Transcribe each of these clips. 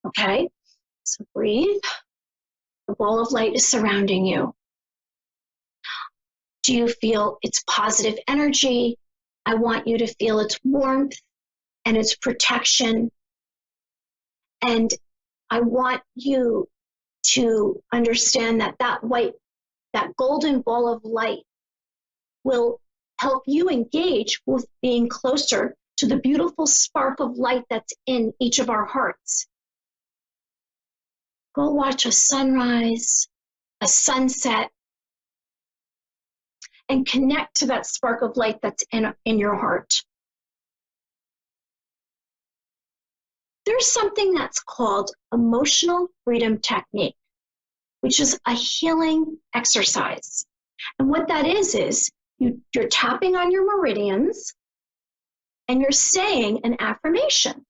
Okay? So breathe. The ball of light is surrounding you. Do you feel its positive energy? I want you to feel its warmth and its protection. And I want you to understand that that golden ball of light will help you engage with being closer to the beautiful spark of light that's in each of our hearts. Go watch a sunrise, a sunset, and connect to that spark of light that's in your heart. There's something that's called emotional freedom technique, which is a healing exercise. And what that is you're tapping on your meridians and you're saying an affirmation.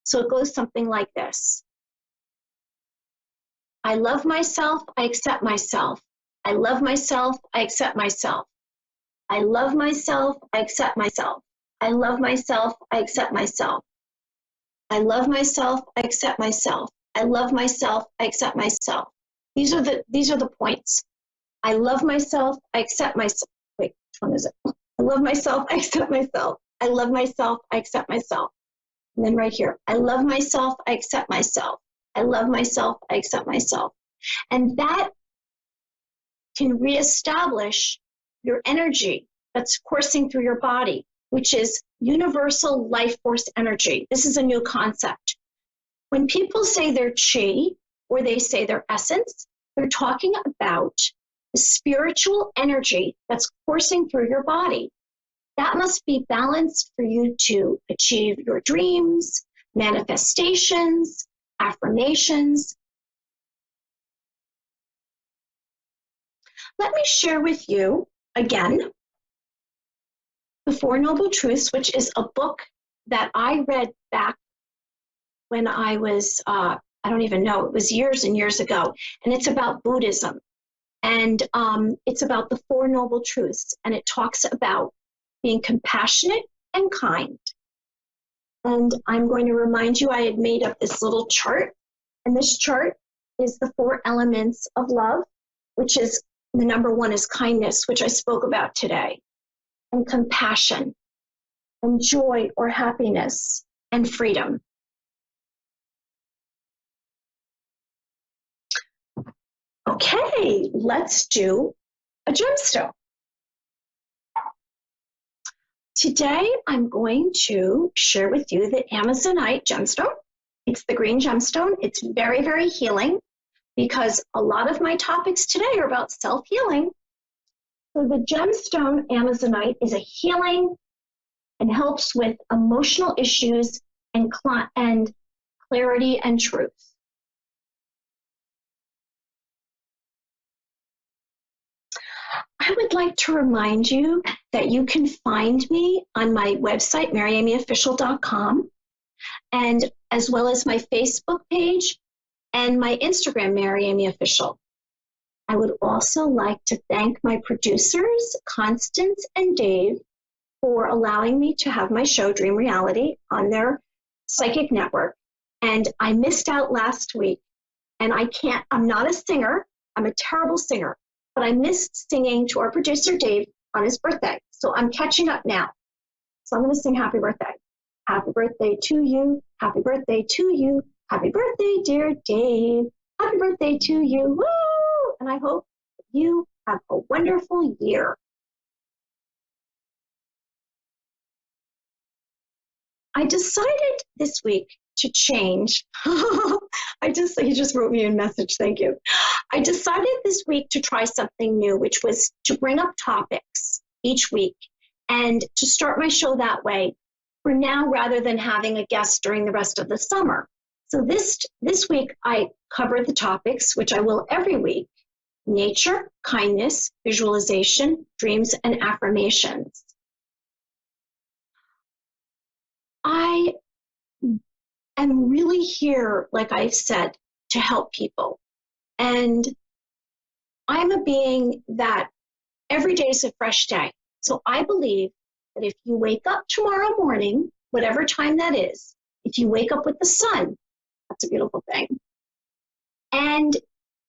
So it goes something like this. I love myself, I accept myself. I love myself, I accept myself. I love myself, I accept myself. I love myself, I accept myself. I love myself, I accept myself. I love myself, I accept myself. These are the points. I love myself, I accept myself. Wait, which one is it? I love myself, I accept myself. I love myself, I accept myself. And then right here, I love myself, I accept myself. I love myself, I accept myself. And that can reestablish your energy that's coursing through your body, which is universal life force energy. This is a new concept. When people say their chi or they say their essence, they're talking about the spiritual energy that's coursing through your body. That must be balanced for you to achieve your dreams, manifestations, affirmations. Let me share with you again The Four Noble Truths, which is a book that I read back when I was, I don't even know, it was years and years ago. And it's about Buddhism. And it's about the Four Noble Truths. And it talks about being compassionate and kind. And I'm going to remind you, I had made up this little chart. And this chart is the four elements of love, which is the number one is kindness, which I spoke about today, and compassion, and joy or happiness, and freedom. Okay, let's do a gemstone. Today, I'm going to share with you the Amazonite gemstone. It's the green gemstone. It's very, very healing because a lot of my topics today are about self-healing. So the gemstone Amazonite is a healing and helps with emotional issues and clarity and truth. I would like to remind you that you can find me on my website, maryamyofficial.com, and as well as my Facebook page and my Instagram, maryamyofficial. I would also like to thank my producers, Constance and Dave, for allowing me to have my show, Dream Reality, on their psychic network. And I missed out last week, and I'm not a singer, I'm a terrible singer, but I missed singing to our producer, Dave, on his birthday. So I'm catching up now. So I'm gonna sing happy birthday. Happy birthday to you, happy birthday to you, happy birthday, dear Dave, happy birthday to you, woo! And I hope you have a wonderful year. I decided this week to change. He just wrote me a message, thank you. I decided this week to try something new, which was to bring up topics each week and to start my show that way for now rather than having a guest during the rest of the summer. So this week I covered the topics, which I will every week: nature, kindness, visualization, dreams, and affirmations. I am really here, like I've said, to help people. And I'm a being that every day is a fresh day. So I believe that if you wake up tomorrow morning, whatever time that is, if you wake up with the sun, a That's a beautiful thing. And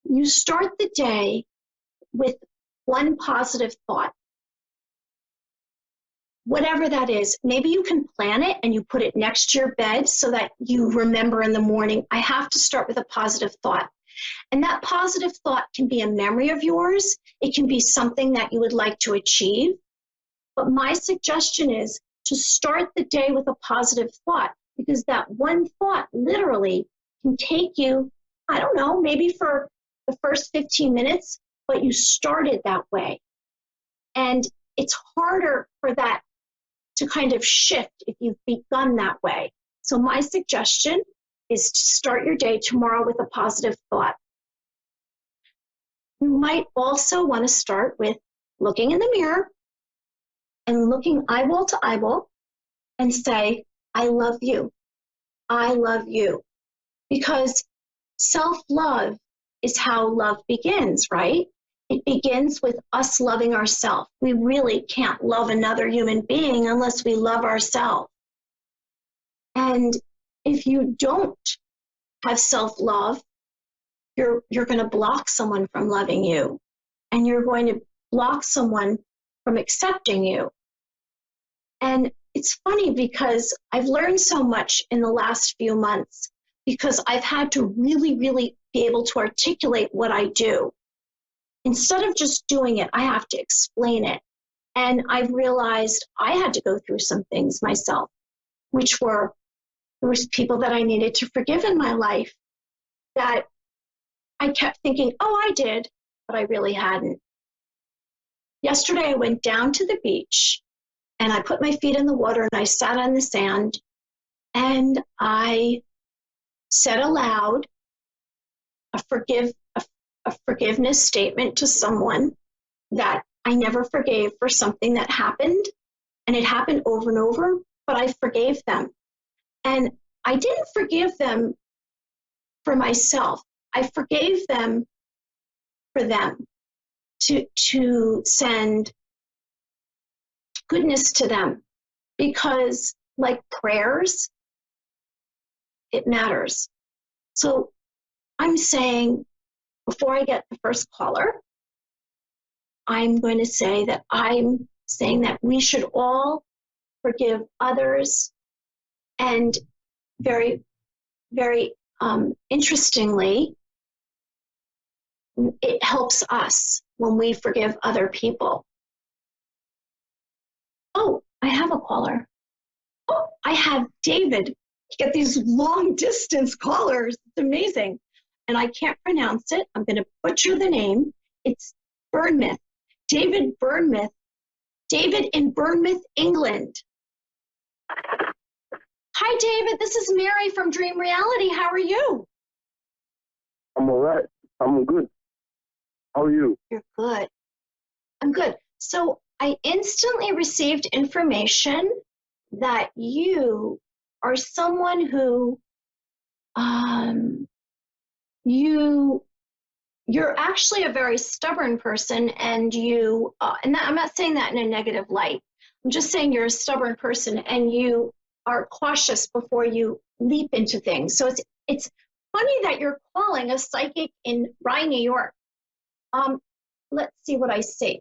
you start the day with one positive thought. Whatever that is, maybe you can plan it and you put it next to your bed so that you remember in the morning, I have to start with a positive thought. And that positive thought can be a memory of yours. It can be something that you would like to achieve. But my suggestion is to start the day with a positive thought, because that one thought literally can take you, I don't know, maybe for the first 15 minutes, but you started that way. And it's harder for that to kind of shift if you've begun that way. So my suggestion is to start your day tomorrow with a positive thought. You might also want to start with looking in the mirror and looking eyeball to eyeball and say, I love you. I love you. Because self-love is how love begins, right? It begins with us loving ourselves. We really can't love another human being unless we love ourselves. And if you don't have self-love, you're going to block someone from loving you, and you're going to block someone from accepting you. And it's funny because I've learned so much in the last few months because I've had to really, really be able to articulate what I do. Instead of just doing it, I have to explain it. And I've realized I had to go through some things myself, which were, there was people that I needed to forgive in my life that I kept thinking, oh, I did, but I really hadn't. Yesterday, I went down to the beach and I put my feet in the water and I sat on the sand and I said aloud a forgiveness statement to someone that I never forgave for something that happened, and it happened over and over, but I forgave them. And I didn't forgive them for myself. I forgave them for them, to send goodness to them, because like prayers, it matters. So I'm saying, before I get the first caller, I'm going to say that I'm saying that we should all forgive others. And very, very interestingly, it helps us when we forgive other people. Oh, I have a caller. Oh, I have David. You get these long distance callers. It's amazing. And I can't pronounce it. I'm going to butcher the name. It's Burnmouth. David Burnmouth. David in Burnmouth, England. Hi, David. This is Mary from Dream Reality. How are you? I'm all right. I'm good. How are you? You're good. I'm good. So I instantly received information that you are someone who you're actually a very stubborn person, and I'm not saying that in a negative light. I'm just saying you're a stubborn person and you are cautious before you leap into things. So it's funny that you're calling a psychic in Rye, New York. Let's see what I see.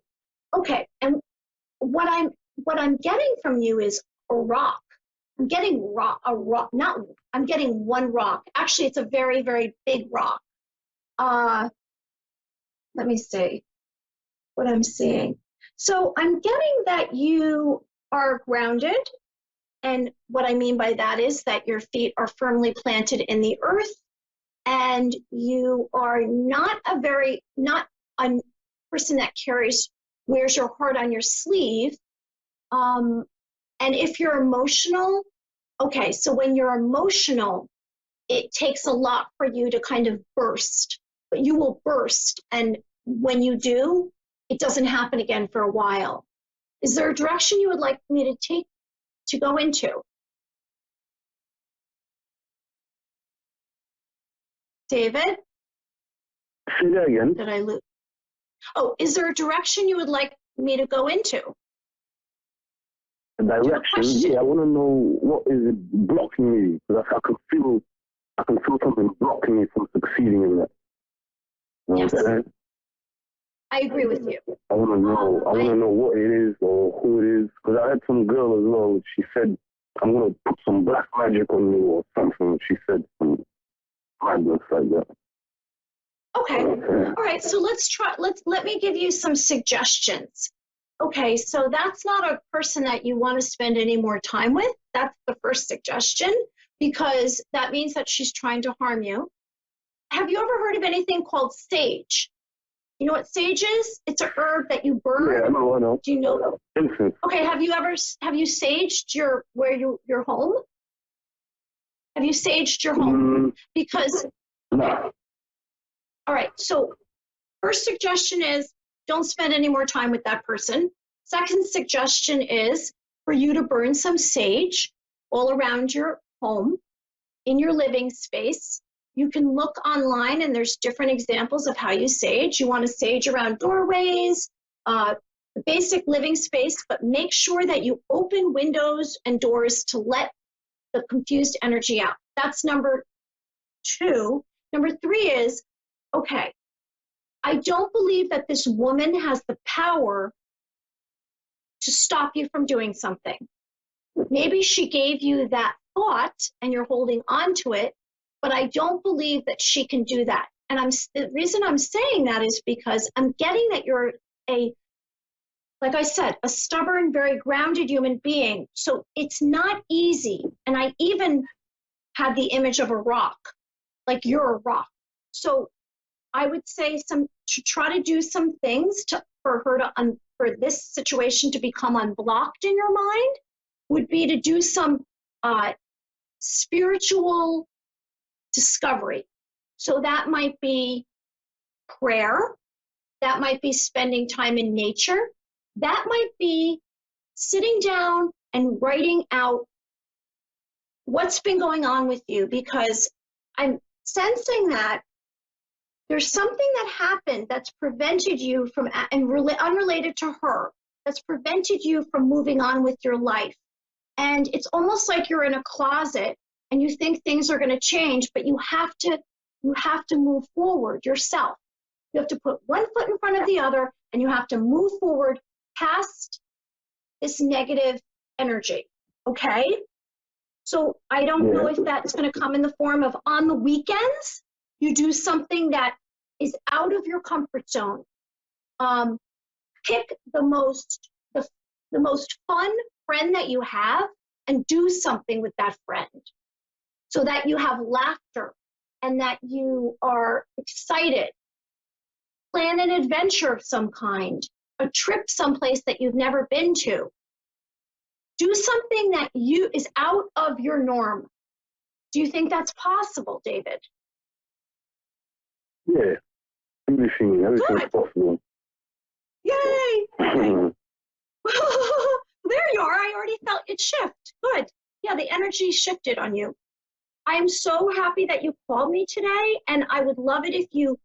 Okay, and what I'm getting from you is a rock. I'm getting I'm getting one rock. Actually, it's a very, very big rock. Let me see what I'm seeing. So I'm getting that you are grounded. And what I mean by that is that your feet are firmly planted in the earth, and you are not a person that wears your heart on your sleeve. And if you're emotional, okay, so when you're emotional, it takes a lot for you to kind of burst, but you will burst. And when you do, it doesn't happen again for a while. Is there a direction you would like me to go into? David? Say that again. Did I lose? Oh, is there a direction you would like me to go into? The direction? Yeah, I want to know what is blocking me, because I could feel I can feel something blocking me from succeeding in that. You know Yes, what I'm saying? I agree with you. I want to know. I want to know what it is or who it is. Because I had some girl as well. She said, "I'm gonna put some black magic on you or something." She said some madness like that. Okay. All right. So let me give you some suggestions. Okay. So that's not a person that you want to spend any more time with. That's the first suggestion, because that means that she's trying to harm you. Have you ever heard of anything called sage? You know what sage is? It's a herb that you burn. Yeah, I know. Do you know? Incense. Okay. Have you saged your home? Have you saged your home? Because Nah. all right. So first suggestion is don't spend any more time with that person. Second suggestion is for you to burn some sage all around your home, in your living space. You can look online and there's different examples of how you sage. You want to sage around doorways, the basic living space, but make sure that you open windows and doors to let the confused energy out. That's number 2. Number 3 is, okay, I don't believe that this woman has the power to stop you from doing something. Maybe she gave you that thought and you're holding on to it, but I don't believe that she can do that. And the reason I'm saying that is because I'm getting that you're like I said, a stubborn, very grounded human being. So it's not easy. And I even had the image of a rock, like you're a rock. So I would say to try to do some things for this situation to become unblocked in your mind would be to do some spiritual discovery. So that might be prayer, that might be spending time in nature, that might be sitting down and writing out what's been going on with you, because I'm sensing that there's something that happened that's prevented you from, and unrelated to her, that's prevented you from moving on with your life. And it's almost like you're in a closet and you think things are going to change, but you have to move forward yourself. You have to put one foot in front of the other, and you have to move forward past this negative energy. Okay? So I don't know if that's going to come in the form of, on the weekends, you do something that is out of your comfort zone. Pick the most fun friend that you have and do something with that friend so that you have laughter and that you are excited. Plan an adventure of some kind, a trip someplace that you've never been to. Do something that is out of your norm. Do you think that's possible, David? Yeah, everything's possible. Yay! Okay. There you are. I already felt it shift. Good. Yeah, the energy shifted on you. I'm so happy that you called me today, and I would love it if you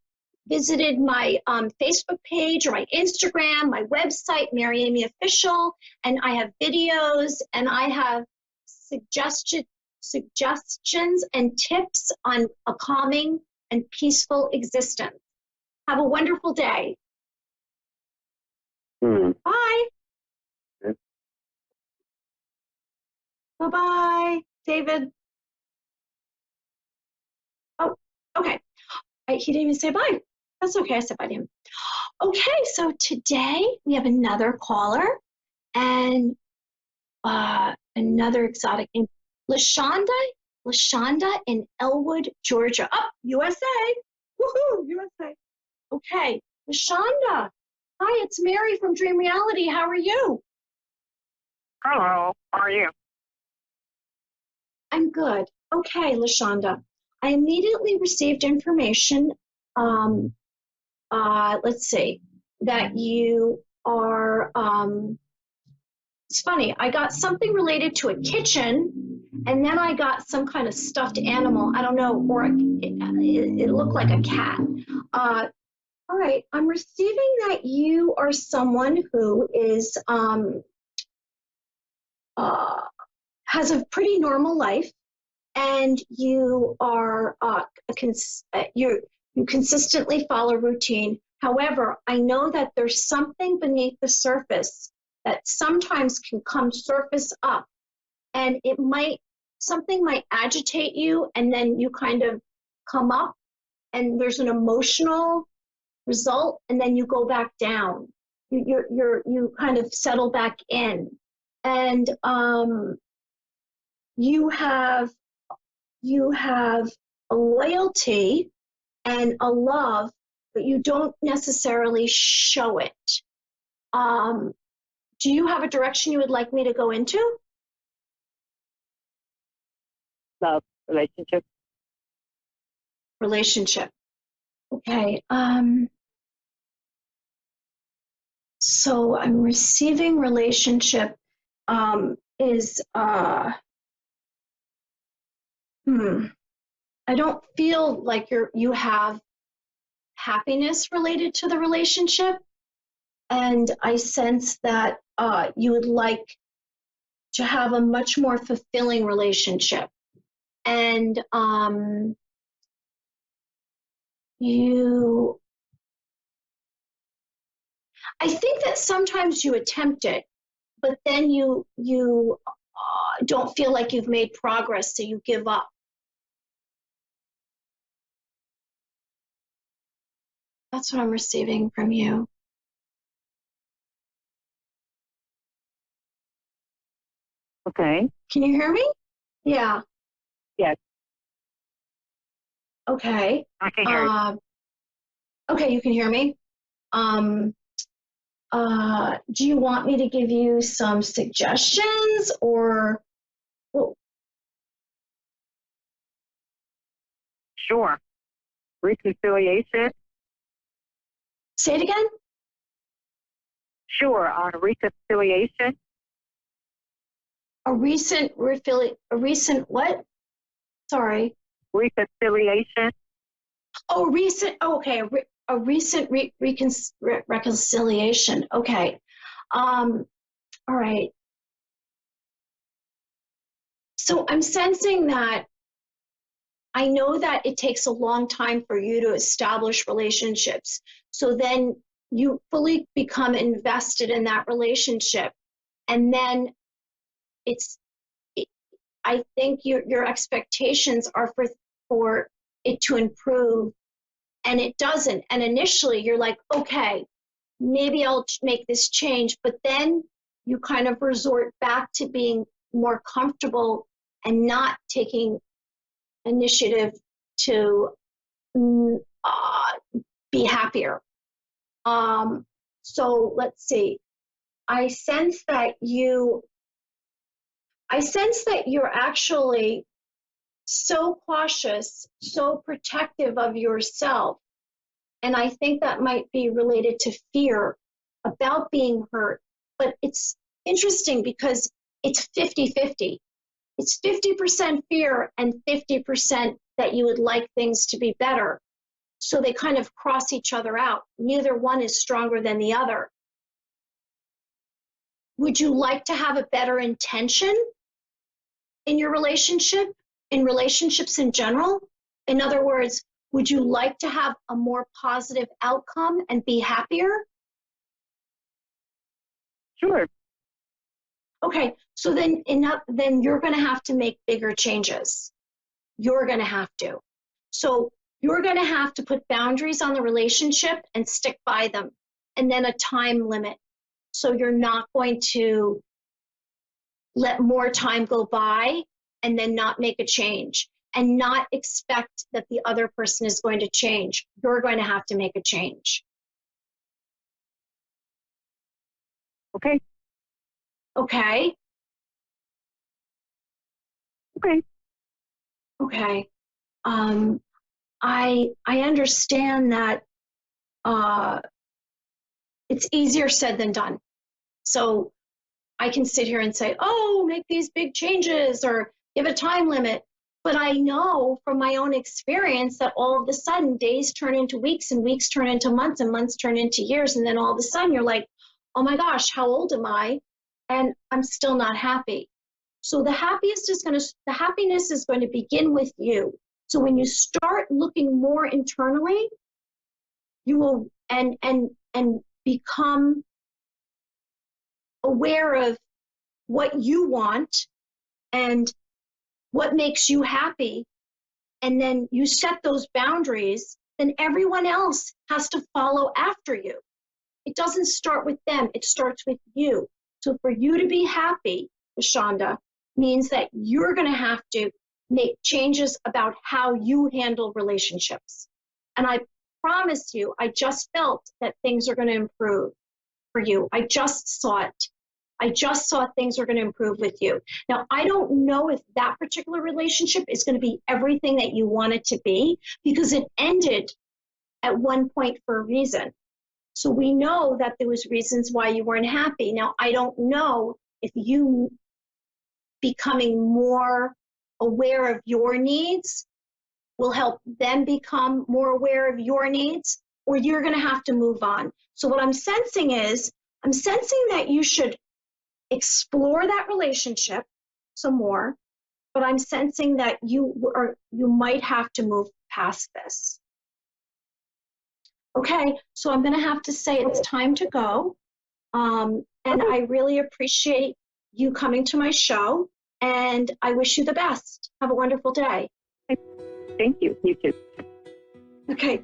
visited my Facebook page or my Instagram, my website, Mary Amy Official, and I have videos and I have suggestions and tips on a calming and peaceful existence. Have a wonderful day. Bye. Bye-bye, David. Oh, okay. He didn't even say bye. That's okay, I said bye to him. Okay, so today we have another caller and another exotic name, LaShonda in Elwood, Georgia. Oh, USA. Woohoo, USA. Okay, LaShonda. Hi, it's Mary from Dream Reality. How are you? Hello, how are you? I'm good. Okay, LaShonda. I immediately received information, let's see, that you are, it's funny, I got something related to a kitchen, and then I got some kind of stuffed animal, I don't know, or it looked like a cat. All right, I'm receiving that you are someone who is, has a pretty normal life. and you are you consistently follow routine. However, I know that there's something beneath the surface that sometimes can come surface up, and something might agitate you, and then you kind of come up, and there's an emotional result, and then you go back down. You kind of settle back in, and you have a loyalty and a love, but you don't necessarily show it. Do you have a direction you would like me to go into? Love, relationship. Relationship. Okay. So I'm receiving relationship is I don't feel like you have happiness related to the relationship, and I sense that you would like to have a much more fulfilling relationship, and I think that sometimes you attempt it, but then you don't feel like you've made progress, so you give up. That's what I'm receiving from you. Okay. Can you hear me? Yeah. Yes, Okay. I can hear you. Okay, you can hear me. Do you want me to give you some suggestions, or? Well, Sure. Reconciliation. say it again. Sure, on reconciliation. A recent what? Sorry. Reconciliation. Oh, recent. Oh, okay. A recent reconciliation. Okay. All right. So I'm sensing that I know that it takes a long time for you to establish relationships. So then you fully become invested in that relationship. And then I think your expectations are for it to improve, and it doesn't. And initially you're like, okay, maybe I'll make this change. But then you kind of resort back to being more comfortable and not taking initiative to be happier. So let's see. I sense that you're actually so cautious, so protective of yourself. And I think that might be related to fear about being hurt. But it's interesting because it's 50-50. It's 50% fear and 50% that you would like things to be better. So they kind of cross each other out. Neither one is stronger than the other. Would you like to have a better intention in your relationship, in relationships in general? In other words, would you like to have a more positive outcome and be happier? Sure. Okay, so then you're going to have to make bigger changes. You're going to have to. So you're going to have to put boundaries on the relationship and stick by them, and then a time limit. So you're not going to let more time go by and then not make a change, and not expect that the other person is going to change. You're going to have to make a change. Okay. Okay? Okay. Okay. I understand that it's easier said than done. So I can sit here and say, oh, make these big changes or give a time limit. But I know from my own experience that all of a sudden days turn into weeks, and weeks turn into months, and months turn into years. And then all of a sudden you're like, oh my gosh, how old am I? And I'm still not happy. So the happiness is going to begin with you. So when you start looking more internally, you will and become aware of what you want and what makes you happy, and then you set those boundaries, then everyone else has to follow after you. It doesn't start with them, it starts with you. So for you to be happy, Shonda, means that you're going to have to make changes about how you handle relationships. And I promise you, I just felt that things are going to improve for you. I just saw it. I just saw things are going to improve with you. Now, I don't know if that particular relationship is going to be everything that you want it to be, because it ended at one point for a reason. So we know that there was reasons why you weren't happy. Now, I don't know if you becoming more aware of your needs will help them become more aware of your needs, or you're going to have to move on. So what I'm sensing that you should explore that relationship some more, but I'm sensing that you might have to move past this. Okay, so I'm going to have to say it's time to go. And I really appreciate you coming to my show, and I wish you the best. Have a wonderful day. Thank you. You too. Okay.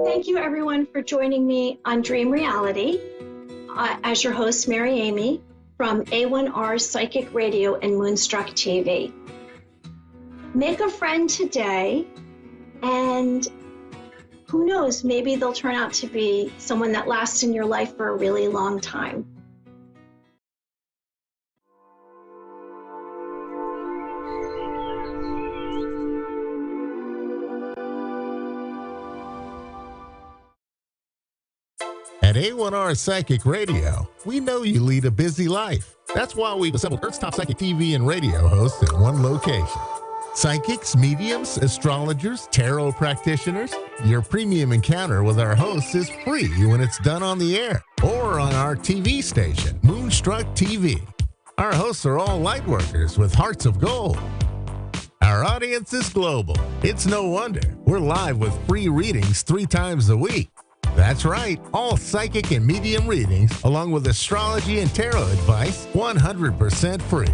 Thank you, everyone, for joining me on Dream Reality. As your host, Mary Amy, from A1R Psychic Radio and Moonstruck TV. Make a friend today, and who knows, maybe they'll turn out to be someone that lasts in your life for a really long time. At A1R Psychic Radio, we know you lead a busy life. That's why we've assembled Earth's top psychic TV and radio hosts in one location. Psychics, mediums, astrologers, tarot practitioners. Your premium encounter with our hosts is free when it's done on the air or on our TV station, Moonstruck TV. Our hosts are all light workers with hearts of gold. Our audience is global. It's no wonder we're live with free readings 3 times a week. That's right, all psychic and medium readings, along with astrology and tarot advice, 100% free.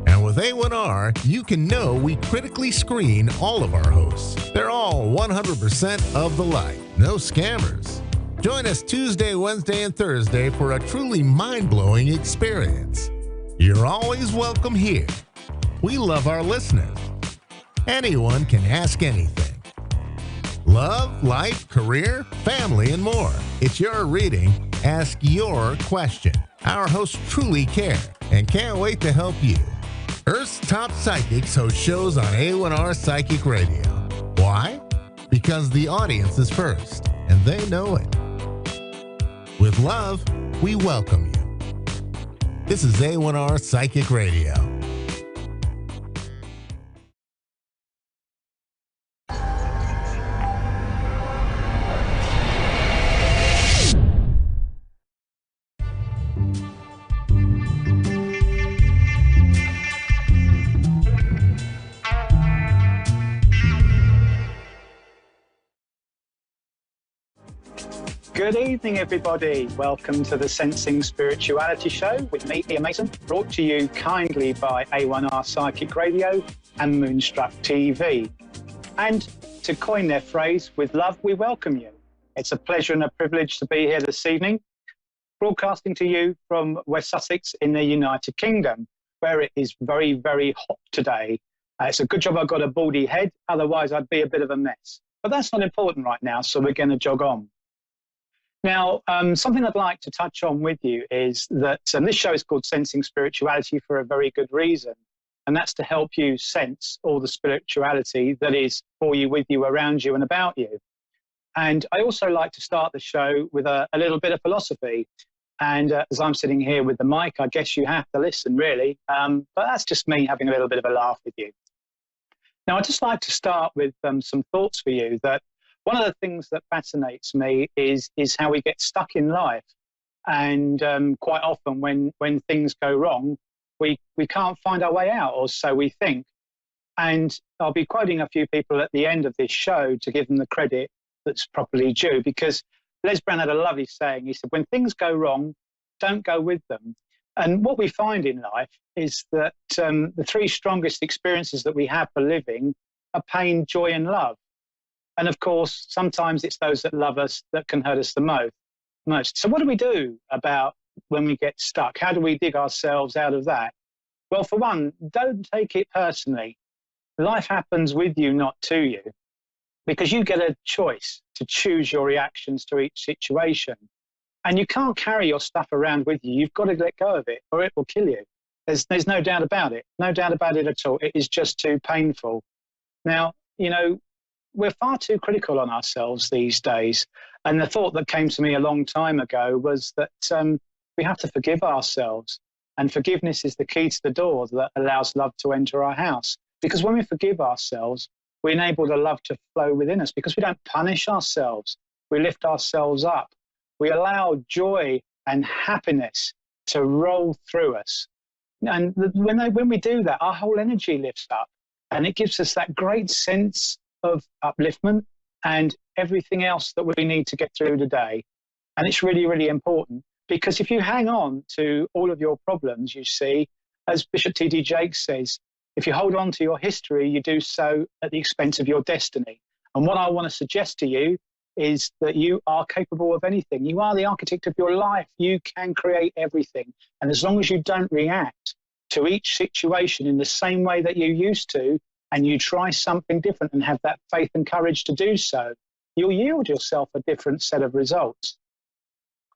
And with A1R, you can know we critically screen all of our hosts. They're all 100% of the light, no scammers. Join us Tuesday, Wednesday, and Thursday for a truly mind-blowing experience. You're always welcome here. We love our listeners. Anyone can ask anything. Love, life, career, family, and more. It's your reading. Ask your question. Our hosts truly care and can't wait to help you. Earth's top psychics host shows on A1R Psychic Radio. Why? Because the audience is first, and they know it. With love, we welcome you. This is A1R Psychic Radio. Good evening, everybody. Welcome to the Sensing Spirituality Show with me, Ian Mason, brought to you kindly by A1R Psychic Radio and Moonstruck TV. And to coin their phrase, with love, we welcome you. It's a pleasure and a privilege to be here this evening, broadcasting to you from West Sussex in the United Kingdom, where it is very, very hot today. It's a good job I've got a baldy head, otherwise I'd be a bit of a mess. But that's not important right now, so we're going to jog on. Now, something I'd like to touch on with you is that this show is called Sensing Spirituality for a very good reason, and that's to help you sense all the spirituality that is for you, with you, around you, and about you. And I also like to start the show with a little bit of philosophy. And as I'm sitting here with the mic, I guess you have to listen, really. But that's just me having a little bit of a laugh with you. Now, I'd just like to start with some thoughts for you that one of the things that fascinates me is how we get stuck in life. And quite often when things go wrong, we can't find our way out, or so we think. And I'll be quoting a few people at the end of this show to give them the credit that's properly due, because Les Brown had a lovely saying. He said, when things go wrong, don't go with them. And what we find in life is that the three strongest experiences that we have for living are pain, joy, and love. And of course, sometimes it's those that love us that can hurt us the most. So what do we do about when we get stuck? How do we dig ourselves out of that? Well, for one, don't take it personally. Life happens with you, not to you, because you get a choice to choose your reactions to each situation. And you can't carry your stuff around with you. You've got to let go of it, or it will kill you. There's no doubt about it. No doubt about it at all. It is just too painful. Now, you know, we're far too critical on ourselves these days. And the thought that came to me a long time ago was that we have to forgive ourselves. And forgiveness is the key to the door that allows love to enter our house. Because when we forgive ourselves, we enable the love to flow within us, because we don't punish ourselves. We lift ourselves up. We allow joy and happiness to roll through us. And when we do that, our whole energy lifts up, and it gives us that great sense of upliftment and everything else that we need to get through the day. And it's really, really important, because if you hang on to all of your problems, you see, as Bishop T.D. Jakes says, if you hold on to your history, you do so at the expense of your destiny. And what I want to suggest to you is that you are capable of anything. You are the architect of your life. You can create everything. And as long as you don't react to each situation in the same way that you used to, and you try something different and have that faith and courage to do so, you'll yield yourself a different set of results.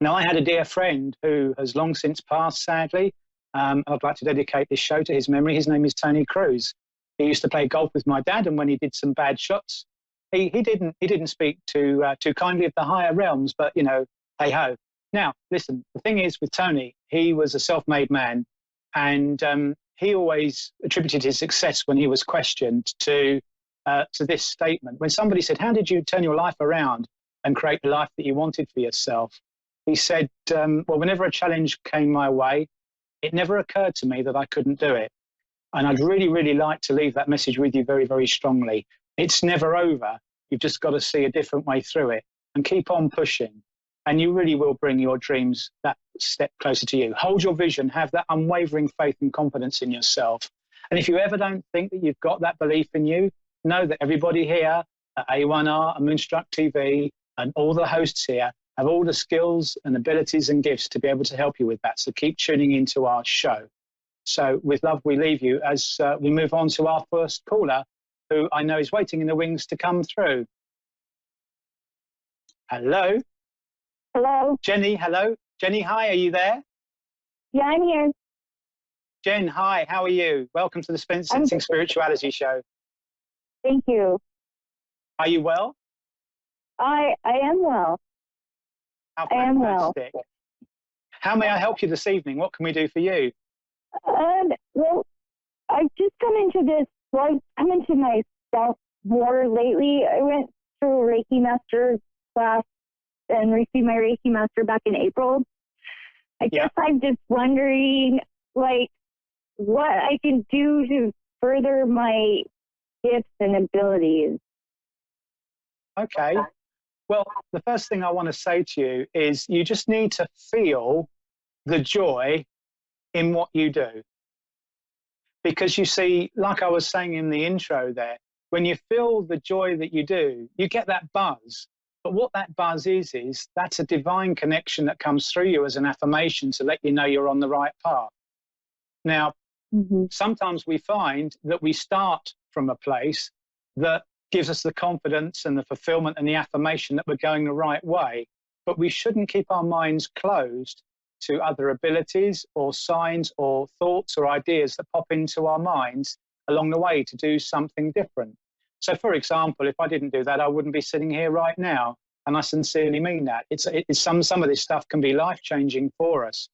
Now, I had a dear friend who has long since passed, sadly. I'd like to dedicate this show to his memory. His name is Tony Cruz. He used to play golf with my dad, and when he did some bad shots, he didn't speak too kindly of the higher realms, but, you know, hey ho. Now, listen, the thing is with Tony, he was a self-made man, and he always attributed his success when he was questioned to this statement. When somebody said, how did you turn your life around and create the life that you wanted for yourself? He said, well, whenever a challenge came my way, it never occurred to me that I couldn't do it. And I'd really, really like to leave that message with you very, very strongly. It's never over. You've just got to see a different way through it and keep on pushing. And you really will bring your dreams that step closer to you. Hold your vision, have that unwavering faith and confidence in yourself. And if you ever don't think that you've got that belief in you, know that everybody here at A1R and Moonstruck TV and all the hosts here have all the skills and abilities and gifts to be able to help you with that. So keep tuning into our show. So with love, we leave you as we move on to our first caller, who I know is waiting in the wings to come through. Hello? Hello? Jenny, hello? Jenny, hi, are you there? Yeah, I'm here. Jen, hi, how are you? Welcome to the Sensing Spirituality Show. Thank you. Are you well? I am well. How I am well. fantastic. How may I help you this evening? What can we do for you? Well, I've just come into myself more lately. I went through a Reiki Master class and received my Reiki Master back in April. I guess I'm just wondering, like, what I can do to further my gifts and abilities. Okay. Well, the first thing I want to say to you is you just need to feel the joy in what you do. Because you see, like I was saying in the intro there, when you feel the joy that you do, you get that buzz. But what that buzz is that's a divine connection that comes through you as an affirmation to let you know you're on the right path. Now, sometimes we find that we start from a place that gives us the confidence and the fulfillment and the affirmation that we're going the right way. But we shouldn't keep our minds closed to other abilities or signs or thoughts or ideas that pop into our minds along the way to do something different. So, for example, if I didn't do that, I wouldn't be sitting here right now. And I sincerely mean that. Some of this stuff can be life-changing for us.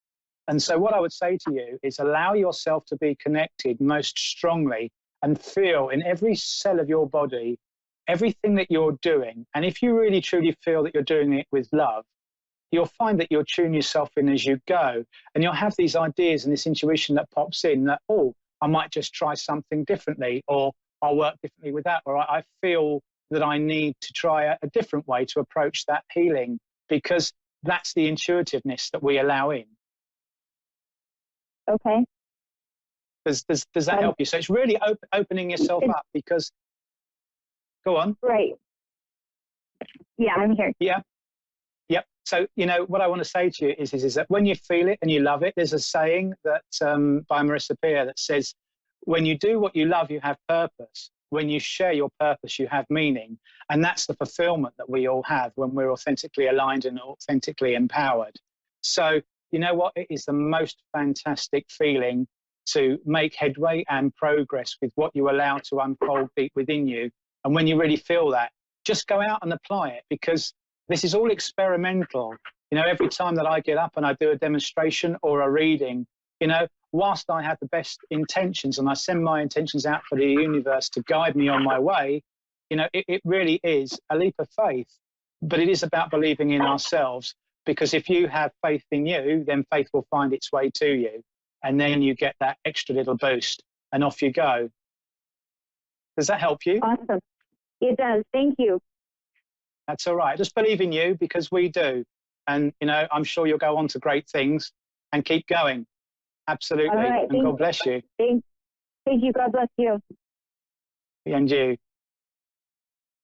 And so what I would say to you is allow yourself to be connected most strongly and feel in every cell of your body everything that you're doing. And if you really truly feel that you're doing it with love, you'll find that you'll tune yourself in as you go, and you'll have these ideas and this intuition that pops in that, oh, I might just try something differently, or I'll work differently with that, or I feel that I need to try a different way to approach that healing, because that's the intuitiveness that we allow in. Okay. Does that help you? So it's really opening yourself up, because, go on. Right. Yeah, I'm here. Yeah. Yep. So, you know, what I want to say to you is that when you feel it and you love it, there's a saying that by Marissa Peer that says, when you do what you love, you have purpose. When you share your purpose, you have meaning. And that's the fulfillment that we all have when we're authentically aligned and authentically empowered. So, you know what? It is the most fantastic feeling to make headway and progress with what you allow to unfold deep within you. And when you really feel that, just go out and apply it, because this is all experimental. You know, every time that I get up and I do a demonstration or a reading, you know, whilst I have the best intentions and I send my intentions out for the universe to guide me on my way, you know, it really is a leap of faith. But it is about believing in ourselves, because if you have faith in you, then faith will find its way to you. And then you get that extra little boost and off you go. Does that help you? Awesome. It does. Thank you. That's all right. Just believe in you, because we do. And, you know, I'm sure you'll go on to great things, and keep going. Absolutely. All right, and God bless you. Thank you. God bless you. And you.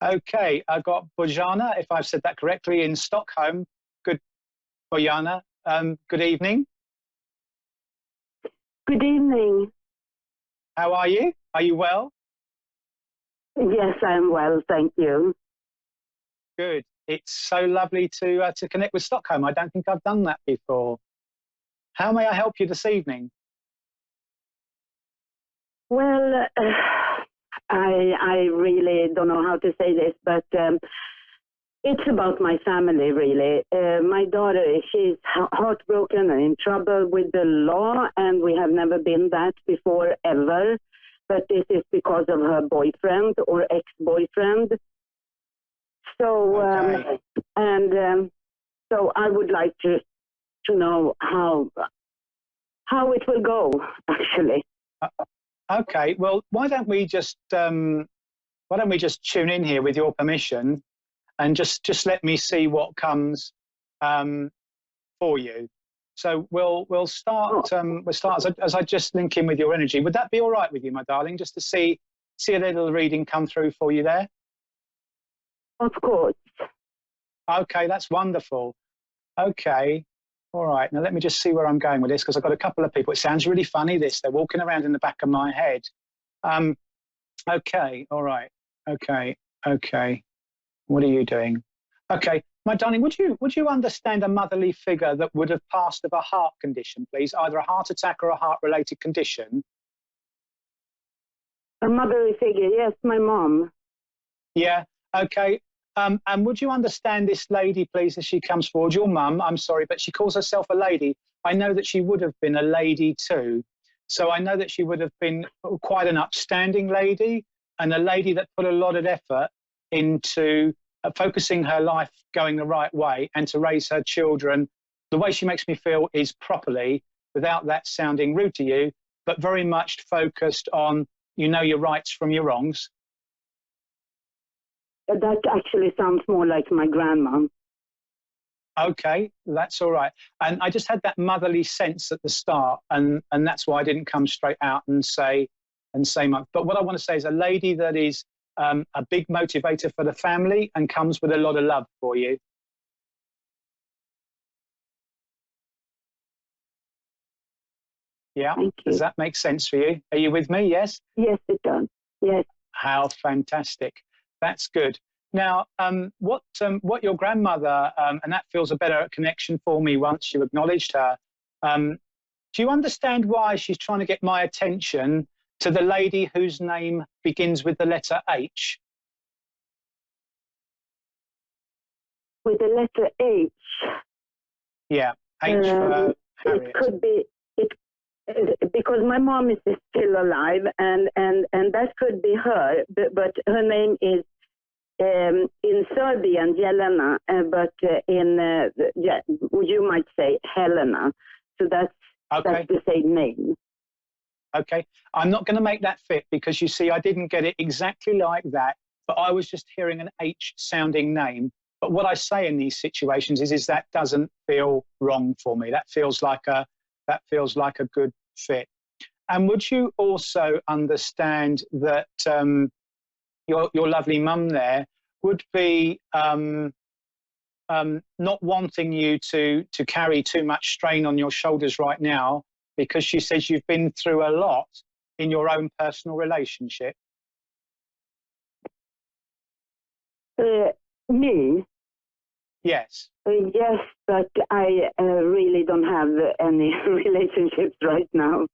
Okay, I got Bojana, if I've said that correctly, in Stockholm. Good, Bojana. Good evening. Good evening. How are you? Are you well? Yes, I'm well, thank you. Good. It's so lovely to connect with Stockholm. I don't think I've done that before. How may I help you this evening? Well, I really don't know how to say this, but it's about my family, really. My daughter, she's heartbroken and in trouble with the law, and we have never been that before, ever. But this is because of her boyfriend or ex-boyfriend. So, Okay. So I would like to know how it will go, actually. Okay. Well, why don't we just tune in here with your permission, and just let me see what comes for you. So we'll start as I just link in with your energy. Would that be all right with you, my darling? Just to see a little reading come through for you there. Of course. Okay, that's wonderful. Okay. All right. Now let me just see where I'm going with this, because I've got a couple of people. It sounds really funny, this. They're walking around in the back of my head. Okay. All right. Okay. What are you doing? Okay. My darling, would you understand a motherly figure that would have passed of a heart condition, please? Either a heart attack or a heart-related condition? A motherly figure, yes, my mom. Yeah. Okay. And would you understand this lady, please, as she comes forward? Your mum, I'm sorry, but she calls herself a lady. I know that she would have been a lady too. So I know that she would have been quite an upstanding lady, and a lady that put a lot of effort into focusing her life going the right way, and to raise her children the way she makes me feel is properly, without that sounding rude to you, but very much focused on, you know, your rights from your wrongs. That actually sounds more like my grandma. Okay, that's all right. And I just had that motherly sense at the start, and that's why I didn't come straight out and say much. But what I want to say is a lady that is a big motivator for the family and comes with a lot of love for you. Yeah, does that make sense for you? Are you with me? Yes? Yes, it does. Yes. How fantastic. That's good. Now, what your grandmother, and that feels a better connection for me once you acknowledged her, do you understand why she's trying to get my attention to the lady whose name begins with the letter H? With the letter H? Yeah, H for Harriet. It could be, because my mom is still alive, and that could be her, but her name is in Serbian, Jelena, but you might say Helena. So that's the same name. Okay. I'm not going to make that fit because, you see, I didn't get it exactly like that, but I was just hearing an H-sounding name. But what I say in these situations is that doesn't feel wrong for me. That feels like a good fit. And would you also understand that your lovely mum there would be not wanting you to carry too much strain on your shoulders right now, because she says you've been through a lot in your own personal relationship? Me? Yes. Yes, but I really don't have any relationships right now.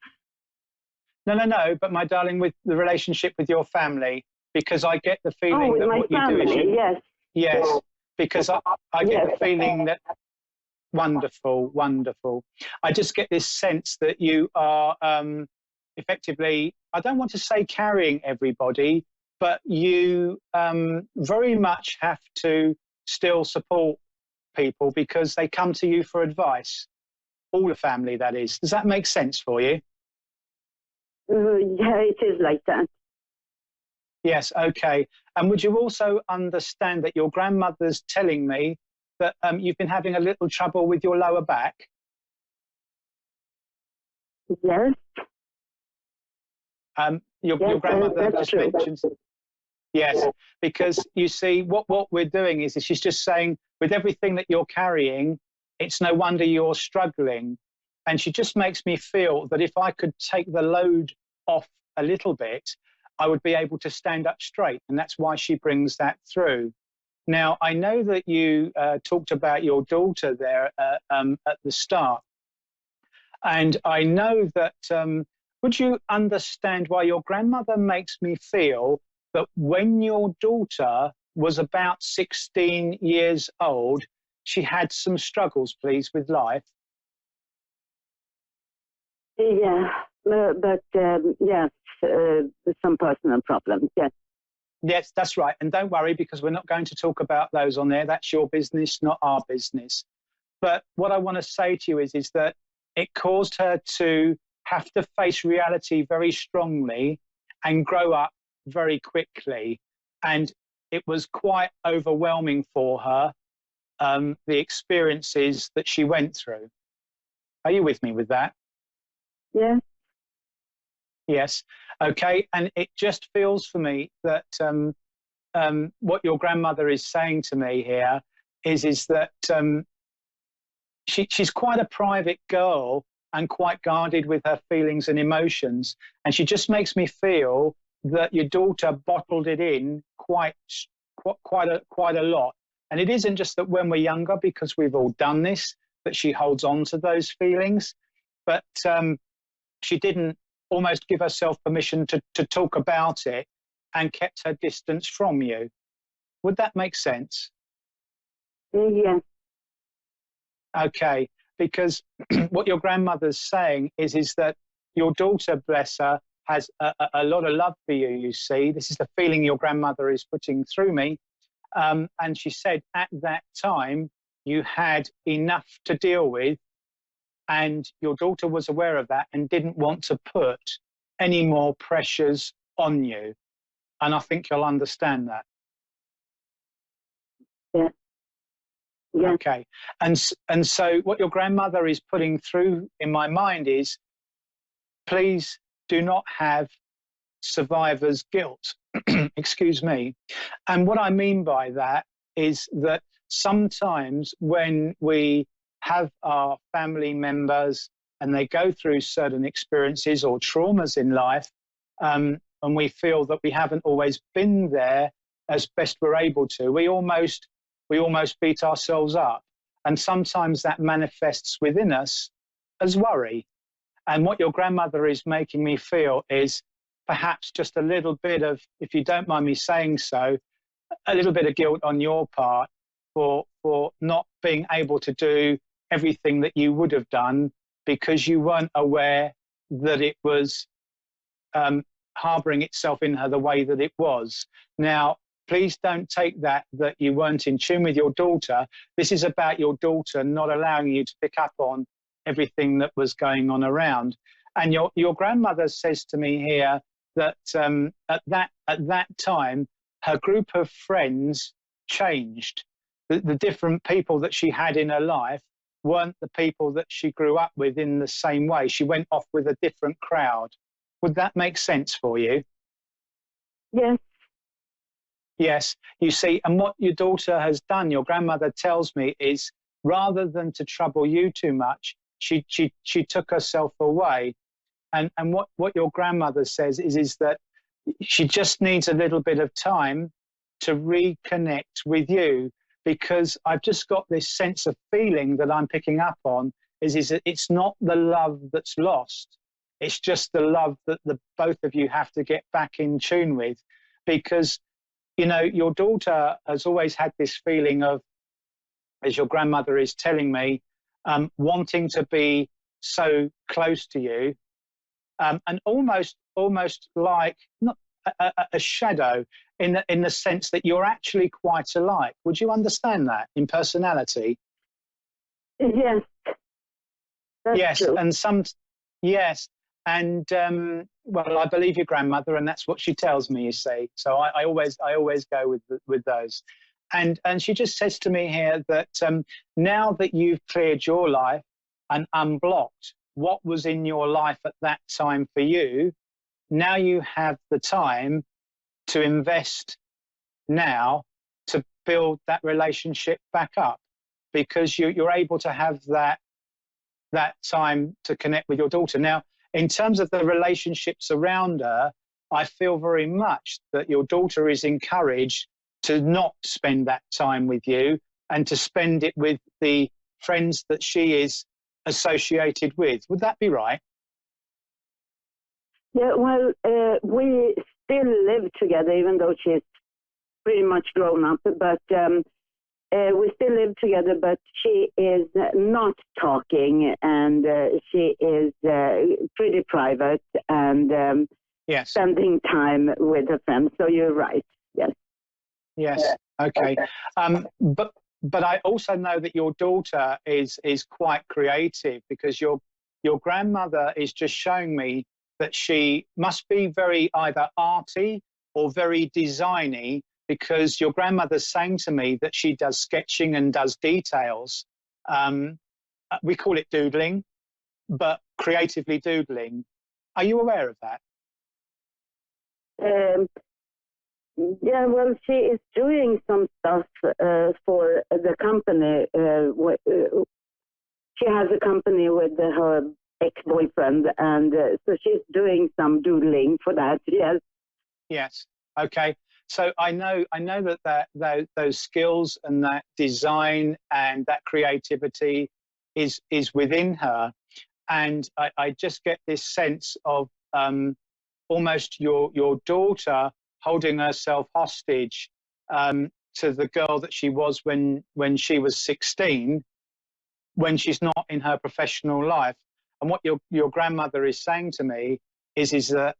No, but my darling, with the relationship with your family, because I get the feeling that what family, you do is yes. Yes, because I get the feeling that wonderful. I just get this sense that you are effectively, I don't want to say carrying everybody, but you very much have to still support people because they come to you for advice. All the family, that is. Does that make sense for you? Yeah, it is like that. Yes, okay. And would you also understand that your grandmother's telling me that you've been having a little trouble with your lower back? Yes. Your grandmother just mentioned. Yes, because you see, what we're doing is she's just saying, with everything that you're carrying, it's no wonder you're struggling. And she just makes me feel that if I could take the load off a little bit, I would be able to stand up straight. And that's why she brings that through. Now, I know that you talked about your daughter there at the start. And I know that, would you understand why your grandmother makes me feel that when your daughter was about 16 years old, she had some struggles, please, with life? Yeah, but yes, some personal problems, yes. Yes, that's right. And don't worry, because we're not going to talk about those on there. That's your business, not our business. But what I want to say to you is that it caused her to have to face reality very strongly and grow up very quickly. And it was quite overwhelming for her, the experiences that she went through. Are you with me with that? Yeah. Yes. Okay. And it just feels for me that what your grandmother is saying to me here is that she's quite a private girl and quite guarded with her feelings and emotions. And she just makes me feel that your daughter bottled it in quite a lot. And it isn't just that when we're younger, because we've all done this, that she holds on to those feelings, but she didn't almost give herself permission to talk about it and kept her distance from you. Would that make sense? Yeah. Okay, because what your grandmother's saying is that your daughter, bless her, has a lot of love for you, you see. This is the feeling your grandmother is putting through me. And she said at that time, you had enough to deal with, and your daughter was aware of that and didn't want to put any more pressures on you. And I think you'll understand that. Yeah. Yeah. Okay. And so what your grandmother is putting through in my mind is, please do not have survivor's guilt. Excuse me. And what I mean by that is that sometimes when we have our family members and they go through certain experiences or traumas in life, and we feel that we haven't always been there as best we're able to, we almost beat ourselves up. And sometimes that manifests within us as worry. And what your grandmother is making me feel is perhaps just a little bit of, if you don't mind me saying so, a little bit of guilt on your part for not being able to do everything that you would have done because you weren't aware that it was harboring itself in her the way that it was. Now, please don't take that you weren't in tune with your daughter. This is about your daughter not allowing you to pick up on everything that was going on around. And your grandmother says to me here that at that time, her group of friends changed. The different people that she had in her life weren't the people that she grew up with in the same way. She went off with a different crowd. Would that make sense for you? Yes. Yes, you see, and what your daughter has done, your grandmother tells me, is rather than to trouble you too much, she took herself away. And what your grandmother says is that she just needs a little bit of time to reconnect with you, because I've just got this sense of feeling that I'm picking up on is that it's not the love that's lost. It's just the love that the both of you have to get back in tune with, because you know, your daughter has always had this feeling of, as your grandmother is telling me, wanting to be so close to you, and almost like not a shadow in the sense that you're actually quite alike. Would you understand that in personality? Yes. That's Yes, true. and yes, and well, I believe your grandmother, and that's what she tells me. You see, so I always go with those, and she just says to me here that now that you've cleared your life and unblocked what was in your life at that time for you, now you have the time to invest now to build that relationship back up, because you're able to have that time to connect with your daughter. Now, in terms of the relationships around her, I feel very much that your daughter is encouraged to not spend that time with you and to spend it with the friends that she is associated with. Would that be right? Yeah, well, we still live together, even though she's pretty much grown up, but we still live together, but she is not talking, and she is pretty private and Yes. spending time with her friends. So you're right. Yes. Yes. Okay. But I also know that your daughter is quite creative, because your grandmother is just showing me that she must be very either arty or very designy, because your grandmother's saying to me that she does sketching and does details. We call it doodling, but creatively doodling. Are you aware of that? Yeah, well, she is doing some stuff for the company. She has a company with her ex-boyfriend, and so she's doing some doodling for that. Yes. Yes. Okay. So I know that those skills and that design and that creativity is within her, and I just get this sense of almost your daughter holding herself hostage to the girl that she was when she was 16, when she's not in her professional life. And what your grandmother is saying to me is that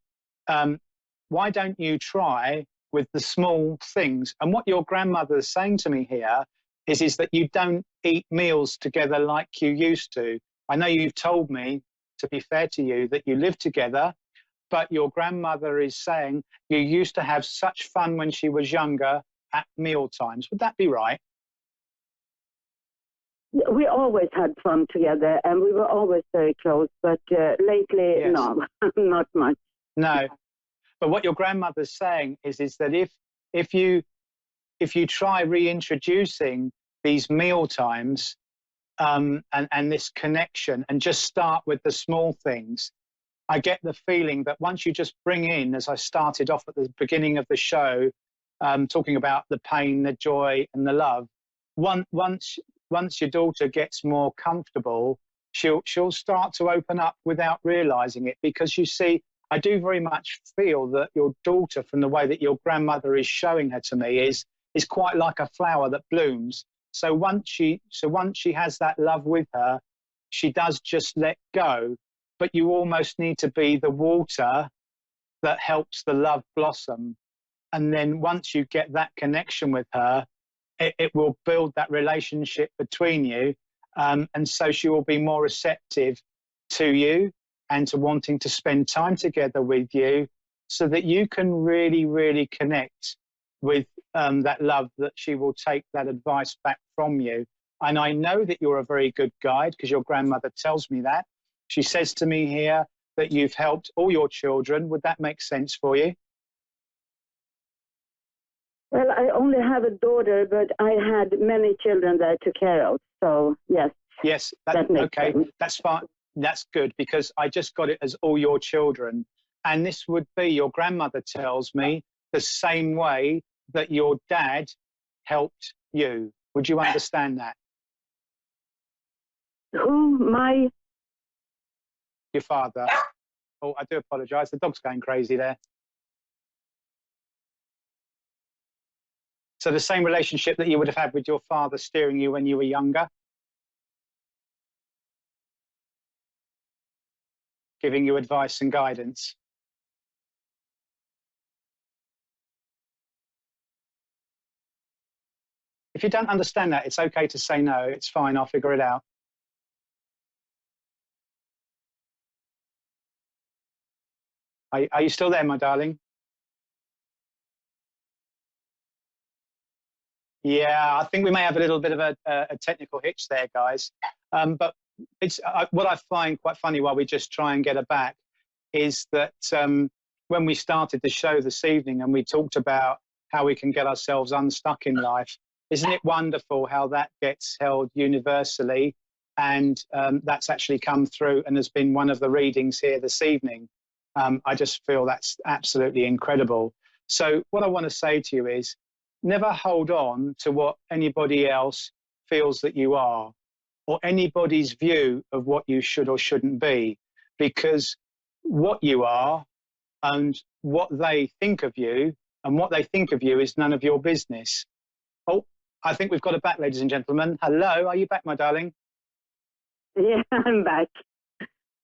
why don't you try with the small things? And what your grandmother is saying to me here is that you don't eat meals together like you used to. I know you've told me, to be fair to you, that you live together, but your grandmother is saying you used to have such fun when she was younger at meal times. Would that be right? We always had fun together, and we were always very close, but lately, Yes. no, not much. No. But what your grandmother's saying is that if you try reintroducing these meal times and this connection, and just start with the small things, I get the feeling that once you just bring in, as I started off at the beginning of the show, talking about the pain, the joy, and the love, once your daughter gets more comfortable, she'll start to open up without realizing it. Because you see, I do very much feel that your daughter, from the way that your grandmother is showing her to me, is quite like a flower that blooms. So once she has that love with her, she does just let go. But you almost need to be the water that helps the love blossom. And then once you get that connection with her, it will build that relationship between you. And so she will be more receptive to you and to wanting to spend time together with you, so that you can really, really connect with that love, that she will take that advice back from you. And I know that you're a very good guide, because your grandmother tells me that. She says to me here that you've helped all your children. Would that make sense for you? Well, I only have a daughter, but I had many children that I took care of. So, yes. Yes, that makes okay, sense. that's fine. That's good, because I just got it as all your children. And this would be, your grandmother tells me, the same way that your dad helped you. Would you understand that? Who? Your father. Oh, I do apologise. The dog's going crazy there. So the same relationship that you would have had with your father steering you when you were younger, giving you advice and guidance. If you don't understand that, it's okay to say no. It's fine. I'll figure it out. Are you still there, my darling? Yeah, I think we may have a little bit of a technical hitch there, guys. But it's what I find quite funny, while we just try and get her back, is that when we started the show this evening and we talked about how we can get ourselves unstuck in life, isn't it wonderful how that gets held universally? And that's actually come through and has been one of the readings here this evening. I just feel that's absolutely incredible. So what I want to say to you is, never hold on to what anybody else feels that you are, or anybody's view of what you should or shouldn't be, because what you are and what they think of you, and what they think of you, is none of your business. Oh, I think we've got her back, ladies and gentlemen. Hello, are you back, my darling? Yeah, I'm back.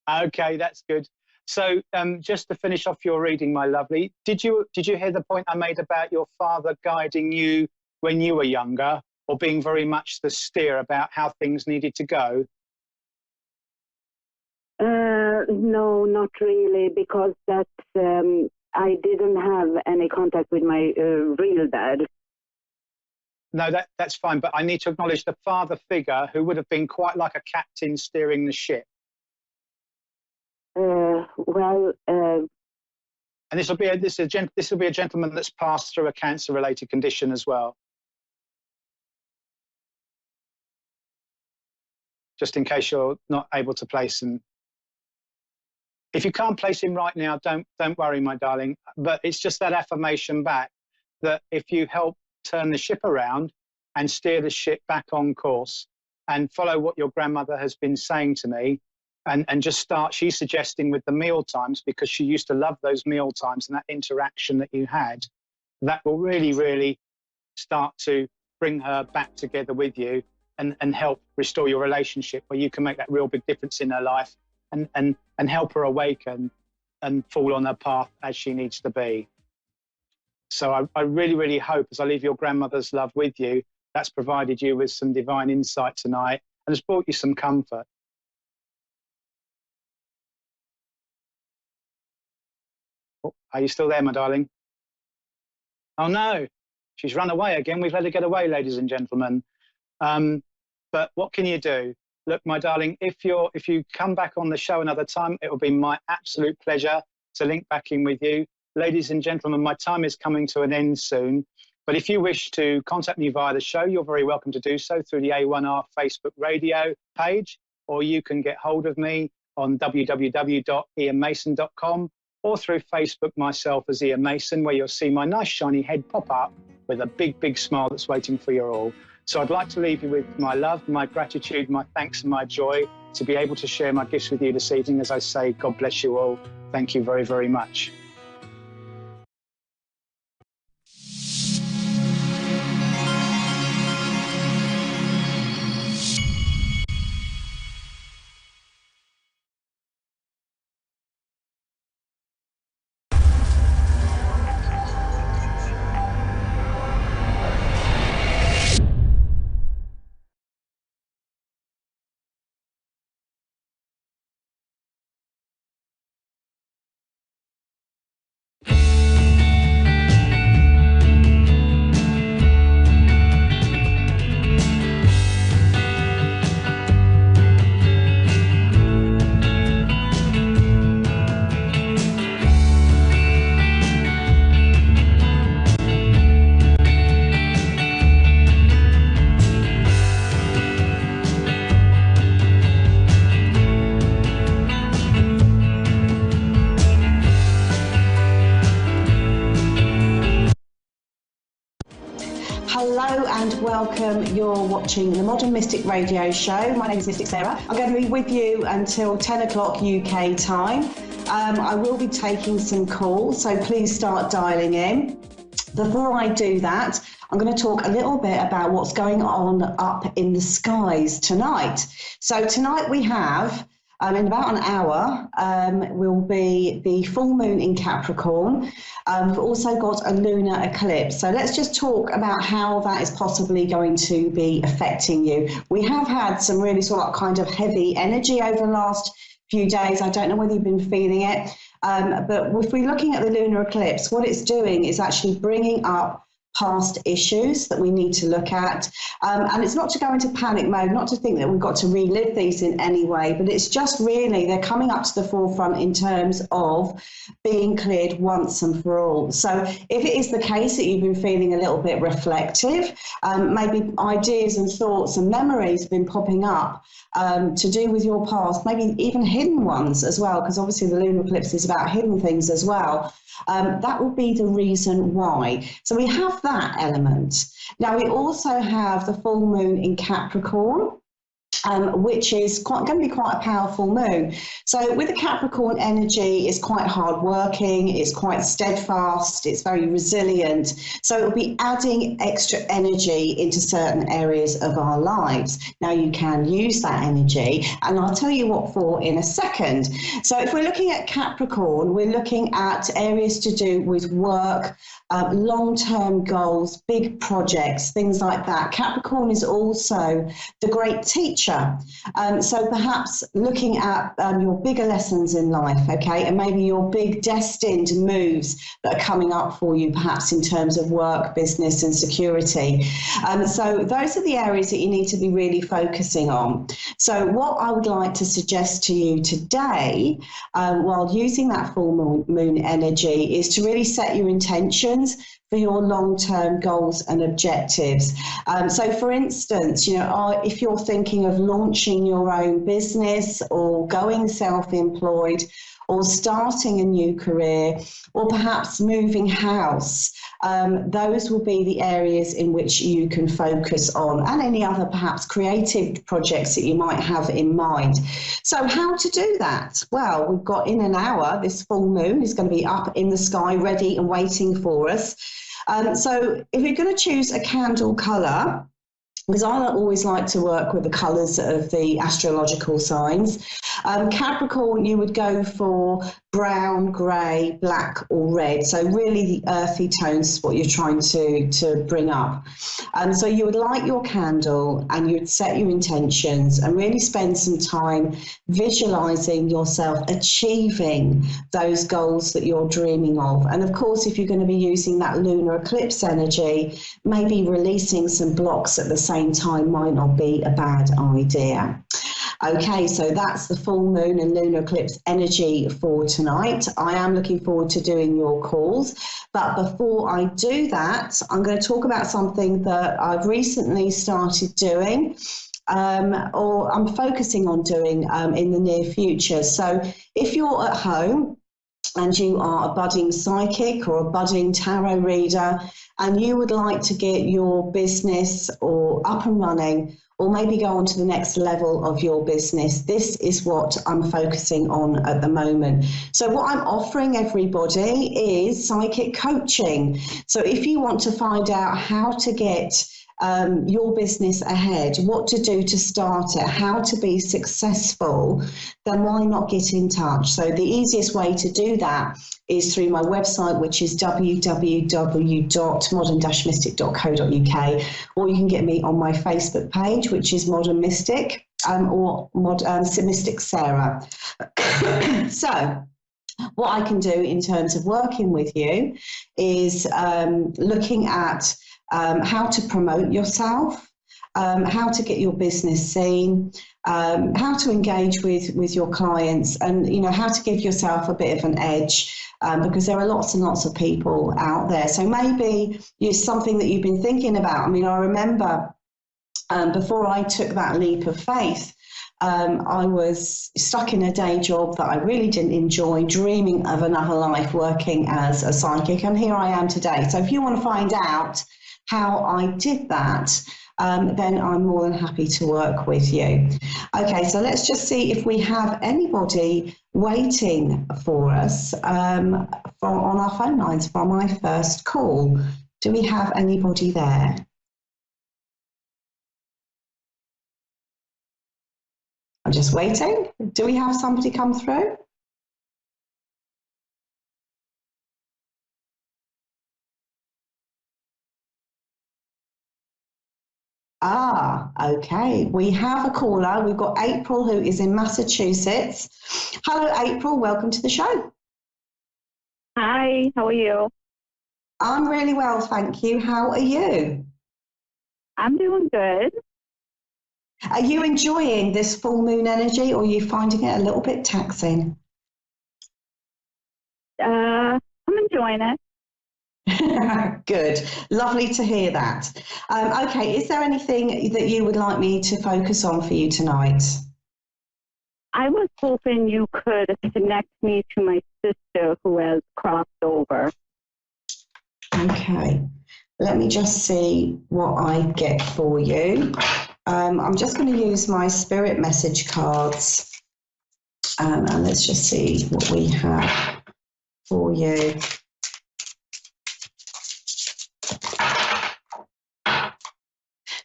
Okay, that's good. So just to finish off your reading, my lovely, did you hear the point I made about your father guiding you when you were younger, or being very much the steer about how things needed to go? No, not really, because that I didn't have any contact with my real dad. No, that's fine, but I need to acknowledge the father figure, who would have been quite like a captain steering the ship. And this will be a gentleman that's passed through a cancer-related condition as well. Just in case you're not able to place him. If you can't place him right now, don't worry, my darling. But it's just that affirmation back, that if you help turn the ship around and steer the ship back on course, and follow what your grandmother has been saying to me, and just start, she's suggesting, with the meal times, because she used to love those meal times and that interaction that you had, that will really, really start to bring her back together with you, and help restore your relationship, where you can make that real big difference in her life, and help her awaken and fall on her path as she needs to be. So I really, really hope, as I leave your grandmother's love with you, that's provided you with some divine insight tonight and has brought you some comfort. Oh, are you still there, my darling? Oh no, she's run away again. We've let her get away, ladies and gentlemen. But what can you do? Look, my darling, if you come back on the show another time, it will be my absolute pleasure to link back in with you. Ladies and gentlemen, my time is coming to an end soon. But if you wish to contact me via the show, you're very welcome to do so through the A1R Facebook radio page, or you can get hold of me on www.ianmason.com, or through Facebook myself as Ian Mason, where you'll see my nice shiny head pop up with a big, big smile that's waiting for you all. So I'd like to leave you with my love, my gratitude, my thanks and my joy to be able to share my gifts with you this evening. As I say, God bless you all. Thank you very, very much. and welcome. You're watching the Modern Mystic Radio Show. My name is Mystic Sarah. I'm going to be with you until 10 o'clock UK time. I will be taking some calls, so please start dialing in. Before I do that, I'm going to talk a little bit about what's going on up in the skies tonight. So tonight we have, in about an hour, will be the full moon in Capricorn. We've also got a lunar eclipse. So let's just talk about how that is possibly going to be affecting you. We have had some really sort of kind of heavy energy over the last few days. I don't know whether you've been feeling it. But if we're looking at the lunar eclipse, what it's doing is actually bringing up past issues that we need to look at. And it's not to go into panic mode, not to think that we've got to relive these in any way, but it's just really they're coming up to the forefront in terms of being cleared once and for all. So if it is the case that you've been feeling a little bit reflective, maybe ideas and thoughts and memories have been popping up to do with your past, maybe even hidden ones as well, because obviously the lunar eclipse is about hidden things as well. That would be the reason why. So we have that element. Now we also have the full moon in Capricorn, which is going to be quite a powerful moon. So with the Capricorn energy, it's quite hardworking, it's quite steadfast, it's very resilient. So it will be adding extra energy into certain areas of our lives. Now you can use that energy, and I'll tell you what for in a second. So if we're looking at Capricorn, we're looking at areas to do with work, long-term goals, big projects, things like that. Capricorn is also the great teacher. So perhaps looking at your bigger lessons in life, okay, and maybe your big destined moves that are coming up for you, perhaps in terms of work, business and security. So those are the areas that you need to be really focusing on. So what I would like to suggest to you today, while using that full moon energy, is to really set your intentions for your long-term goals and objectives. So for instance, if you're thinking of launching your own business or going self-employed or starting a new career or perhaps moving house, those will be the areas in which you can focus on, and any other perhaps creative projects that you might have in mind. So how to do that? Well, we've got in an hour, this full moon is going to be up in the sky ready and waiting for us. So if you're going to choose a candle colour, because I always like to work with the colours of the astrological signs. Capricorn, you would go for brown, grey, black or red. So really the earthy tones is what you're trying to bring up. So you would light your candle and you'd set your intentions and really spend some time visualising yourself achieving those goals that you're dreaming of. And of course, if you're going to be using that lunar eclipse energy, maybe releasing some blocks at the same time might not be a bad idea. Okay, so that's the full moon and lunar eclipse energy for tonight. I am looking forward to doing your calls. But before I do that, I'm going to talk about something that I've recently started doing, or I'm focusing on doing in the near future. So if you're at home and you are a budding psychic or a budding tarot reader, and you would like to get your business or up and running, or maybe go on to the next level of your business, this is what I'm focusing on at the moment. So what I'm offering everybody is psychic coaching. So if you want to find out how to get your business ahead, what to do to start it, how to be successful, then why not get in touch? So the easiest way to do that is through my website, which is www.modern-mystic.co.uk, or you can get me on my Facebook page, which is Modern Mystic, or Mystic Sarah. So what I can do in terms of working with you is looking at how to promote yourself, how to get your business seen, how to engage with your clients, and how to give yourself a bit of an edge, because there are lots and lots of people out there. So maybe it's something that you've been thinking about. I mean, I remember before I took that leap of faith, I was stuck in a day job that I really didn't enjoy, dreaming of another life working as a psychic, and here I am today. So if you want to find out how I did that, then I'm more than happy to work with you. Okay, so let's just see if we have anybody waiting for us on our phone lines for my first call. Do we have anybody there? I'm just waiting. Do we have somebody come through? Ah, okay. We have a caller. We've got April, who is in Massachusetts. Hello, April. Welcome to the show. Hi, how are you? I'm really well, thank you. How are you? I'm doing good. Are you enjoying this full moon energy, or are you finding it a little bit taxing? I'm enjoying it. Good. Lovely to hear that. Okay, is there anything that you would like me to focus on for you tonight? I was hoping you could connect me to my sister who has crossed over. Okay, let me just see what I get for you. I'm just going to use my spirit message cards, and let's just see what we have for you.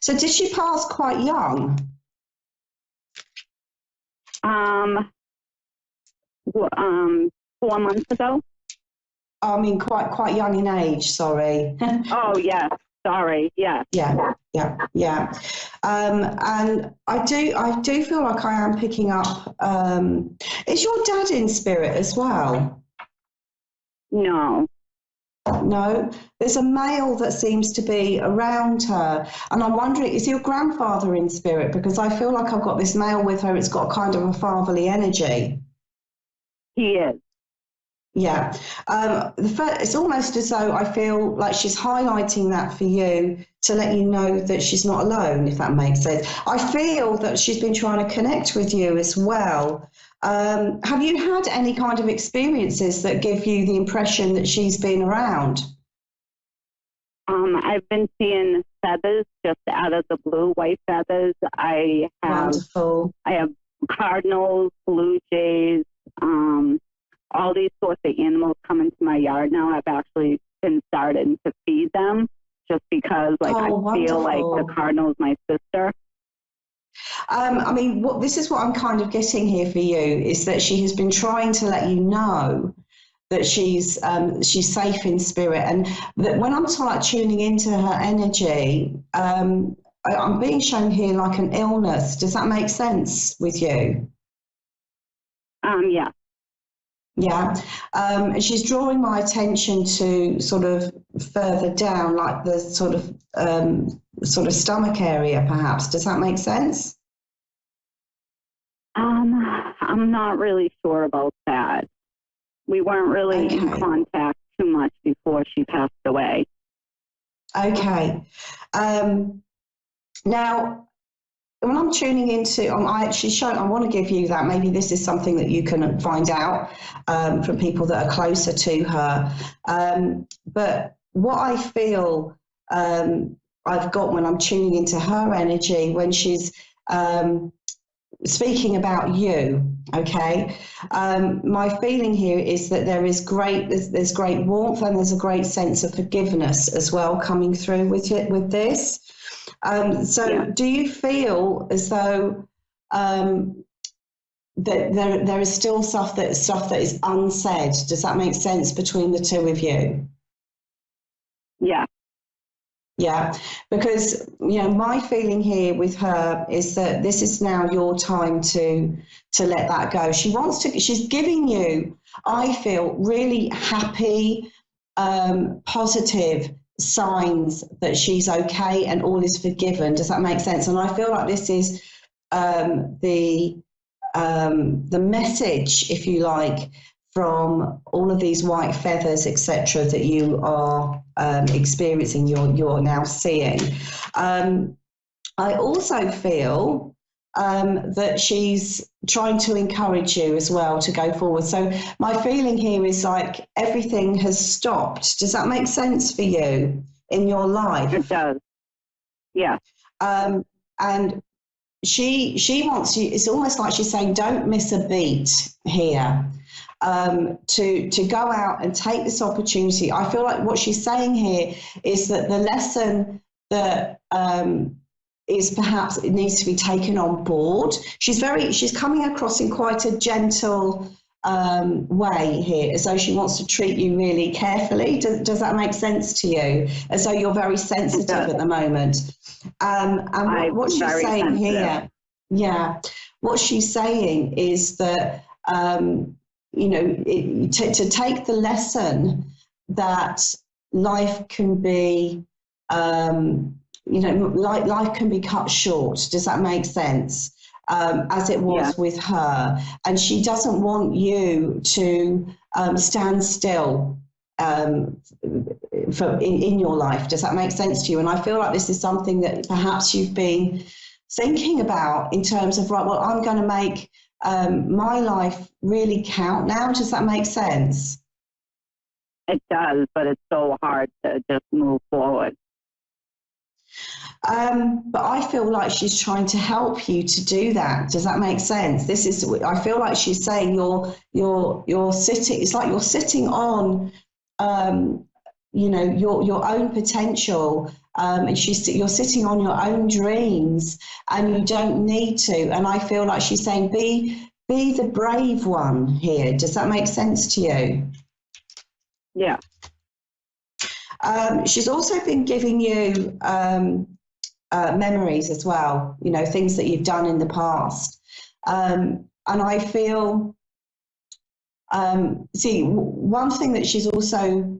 So did she pass quite young? 4 months ago. I mean, quite young in age, sorry. Oh, yeah. Sorry. Yeah. Yeah. And I do feel like I am picking up, is your dad in spirit as well? No. No, there's a male that seems to be around her, and I'm wondering, is your grandfather in spirit? Because I feel like I've got this male with her, it's got kind of a fatherly energy. He is. Yeah, it's almost as though I feel like she's highlighting that for you to let you know that she's not alone, if that makes sense. I feel that she's been trying to connect with you as well. Have you had any kind of experiences that give you the impression that she's been around? I've been seeing feathers just out of the blue, white feathers. Wonderful. I have cardinals, blue jays, all these sorts of animals come into my yard now. I've actually been starting to feed them just because, I feel like the cardinal's my sister. I mean, this is what I'm kind of getting here for you, is that she has been trying to let you know that she's safe in spirit, and that when I'm tuning into her energy, I'm being shown here like an illness. Does that make sense with you? Yeah. Yeah, she's drawing my attention to sort of further down, like the sort of stomach area, perhaps. Does that make sense? I'm not really sure about that. We weren't really in contact too much before she passed away. Okay. Now, when I'm tuning into, I want to give you that. Maybe this is something that you can find out from people that are closer to her. But what I feel I've got when I'm tuning into her energy, when she's speaking about you, okay, my feeling here is that there's great warmth, and there's a great sense of forgiveness as well coming through with this. Do you feel as though that there is still stuff that is unsaid? Does that make sense between the two of you? Yeah. Yeah, because my feeling here with her is that this is now your time to let that go. She's giving you, I feel, really happy, positive signs that she's okay and all is forgiven. Does that make sense? And I feel like this is the message, if you like, from all of these white feathers, etc., that you are experiencing, you're now seeing. I also feel that she's trying to encourage you as well to go forward. So my feeling here is like everything has stopped. Does that make sense for you? in your life. It does. Yeah. And she wants you, it's almost like she's saying, don't miss a beat here. To go out and take this opportunity. I feel like what she's saying here is that the lesson that is perhaps it needs to be taken on board. She's coming across in quite a gentle way here, as though she wants to treat you really carefully. Does that make sense to you? As though you're very sensitive at the moment. And what she's saying here, what she's saying is that to take the lesson that life can be, life can be cut short. Does that make sense? As it was with her. And she doesn't want you to stand still in your life. Does that make sense to you? And I feel like this is something that perhaps you've been thinking about in terms of, right, well, I'm going to make my life really count now. Does that make sense? It does, but it's so hard to just move forward. But I feel like she's trying to help you to do that. Does that make sense? I feel like she's saying you're sitting, it's like you're sitting on, your own potential, and you're sitting on your own dreams, and you don't need to. And I feel like she's saying, be the brave one here. Does that make sense to you? Yeah. She's also been giving you memories as well, things that you've done in the past. And I feel, one thing that she's also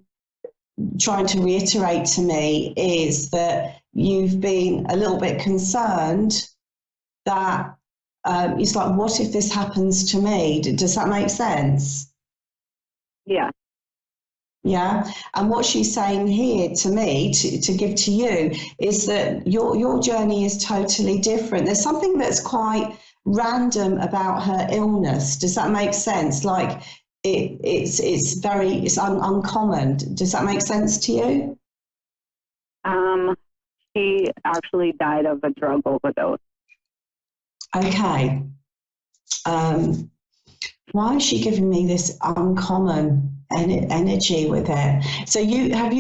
trying to reiterate to me is that you've been a little bit concerned that it's like, what if this happens to me? Does that make sense? Yeah. Yeah, and what she's saying here to me, to give to you, is that your journey is totally different. There's something that's quite random about her illness. Does that make sense? Like it's uncommon. Does that make sense to you? She actually died of a drug overdose. Okay. Why is she giving me this uncommon energy with it? So have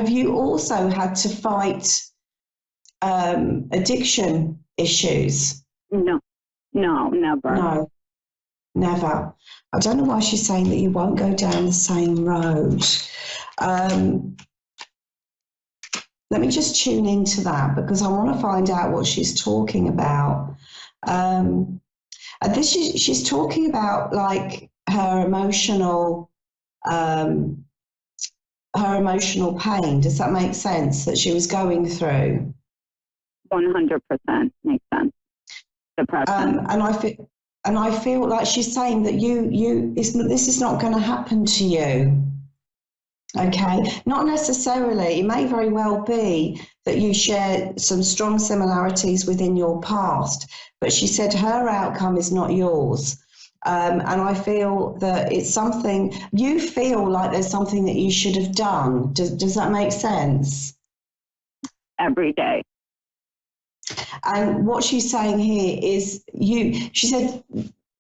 you also had to fight addiction issues? No, never. No, never. I don't know why she's saying that you won't go down the same road. Let me just tune into that, because I want to find out what she's talking about. And she's talking about like her emotional pain. Does that make sense, that she was going through? 100% makes sense. Depression. And I feel like she's saying that this is not going to happen to you. Okay, not necessarily. It may very well be that you share some strong similarities within your past, but she said her outcome is not yours. And I feel that it's something, you feel like there's something that you should have done. Does that make sense? Every day. And what she's saying here is she said,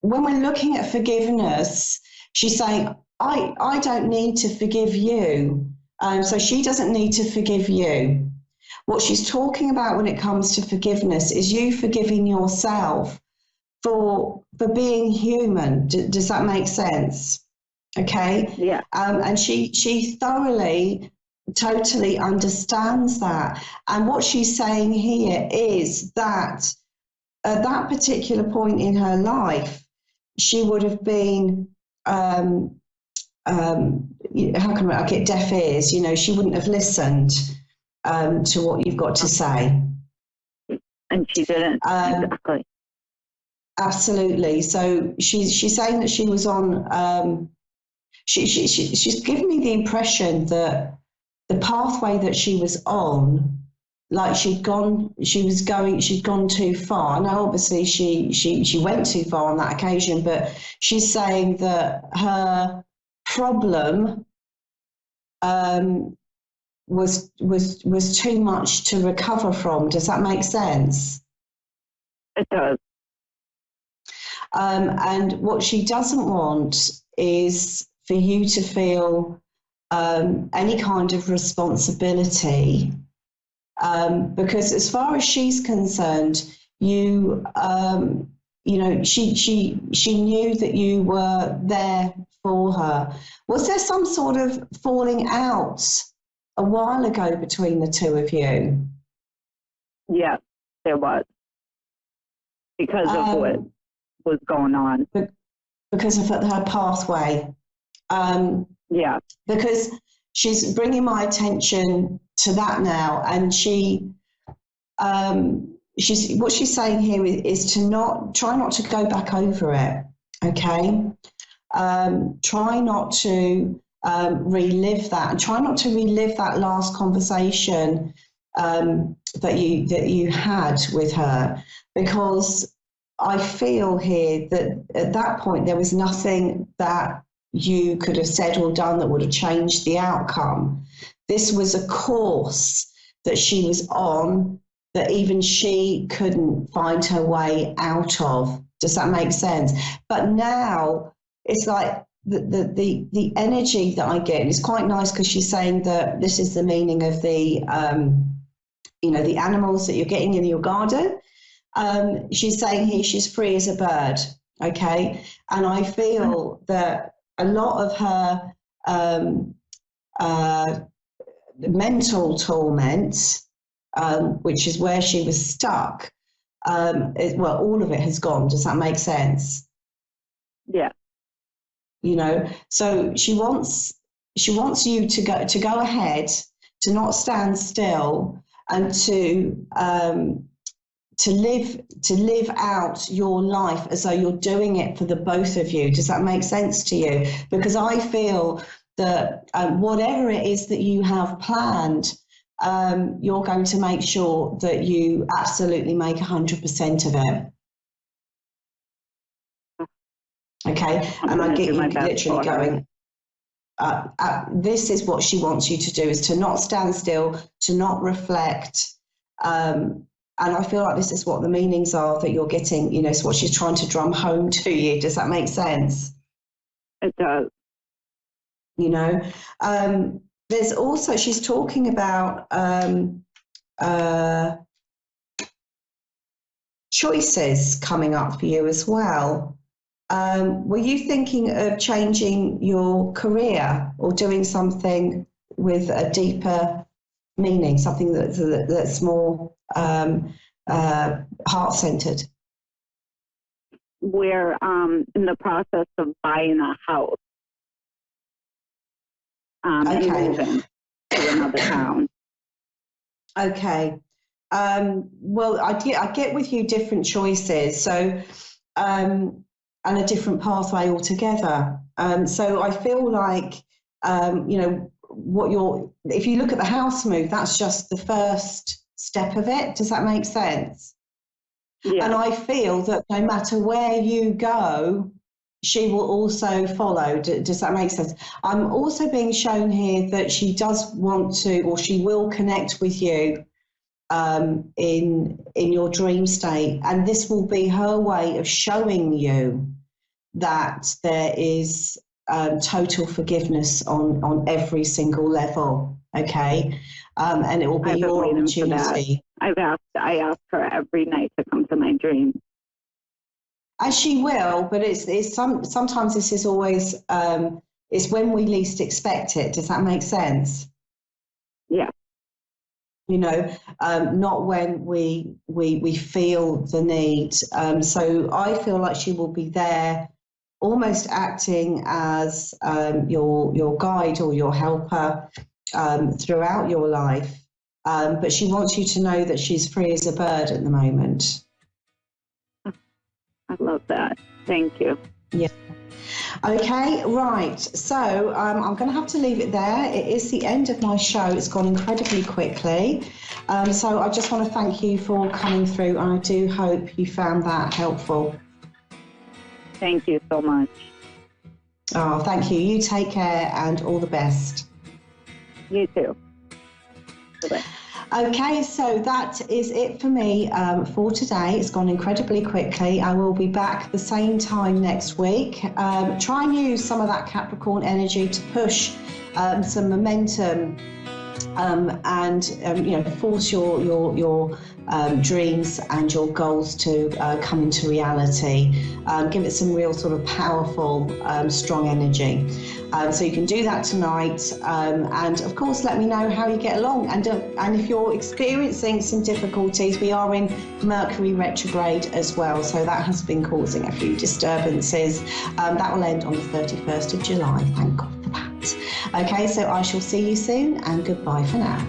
when we're looking at forgiveness, she's saying, I don't need to forgive you. So she doesn't need to forgive you. What she's talking about when it comes to forgiveness is you forgiving yourself for being human. Does that make sense? Okay. Yeah. And she thoroughly, totally understands that. And what she's saying here is that at that particular point in her life, she would have been, how can I get deaf ears? She wouldn't have listened to what you've got to say. And she didn't. Exactly. Absolutely. So she's saying that she was on. She's given me the impression that the pathway that she was on, like she'd gone too far. Now, obviously, she went too far on that occasion, but she's saying that her problem was too much to recover from. Does that make sense? It does. And what she doesn't want is for you to feel any kind of responsibility, because as far as she's concerned, you know, she knew that you were there for her. Was there some sort of falling out a while ago between the two of you? Yes, there was, because of what was going on. Because of her pathway. Yeah. Because she's bringing my attention to that now, and she's what she's saying here is to try not to go back over it. Okay, try not to relive that, and try not to relive that last conversation that you had with her, because I feel here that at that point there was nothing that you could have said or done that would have changed the outcome. This was a course that she was on that even she couldn't find her way out of. Does that make sense? But now it's like the energy that I get, and it's quite nice because she's saying that this is the meaning of the you know, the animals that you're getting in your garden. She's saying here she's free as a bird, okay? And I feel that a lot of her mental torment, which is where she was stuck, well, all of it has gone. Does that make sense? Yeah. You know, so she wants you to go ahead, to not stand still, and to live out your life as though you're doing it for the both of you. Does that make sense to you? Because I feel that whatever it is that you have planned, you're going to make sure that you absolutely make 100% of it. Okay, and I get you literally going, this is what she wants you to do, is to not stand still, to not reflect. And I feel like this is what the meanings are that you're getting, you know, it's what she's trying to drum home to you. Does that make sense? It does. You know, there's also, she's talking about choices coming up for you as well. Were you thinking of changing your career or doing something with a deeper meaning, something that's more heart-centered? We're in the process of buying a house. Okay. And moving to another town. Okay. Well, I get with you different choices. So, and a different pathway altogether. So I feel like, you know, if you look at the house move, that's just the first step of it. Does that make sense? Yeah. And I feel that no matter where you go, she will also follow. Does that make sense? I'm also being shown here that she does want to, or she will connect with you in your dream state, and this will be her way of showing you that there is total forgiveness on every single level. Okay, and it will be your opportunity. I ask her every night to come to my dream. As she will, but it's sometimes this is always it's when we least expect it. Does that make sense? Yeah. You know, not when we feel the need. So I feel like she will be there, almost acting as your guide or your helper throughout your life. But she wants you to know that she's free as a bird at the moment. I love that. Thank you. Yeah. Okay, right. So I'm going to have to leave it there. It is the end of my show. It's gone incredibly quickly. So I just want to thank you for coming through, and I do hope you found that helpful. Thank you so much. Oh, thank you. You take care and all the best. You too. Okay, so that is it for me for today. It's gone incredibly quickly. I will be back the same time next week. Try and use some of that Capricorn energy to push some momentum and force your dreams and your goals to come into reality. Give it some real sort of powerful, strong energy. So you can do that tonight, and of course let me know how you get along. And if you're experiencing some difficulties, we are in Mercury retrograde as well, so that has been causing a few disturbances. That will end on the 31st of July. Thank God for that. Okay, so I shall see you soon, and goodbye for now.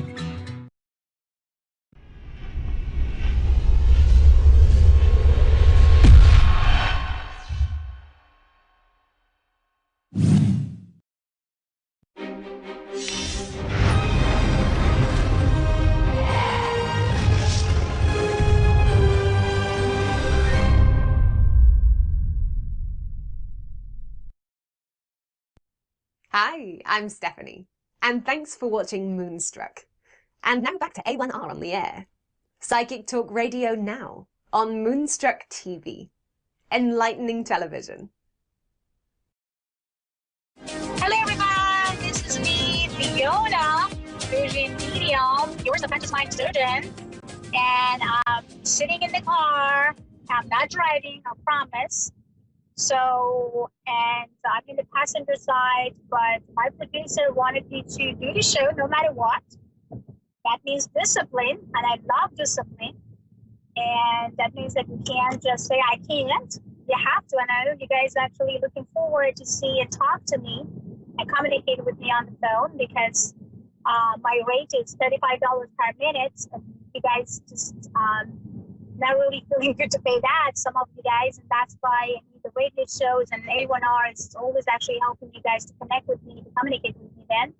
Hi, I'm Stephanie, and thanks for watching Moonstruck. And now back to A1R on the air. Psychic Talk Radio now on Moonstruck TV. Enlightening television. Hello everyone, this is me, Fiona, Vision Medium, your subconscious mind surgeon. And I'm sitting in the car. I'm not driving, I promise. So, and I'm in the passenger side, but my producer wanted me to do the show no matter what. That means discipline, and I love discipline. And that means that you can't just say, I can't. You have to, and I know you guys are actually looking forward to see and talk to me and communicate with me on the phone, because my rate is $35 per minute, and you guys just not really feeling good to pay that, some of you guys, and that's why the radio shows and A1R is always actually helping you guys to connect with me, to communicate with me then.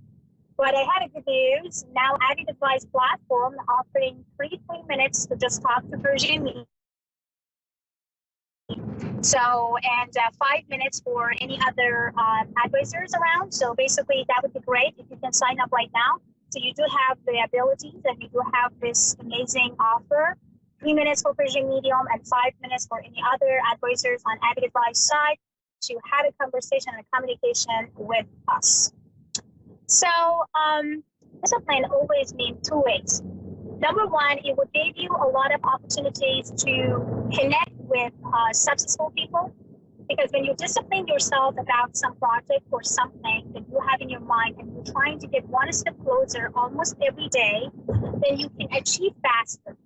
But I had a good news. Now Added Advice platform offering free minutes to just talk to Persian me. So, and 5 minutes for any other advisors around. So basically that would be great if you can sign up right now. So you do have the abilities and you do have this amazing offer. 3 minutes for Persian Medium and 5 minutes for any other advisors on Added Advice side to have a conversation and communication with us. So discipline always means two ways. Number one, it would give you a lot of opportunities to connect with successful people, because when you discipline yourself about some project or something that you have in your mind and you're trying to get one step closer almost every day, then you can achieve faster.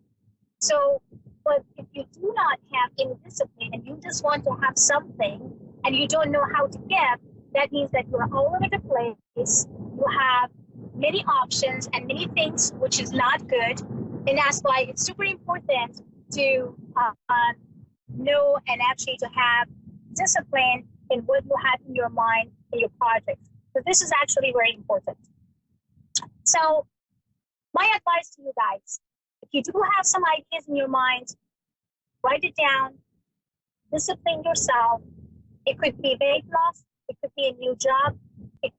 So, but if you do not have any discipline and you just want to have something and you don't know how to get, that means that you're all over the place. You have many options and many things, which is not good. And that's why it's super important to know and actually to have discipline in what you have in your mind in your projects. So this is actually very important. So my advice to you guys, if you do have some ideas in your mind, write it down, discipline yourself. It could be weight loss, it could be a new job, it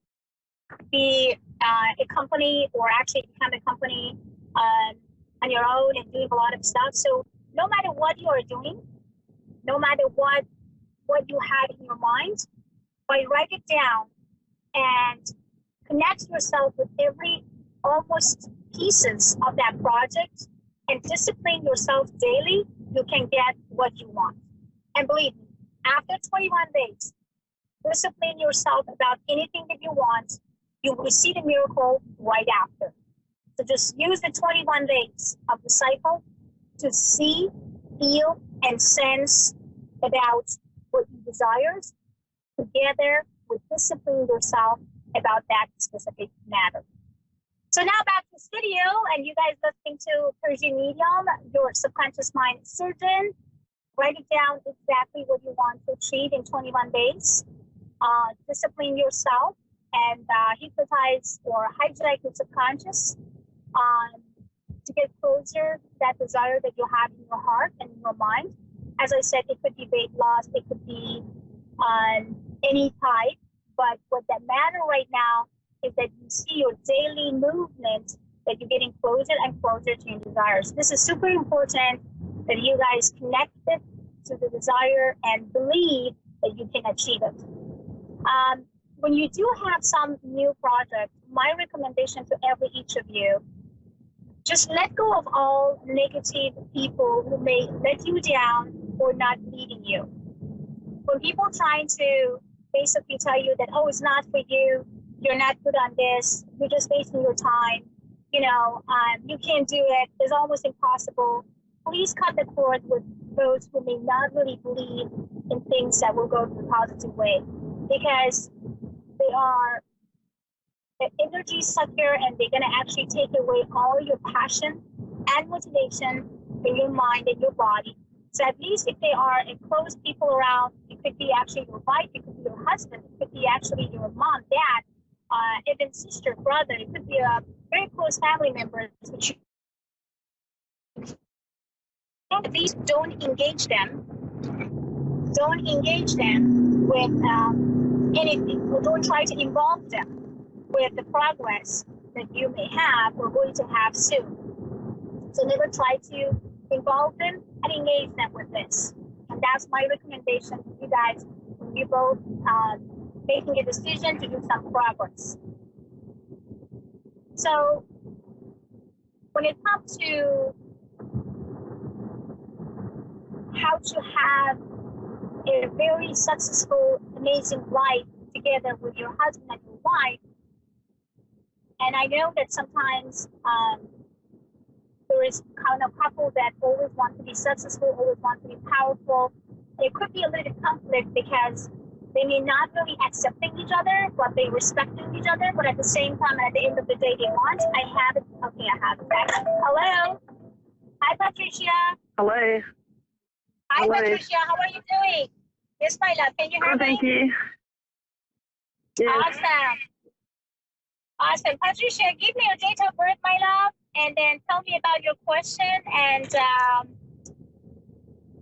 could be a company, or actually become a company on your own and doing a lot of stuff. So no matter what you are doing, no matter what you have in your mind, but write it down and connect yourself with every almost pieces of that project and discipline yourself daily, you can get what you want. And believe me, after 21 days, discipline yourself about anything that you want, you will see the miracle right after. So just use the 21 days of the cycle to see, feel, and sense about what you desire, together with disciplining yourself about that specific matter. So now back to the studio, and you guys listening to Persian Medium, your subconscious mind surgeon. Write it down exactly what you want to achieve in 21 days. Discipline yourself and hypnotize or hijack your subconscious to get closer to that desire that you have in your heart and in your mind. As I said, it could be weight loss, it could be any type, but what that matter right now is that you see your daily movement that you're getting closer and closer to your desires. This is super important that you guys connect it to the desire and believe that you can achieve it. When you do have some new project, my recommendation to each of you, just let go of all negative people who may let you down or not leading you. When people trying to basically tell you that, oh, it's not for you, you're not good on this, you're just wasting your time, you can't do it, it's almost impossible, please cut the cord with those who may not really believe in things that will go in a positive way, because they are an energy sucker and they're going to actually take away all your passion and motivation in your mind and your body. So at least if they are close people around, it could be actually your wife, it could be your husband, it could be actually your mom, dad, even sister, brother, it could be a very close family member. At least don't engage them. Don't engage them with anything, or don't try to involve them with the progress that you may have or going to have soon. So never try to involve them and engage them with this. And that's my recommendation to you guys when you both making a decision to do some progress. So when it comes to how to have a very successful, amazing life together with your husband and your wife, and I know that sometimes there is kind of couple that always want to be successful, always want to be powerful. There could be a little conflict because they may not really accepting each other, but they respecting each other. But at the same time, at the end of the day, they want. I have it. Okay, I have it back. Hello. Hi, Patricia. Hello. Hi, Hello. Patricia. How are you doing? Yes, my love. Can you hear me? Thank you. Yes. Awesome. Awesome. Patricia, give me your date of birth, my love, and then tell me about your question, and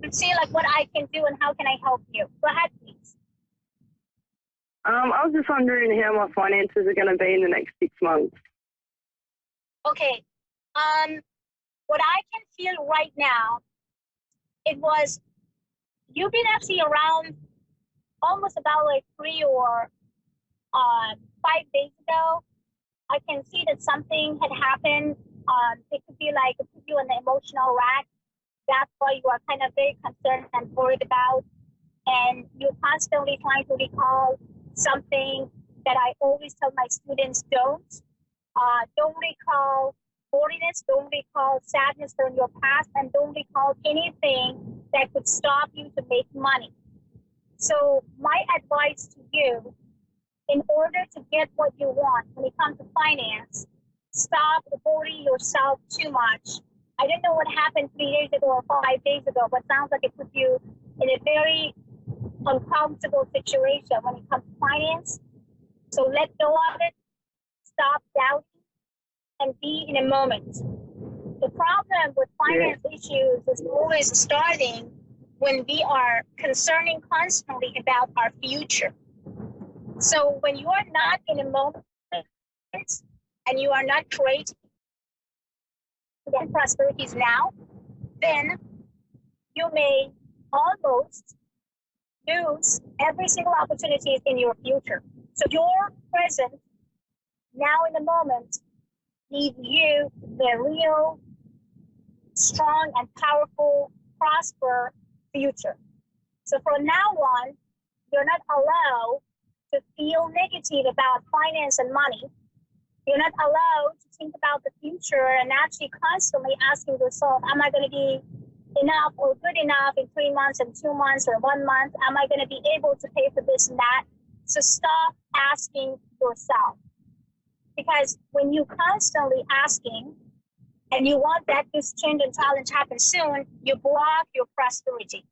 let's see what I can do and how can I help you. Go ahead, please. I was just wondering how my finances are going to be in the next 6 months. Okay. What I can feel right now, you've been actually around almost about 3 or 5 days ago. I can see that something had happened. It could be it put you in an emotional rack. That's why you are kind of very concerned and worried about. And you're constantly trying to recall something that I always tell my students, don't recall boringness, don't recall sadness from your past, and don't recall anything that could stop you to make money. So my advice to you, in order to get what you want when it comes to finance, stop worrying yourself too much. I don't know what happened 3 days ago or 5 days ago, but sounds like it put you in a very uncomfortable situation when it comes to finance. So let go of it, stop doubting, and be in a moment. The problem with finance issues is always starting when we are concerning constantly about our future. So when you are not in a moment and you are not creating that prosperities now, then you may almost lose every single opportunity in your future. So your present, now in the moment, need you the real, strong and powerful, prosper future. So from now on, you're not allowed to feel negative about finance and money. You're not allowed to think about the future and actually constantly asking yourself, am I going to be enough or good enough in 3 months and 2 months or 1 month? Am I going to be able to pay for this and that? So stop asking yourself. Because when you constantly asking and you want that this change and challenge happen soon, you block your prosperity.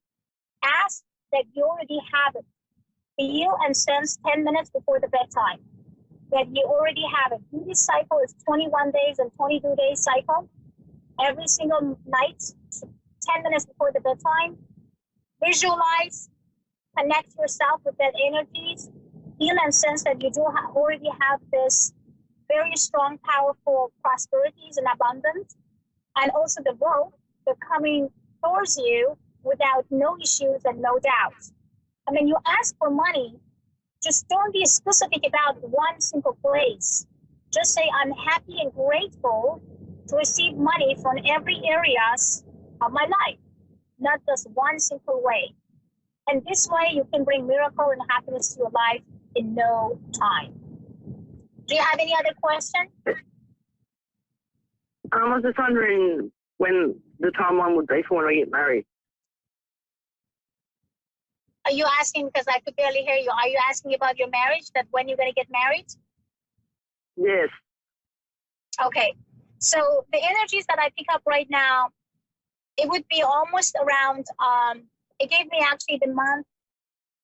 Ask that you already have it. Feel and sense 10 minutes before the bedtime that you already have it. This cycle is 21 days and 22 days cycle. Every single night, 10 minutes before the bedtime, visualize, connect yourself with that energies, feel and sense that you do already have this very strong, powerful prosperities and abundance. And also the wealth, they're coming towards you without no issues and no doubts. And when you ask for money, just don't be specific about one single place. Just say, I'm happy and grateful to receive money from every areas of my life, not just one simple way. And this way you can bring miracle and happiness to your life in no time. Do you have any other question? I was just wondering when the timeline would be for when I get married. Are you asking, because I could barely hear you, are you asking about your marriage, that when you're going to get married? Yes. Okay. So the energies that I pick up right now, it would be almost around, it gave me actually the month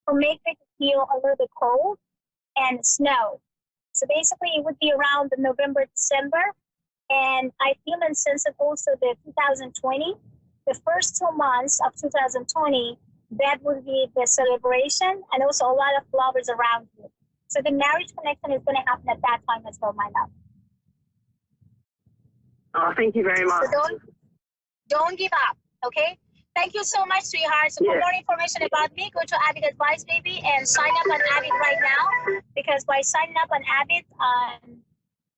to make it feel a little bit cold and snow. So basically it would be around November, December. And I feel and sense it also the 2020, the first 2 months of 2020, that would be the celebration and also a lot of flowers around you. So the marriage connection is going to happen at that time as well, my love. Oh, thank you very much. So don't give up, okay? Thank you so much, sweetheart. So for more information about me, go to Avid Advice, baby, and sign up on Avid right now. Because by signing up on Avid,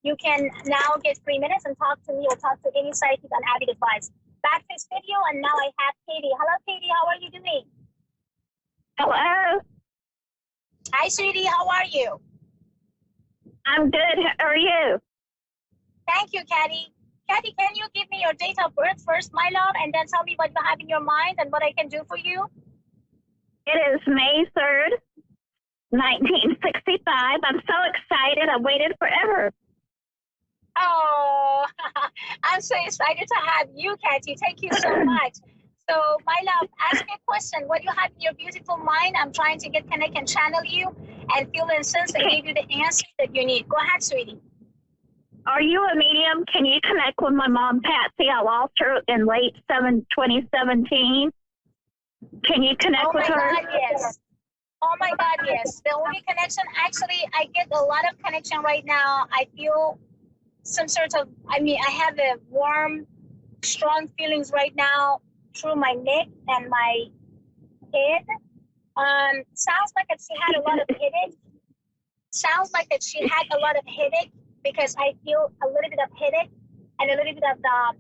you can now get 3 minutes and talk to me or talk to any psychic on Avid Advice. Back to this video, and now I have Katie. Hello, Katie. How are you doing? Hello. Hi, sweetie. How are you? I'm good. How are you? Thank you, Katie. Katie, can you give me your date of birth first, my love, and then tell me what you have in your mind and what I can do for you? It is May 3rd, 1965. I'm so excited. I waited forever. Oh, I'm so excited to have you, Katie. Thank you so much. So, my love, ask me a question. What you have in your beautiful mind, I'm trying to get connect and channel you and feel and sense and give you the answer that you need. Go ahead, sweetie. Are you a medium? Can you connect with my mom, Patsy? I lost her in late 2017. Can you connect with her? Oh, my God, yes. Oh, my God, yes. The only connection, actually, I get a lot of connection right now. I feel some sort of, I have a warm, strong feelings right now through my neck and my head. Sounds like that she had a lot of headache. Sounds like that she had a lot of headache, because I feel a little bit of headache and a little bit of the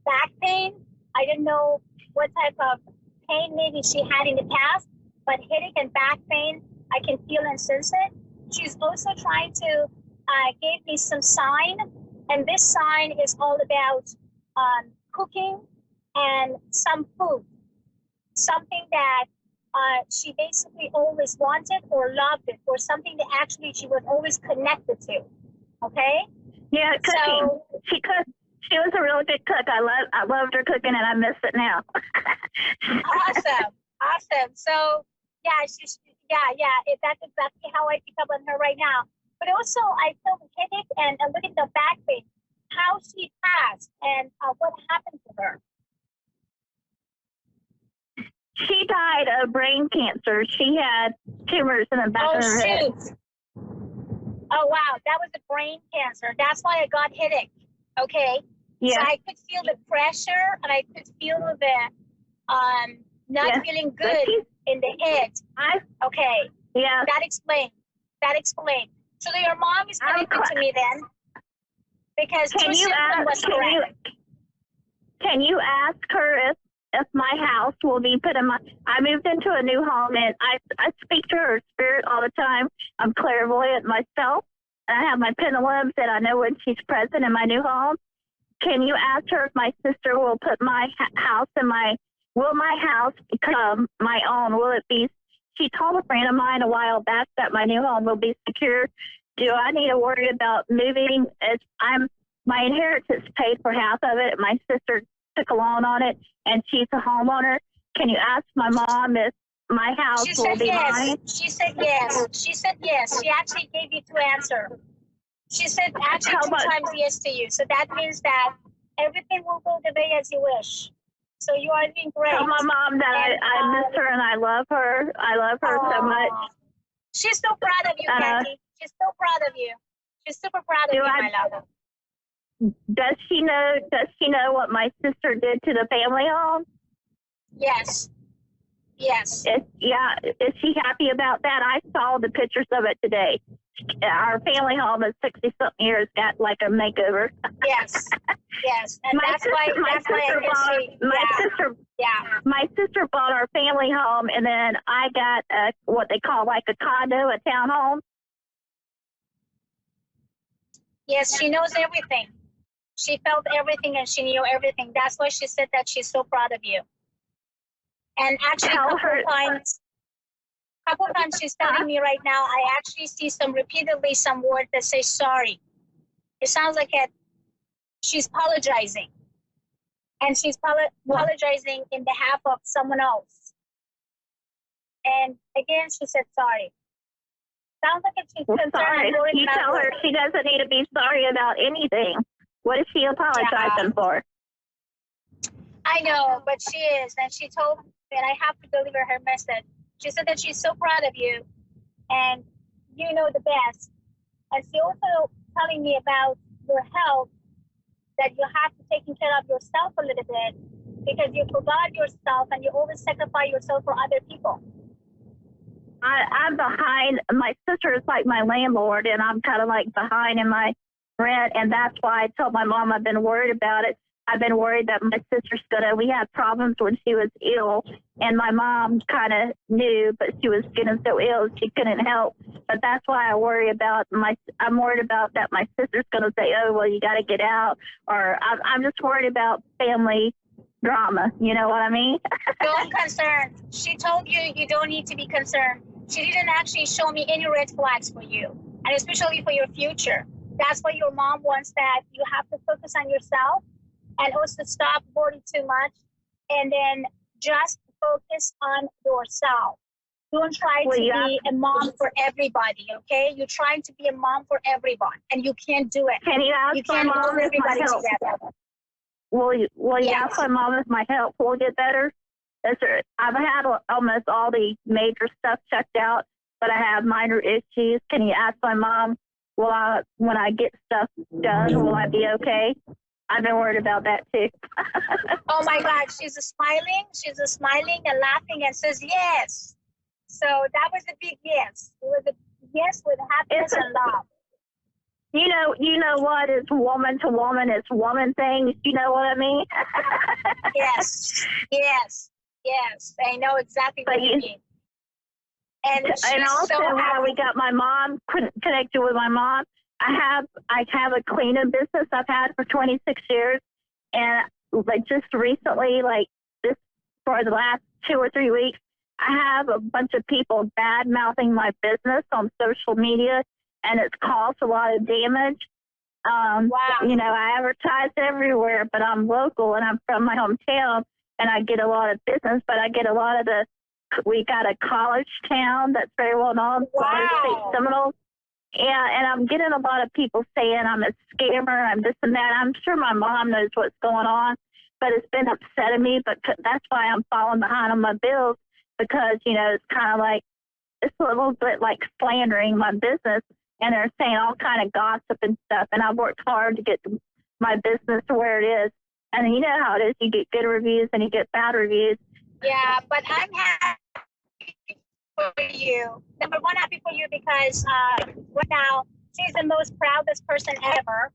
back pain. I don't know what type of pain maybe she had in the past, but headache and back pain, I can feel and sense it. She's also trying to give me some sign, and this sign is all about cooking and some food, something that she basically always wanted or loved it, or something that actually she was always connected to. Okay? Yeah, cooking. So, she cooked. She was a really good cook. I loved her cooking, and I miss it now. Awesome. So that's exactly how I pick up on her right now. But also, I feel the headache and a little bit of back pain. How she passed and what happened to her. She died of brain cancer. She had tumors in the back of her head. Oh, wow. That was a brain cancer. That's why I got headache. Okay. Yeah. So I could feel the pressure, and I could feel the not feeling good in the head. Okay. Yeah. That explains. So your mom is connected to me then, because can you ask her if my house will be put in I moved into a new home, and I speak to her spirit all the time. I'm clairvoyant myself. I have my pendulums, and I know when she's present in my new home. Can you ask her if my sister will put my house will my house become my own? Will it be, she told a friend of mine a while back that my new home will be secure. Do I need to worry about moving? My inheritance paid for half of it. My sister took a loan on it, and she's a homeowner. Can you ask my mom if my house will be mine? She said yes. She actually gave you 2 answers. She said actually 2 times yes to you. So that means that everything will go the way as you wish. So you are doing great. Tell my mom that I miss her and I love her. I love her so much. She's so proud of you, Kathy. She's so proud of you. She's super proud of you, my love. Does she know what my sister did to the family home? Yes. Yes. Is she happy about that? I saw the pictures of it today. Our family home is 60-something years, got like a makeover. Yes. Yes. And my sister bought our family home, and then I got what they call like a condo, a townhome. Yes, she knows everything. She felt everything and she knew everything. That's why she said that she's so proud of you. And actually, a couple times she's telling me right now, I actually see repeatedly some word that says sorry. It sounds like she's apologizing. And she's apologizing in behalf of someone else. And again, she said sorry. Sounds like she's concerned. You tell her she doesn't need to be sorry about anything. What is she apologizing for? I know, but she is. And she told me that I have to deliver her message. She said that she's so proud of you and you know the best. And she also telling me about your health, that you have to take care of yourself a little bit because you forgot yourself and you always sacrifice yourself for other people. I'm behind. My sister is like my landlord, and I'm kind of like behind in my rent, and that's why I told my mom I've been worried about it. I've been worried that my sister's we had problems when she was ill, and my mom kind of knew, but she was getting so ill she couldn't help. But that's why I worry about I'm worried about that my sister's going to say, oh, well, you got to get out, or I'm just worried about family drama. You know what I mean? Don't concern. She told you you don't need to be concerned. She didn't actually show me any red flags for you, and especially for your future. That's why your mom wants that you have to focus on yourself and also stop worrying too much and then just focus on yourself. Don't try to be a mom for everybody, okay? You're trying to be a mom for everyone, and you can't do it. Can you ask my mom if my health? Will you ask my mom if my health will get better? I've had almost all the major stuff checked out, but I have minor issues. Can you ask my mom, when I get stuff done, will I be okay? I've been worried about that too. Oh my God, she's smiling and laughing and says yes. So that was a big yes. It was a yes with happiness and love. You know what is woman to woman? It's woman things. You know what I mean? Yes. I know exactly what you mean. And also so how we got my mom connected with my mom. I have a cleaning business I've had for 26 years, and like just recently, like this for the last 2 or 3 weeks, I have a bunch of people bad mouthing my business on social media, and it's caused a lot of damage. Wow. I advertise everywhere, but I'm local and I'm from my hometown, and I get a lot of business, but I get a lot of we got a college town that's very well known, Florida State Seminoles. Yeah, and I'm getting a lot of people saying I'm a scammer, I'm this and that. I'm sure my mom knows what's going on, but it's been upsetting me. But that's why I'm falling behind on my bills, because, it's kind of like, it's a little bit like slandering my business, and they're saying all kind of gossip and stuff. And I've worked hard to get my business to where it is. And you know how it is. You get good reviews and you get bad reviews. Yeah, but I'm happy for you. Number one, happy for you because right now she's the most proudest person ever.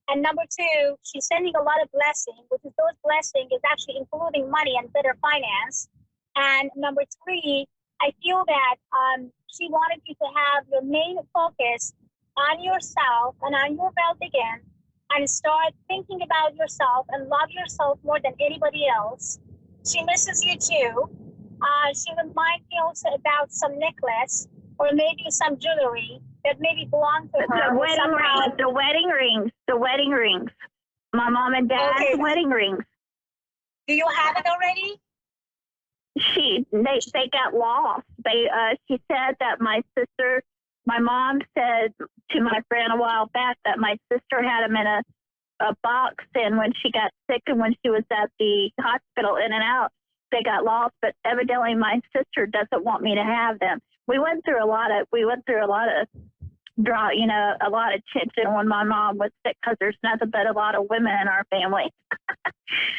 And number two, she's sending a lot of blessings, which is those blessings is actually including money and better finance. And number three, I feel that she wanted you to have your main focus on yourself and on your wealth again, and start thinking about yourself and love yourself more than anybody else. She misses you too. She reminds me also about some necklace or maybe some jewelry that maybe belonged to her. The wedding rings. My mom and dad's wedding rings. Do you have it already? They got lost. She said that my mom said to my friend a while back that my sister had them in a box, and when she got sick and when she was at the hospital in and out, they got lost. But evidently my sister doesn't want me to have them. We went through a lot of draw, a lot of attention when my mom was sick because there's nothing but a lot of women in our family.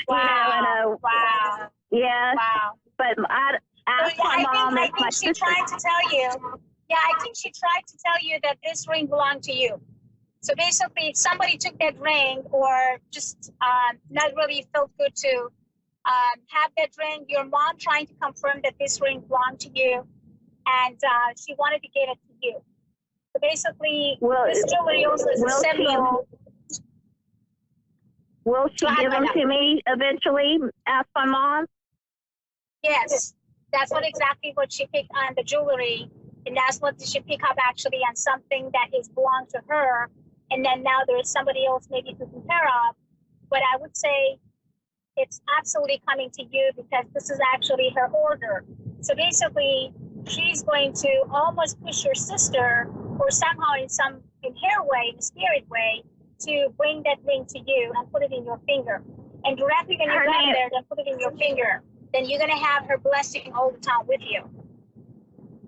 Wow. Wow. Yeah. Wow. But I asked my mom if my she sister. tried to tell you. Yeah, I think she tried to tell you that this ring belonged to you. So basically, if somebody took that ring or just not really felt good to have that ring, your mom trying to confirm that this ring belonged to you, and she wanted to give it to you. So basically, this jewelry also is a symbol. Will she give them to me eventually? Ask my mom. Yes, that's exactly what she picked on the jewelry, and that's what she picked up actually on something that is belonged to her. And then now there is somebody else maybe taking care of. But I would say it's absolutely coming to you because this is actually her order. So basically, she's going to almost push your sister, or somehow in her way, in a spirit way, to bring that ring to you and put it in your finger. And directly when you get there, then put it in your finger. Then you're going to have her blessing all the time with you.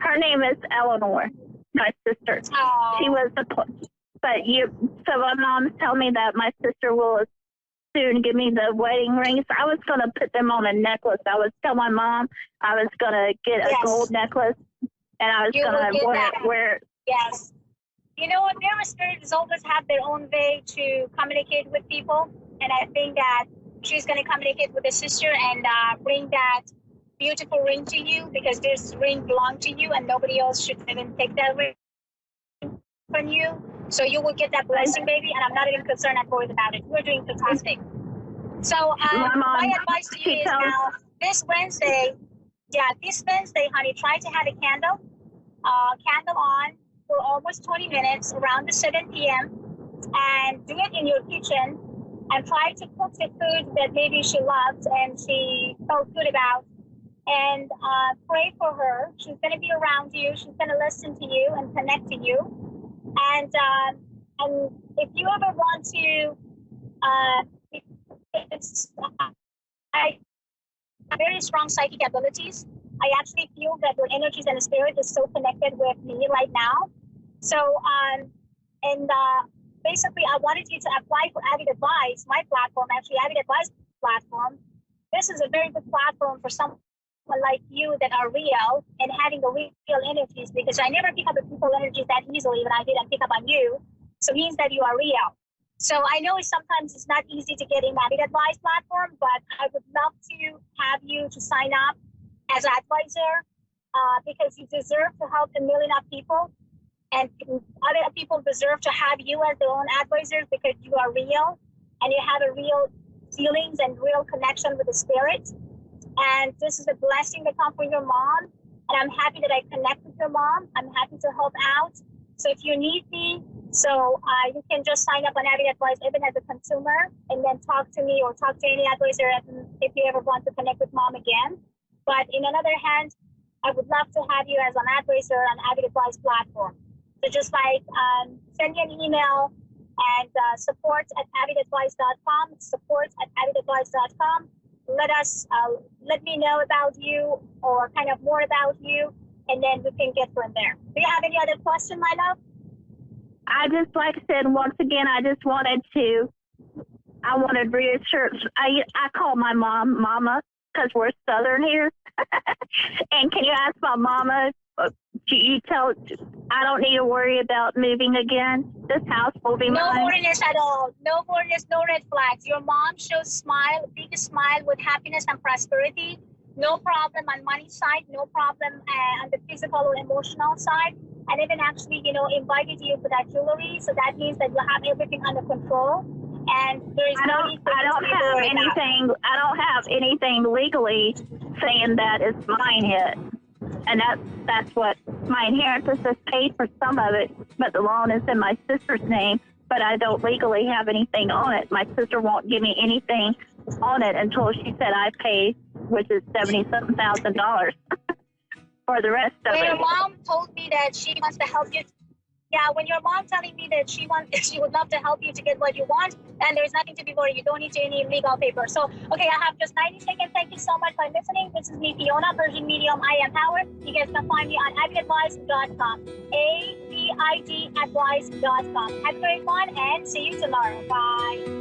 Her name is Eleanor, my sister. Oh. She was so my mom's telling me that my sister will soon give me the wedding rings. I was going to put them on a necklace. I was telling my mom I was going to get a gold necklace, and I was going to wear it. Yes. You know what? Their spirits always have their own way to communicate with people, and I think that she's going to communicate with her sister and bring that beautiful ring to you, because this ring belongs to you and nobody else should even take that ring from you. So you will get that blessing, baby, and I'm not even concerned and worried about it. You're doing fantastic. So my advice to you is now, this Wednesday, honey, try to have a candle on for almost 20 minutes around the 7 p.m. and do it in your kitchen and try to cook the food that maybe she loved and she felt good about, and pray for her. She's going to be around you. She's going to listen to you and connect to you. And if you ever want to, I have very strong psychic abilities. I actually feel that your energies and spirit is so connected with me right now. So, basically, I wanted you to apply for Avid Advice, my platform, actually Avid Advice platform. This is a very good platform for someone like you that are real and having the real energies, because I never pick up the people energies that easily, but I didn't pick up on you. So it means that you are real. So I know sometimes it's not easy to get in Avid Advice platform, but I would love to have you to sign up as an advisor, because you deserve to help a million of people, and other people deserve to have you as their own advisors because you are real and you have a real feelings and real connection with the spirit. And this is a blessing that comes from your mom. And I'm happy that I connect with your mom. I'm happy to help out. So if you need me, you can just sign up on Avid Advice even as a consumer, and then talk to me or talk to any advisor if you ever want to connect with mom again. But in another hand, I would love to have you as an advisor on Avid Advice platform. So just send me an email and support@avidadvice.com, support@avidadvice.com. Let me know about you or kind of more about you, and then we can get from there. Do you have any other question, my love? I just, like I said, once again, I wanted reassurance. I call my mom Mama because we're Southern here. And can you ask my mama, I don't need to worry about moving again? This house will be mine. No worriness at all. No worriness, no red flags. Your mom shows biggest smile with happiness and prosperity. No problem on money side, no problem on the physical or emotional side. And even actually, invited you for that jewelry. So that means that you have everything under control. And there is I don't have anything legally saying that it's mine yet. And that's what my inheritance is paid for some of it, but the loan is in my sister's name, but I don't legally have anything on it. My sister won't give me anything on it until she said I pay, which is $77,000 for the rest of it. Your mom told me that she wants to help you. Yeah, when your mom telling me that she would love to help you to get what you want, then there's nothing to be worried. You don't need any legal paper. So, okay, I have just 90 seconds. Thank you so much for listening. This is me, Fiona, Persian Medium. I am Howard. You guys can find me on avidadvice.com. CIDadvice.com. Have a great one and see you tomorrow. Bye.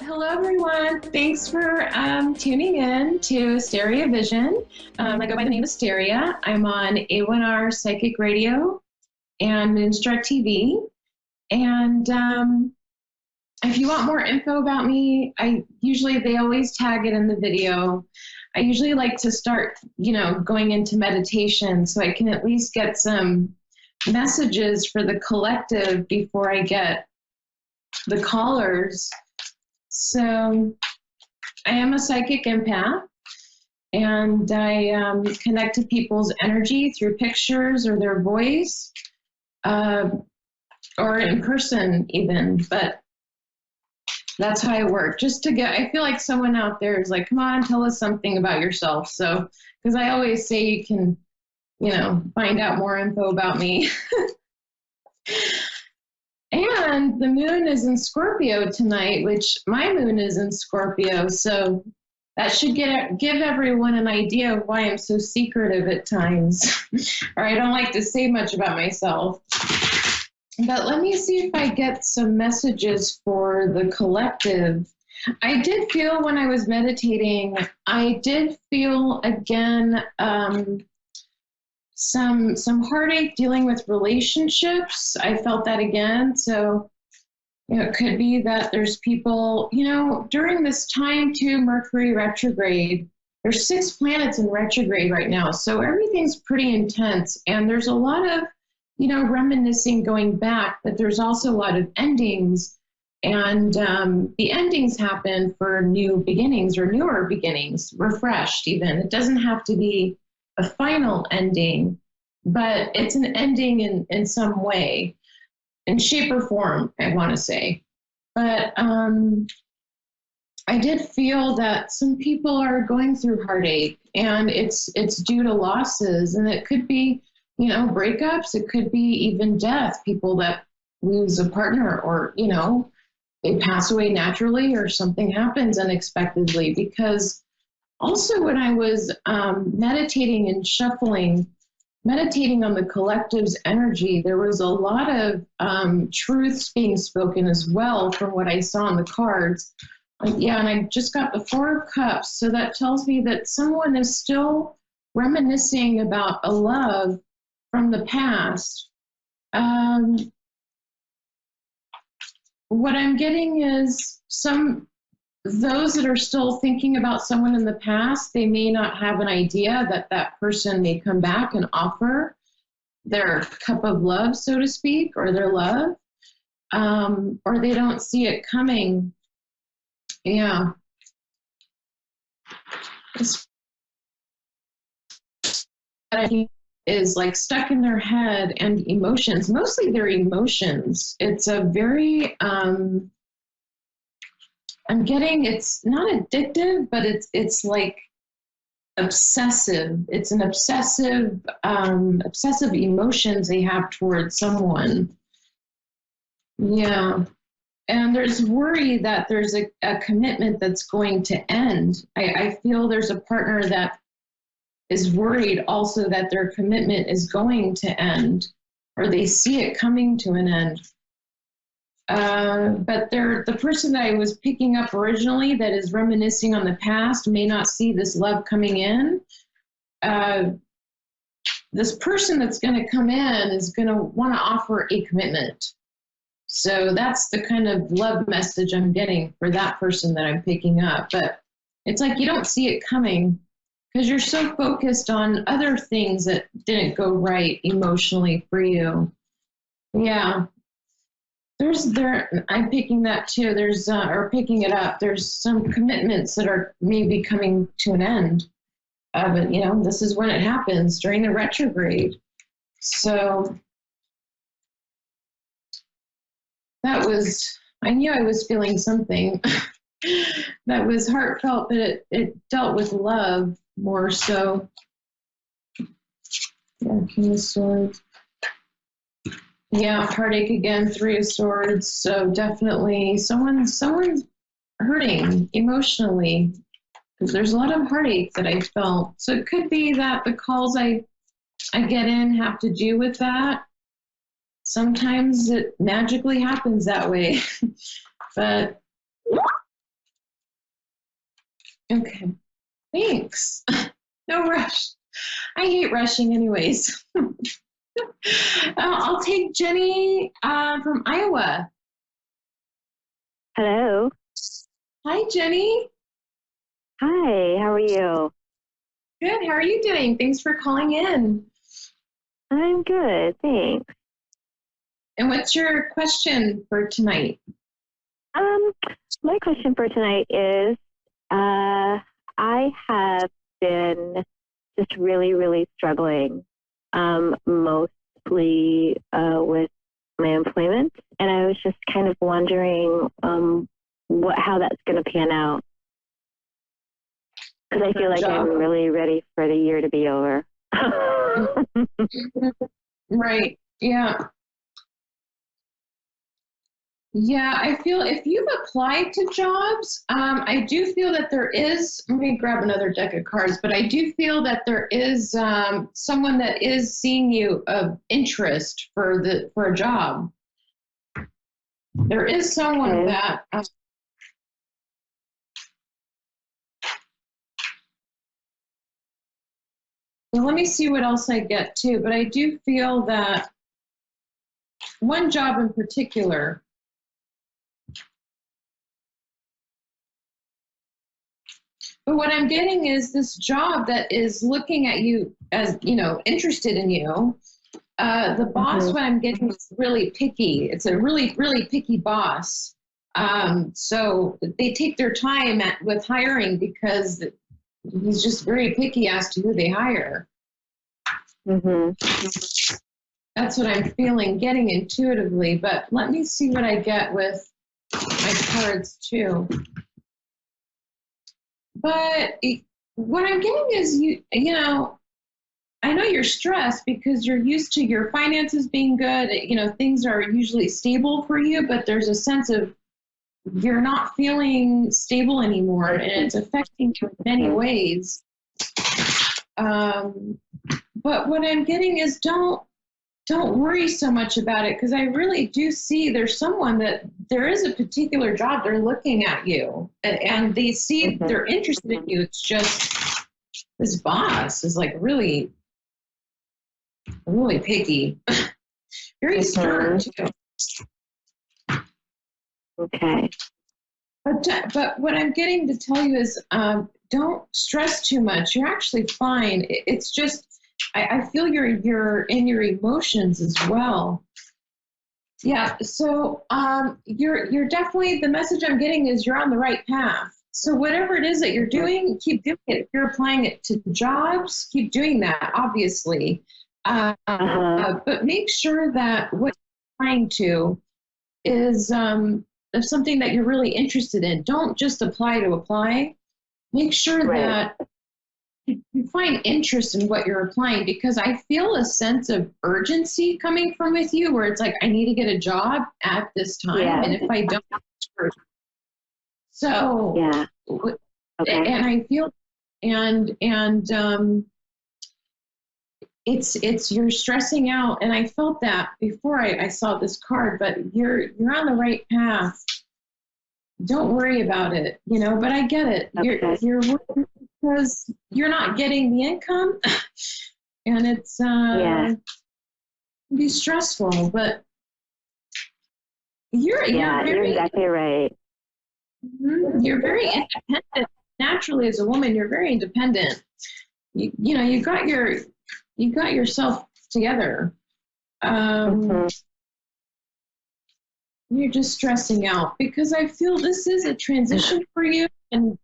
Hello, everyone. Thanks for tuning in to Asteria Vision. I go by the name Asteria. I'm on A1R Psychic Radio and Moonstruck TV. And if you want more info about me, they always tag it in the video. I usually like to start, going into meditation so I can at least get some messages for the collective before I get the callers. So I am a psychic empath, and I connect to people's energy through pictures or their voice, or in person even, but that's how I work. I feel like someone out there is like, come on, tell us something about yourself. So, because I always say you can, find out more info about me. And the moon is in Scorpio tonight, which my moon is in Scorpio. So that should give everyone an idea of why I'm so secretive at times. Or I don't like to say much about myself. But let me see if I get some messages for the collective. I did feel when I was meditating, again, some heartache dealing with relationships. I felt that again. So, it could be that there's people, during this time too, Mercury retrograde, there's 6 planets in retrograde right now. So everything's pretty intense. And there's a lot of, reminiscing going back, but there's also a lot of endings. And the endings happen for new beginnings or newer beginnings, refreshed even. It doesn't have to be a final ending, but it's an ending in some way, in shape or form, I want to say. But I did feel that some people are going through heartache, and it's due to losses, and it could be, breakups, it could be even death, people that lose a partner, or, they pass away naturally, or something happens unexpectedly. Because also when I was meditating and meditating on the collective's energy, there was a lot of truths being spoken as well from what I saw on the cards. And I just got the 4 of Cups, so that tells me that someone is still reminiscing about a love from the past. What I'm getting is those that are still thinking about someone in the past, they may not have an idea that that person may come back and offer their cup of love, so to speak, or their love, or they don't see it coming. Yeah. I think is like stuck in their head, and emotions, mostly their emotions. It's a very, I'm getting, it's not addictive, but it's like obsessive. It's an obsessive emotions they have towards someone. Yeah. And there's worry that there's a commitment that's going to end. I feel there's a partner that is worried also that their commitment is going to end, or they see it coming to an end. But the person that I was picking up originally that is reminiscing on the past may not see this love coming in. This person that's going to come in is going to want to offer a commitment. So that's the kind of love message I'm getting for that person that I'm picking up. But it's like you don't see it coming because you're so focused on other things that didn't go right emotionally for you. Yeah. I'm picking that too. Or picking it up. There's some commitments that are maybe coming to an end. But this is when it happens, during the retrograde. So I knew I was feeling something that was heartfelt, but it dealt with love more so. Yeah, King of Swords. Yeah, heartache again, Three of Swords. So definitely someone's hurting emotionally, because there's a lot of heartache that I felt. So it could be that the calls I get in have to do with that. Sometimes it magically happens that way. But okay, thanks. No rush. I hate rushing anyways. I'll take Jenny from Iowa. Hello. Hi, Jenny. Hi, how are you? Good. How are you doing? Thanks for calling in. I'm good, thanks. And what's your question for tonight? My question for tonight is, I have been just really, really struggling, mostly with my employment, and I was just kind of wondering how that's going to pan out, because I feel like I'm really ready for the year to be over. Right. Yeah. Yeah, I feel if you've applied to jobs, I do feel that there is, let me grab another deck of cards, but I do feel that there is someone that is seeing you of interest for a job. There is someone that well, let me see what else I get too, but I do feel that one job in particular, but what I'm getting is this job that is looking at you as, interested in you. The boss, what I'm getting is really picky. It's a really, really picky boss. So they take their time with hiring because he's just very picky as to who they hire. That's what I'm getting intuitively, but let me see what I get with my cards too. But what I'm getting is I know you're stressed because you're used to your finances being good. Things are usually stable for you, but there's a sense of you're not feeling stable anymore, and it's affecting you in many ways. But what I'm getting is don't worry so much about it, because I really do see there's someone that there is a particular job they're looking at you, and they see they're interested in you. It's just this boss is like really really picky. Very stern, too. Okay. But what I'm getting to tell you is don't stress too much. You're actually fine. It's just, I feel you're in your emotions as well. Yeah, so you're definitely, the message I'm getting is you're on the right path. So whatever it is that you're doing, keep doing it. If you're applying it to jobs, keep doing that, obviously. But make sure that what you're applying to is something that you're really interested in. Don't just apply to apply. Make sure that you find interest in what you're applying, because I feel a sense of urgency coming from with you where it's like, I need to get a job at this time. And if I don't, so, and I feel, and it's, you're stressing out. And I felt that before I saw this card, but you're on the right path. Don't worry about it, but I get it. You're working because you're not getting the income and it's be stressful, but you're exactly right. You're very independent. Naturally, as a woman, you're very independent. You got yourself together. You're just stressing out because I feel this is a transition for you, and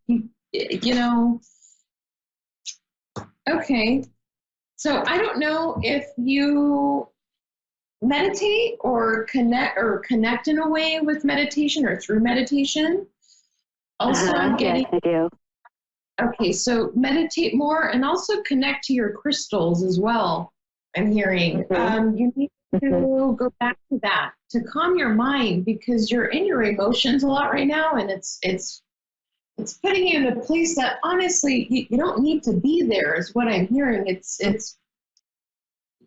okay. So I don't know if you meditate or connect in a way with meditation or through meditation. Also, I'm getting. Yes, I do. Okay, so meditate more and also connect to your crystals as well. I'm hearing. You need to go back to that to calm your mind, because you're in your emotions a lot right now, and it's putting you in a place that honestly you don't need to be there, is what I'm hearing. It's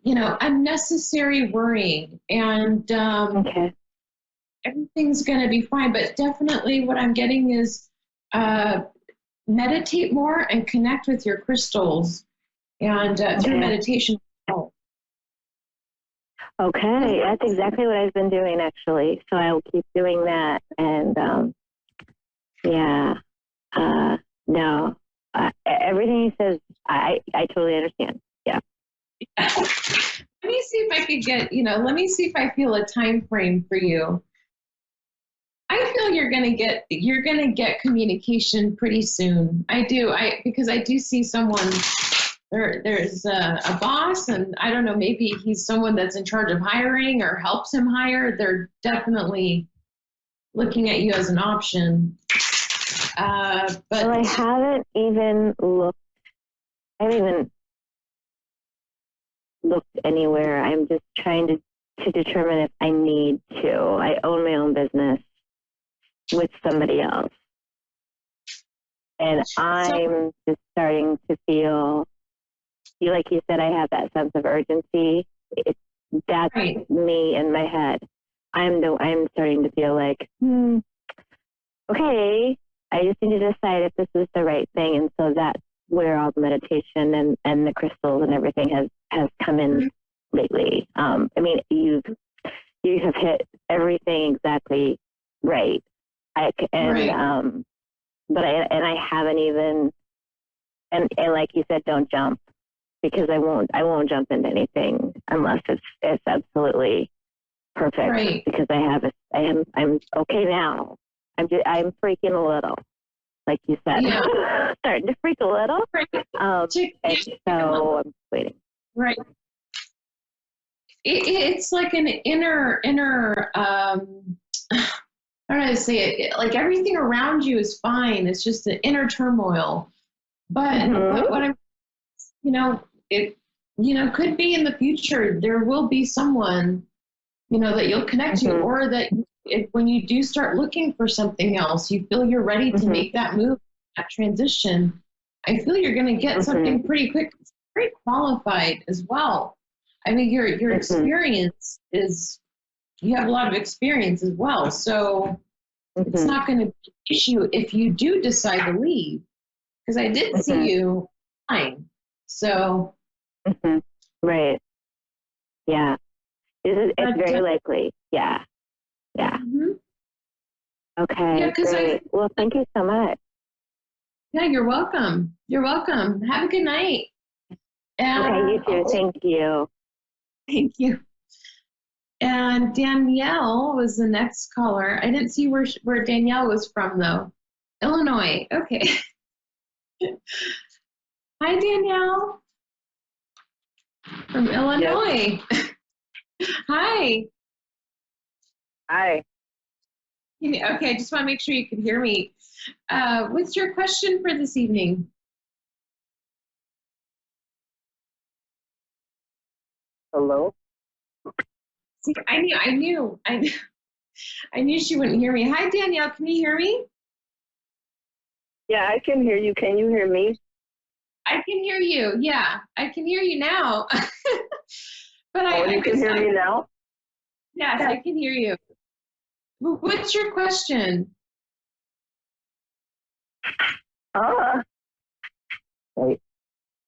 unnecessary worrying, and everything's going to be fine. But definitely what I'm getting is meditate more and connect with your crystals, and through meditation. Okay, that's exactly what I've been doing, actually. So I will keep doing that. And everything he says, I totally understand. Yeah. Let me see if I could get, let me see if I feel a time frame for you. I feel you're gonna get communication pretty soon. I do. Because I do see someone. There's a boss, and I don't know, maybe he's someone that's in charge of hiring or helps him hire. They're definitely looking at you as an option. But I haven't even looked. I haven't even looked anywhere. I'm just trying to determine if I need to. I own my own business with somebody else, and I'm just starting to feel. Like you said, I have that sense of urgency. That's me in my head. I'm starting to feel like, okay, I just need to decide if this is the right thing. And so that's where all the meditation and the crystals and everything has come in lately. I mean, you have hit everything exactly right. But I haven't even, and like you said, don't jump. Because I won't jump into anything unless it's absolutely perfect. Right. Because I'm okay now. I'm freaking a little, like you said, starting to freak a little. And so I'm waiting. Right. It's like an inner. How do I say it? Like everything around you is fine. It's just the inner turmoil. But what I'm, it, could be in the future, there will be someone, that you'll connect to, or that when you do start looking for something else, you feel you're ready to make that move, that transition. I feel you're going to get something pretty quick, very qualified as well. I mean, your experience is, you have a lot of experience as well. So it's not going to be an issue if you do decide to leave, because I did see you fine. So. Right. Yeah. It's very likely. Yeah. Yeah. Mm-hmm. Okay. Yeah, great. Well, thank you so much. Yeah, you're welcome. You're welcome. Have a good night. Okay, you too. Thank you. Thank you. And Danielle was the next caller. I didn't see where Danielle was from, though. Illinois. Okay. Hi, Danielle. From Illinois. Yes. Hi. Hi. Okay, I just want to make sure you can hear me. What's your question for this evening? Hello? See, I knew she wouldn't hear me. Hi, Danielle. Can you hear me? Yeah, I can hear you. Can you hear me? I can hear you. Yeah, I can hear you now. But you can hear me now? Yes, I can hear you. What's your question? Wait.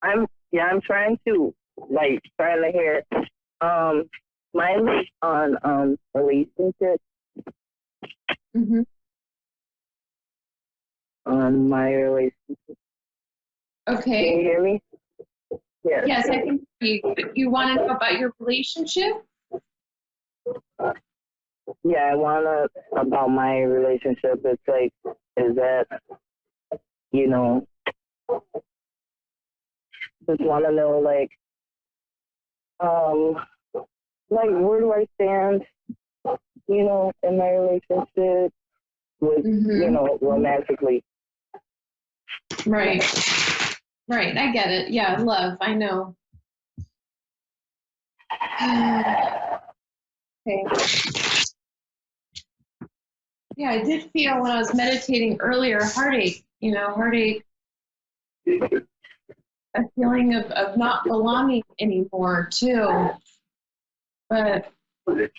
I'm trying to hear. Mine is on relationship. Mm-hmm. On my relationship. Okay. Can you hear me? Yes. Yes, I can hear you. You want to know about your relationship? Yeah, I want to about my relationship. It's like, is that, just want to know, where do I stand, in my relationship with, romantically. Right. Right. I get it. Yeah. Love. I know. Okay. Yeah, I did feel when I was meditating earlier, heartache, heartache, a feeling of not belonging anymore too. But let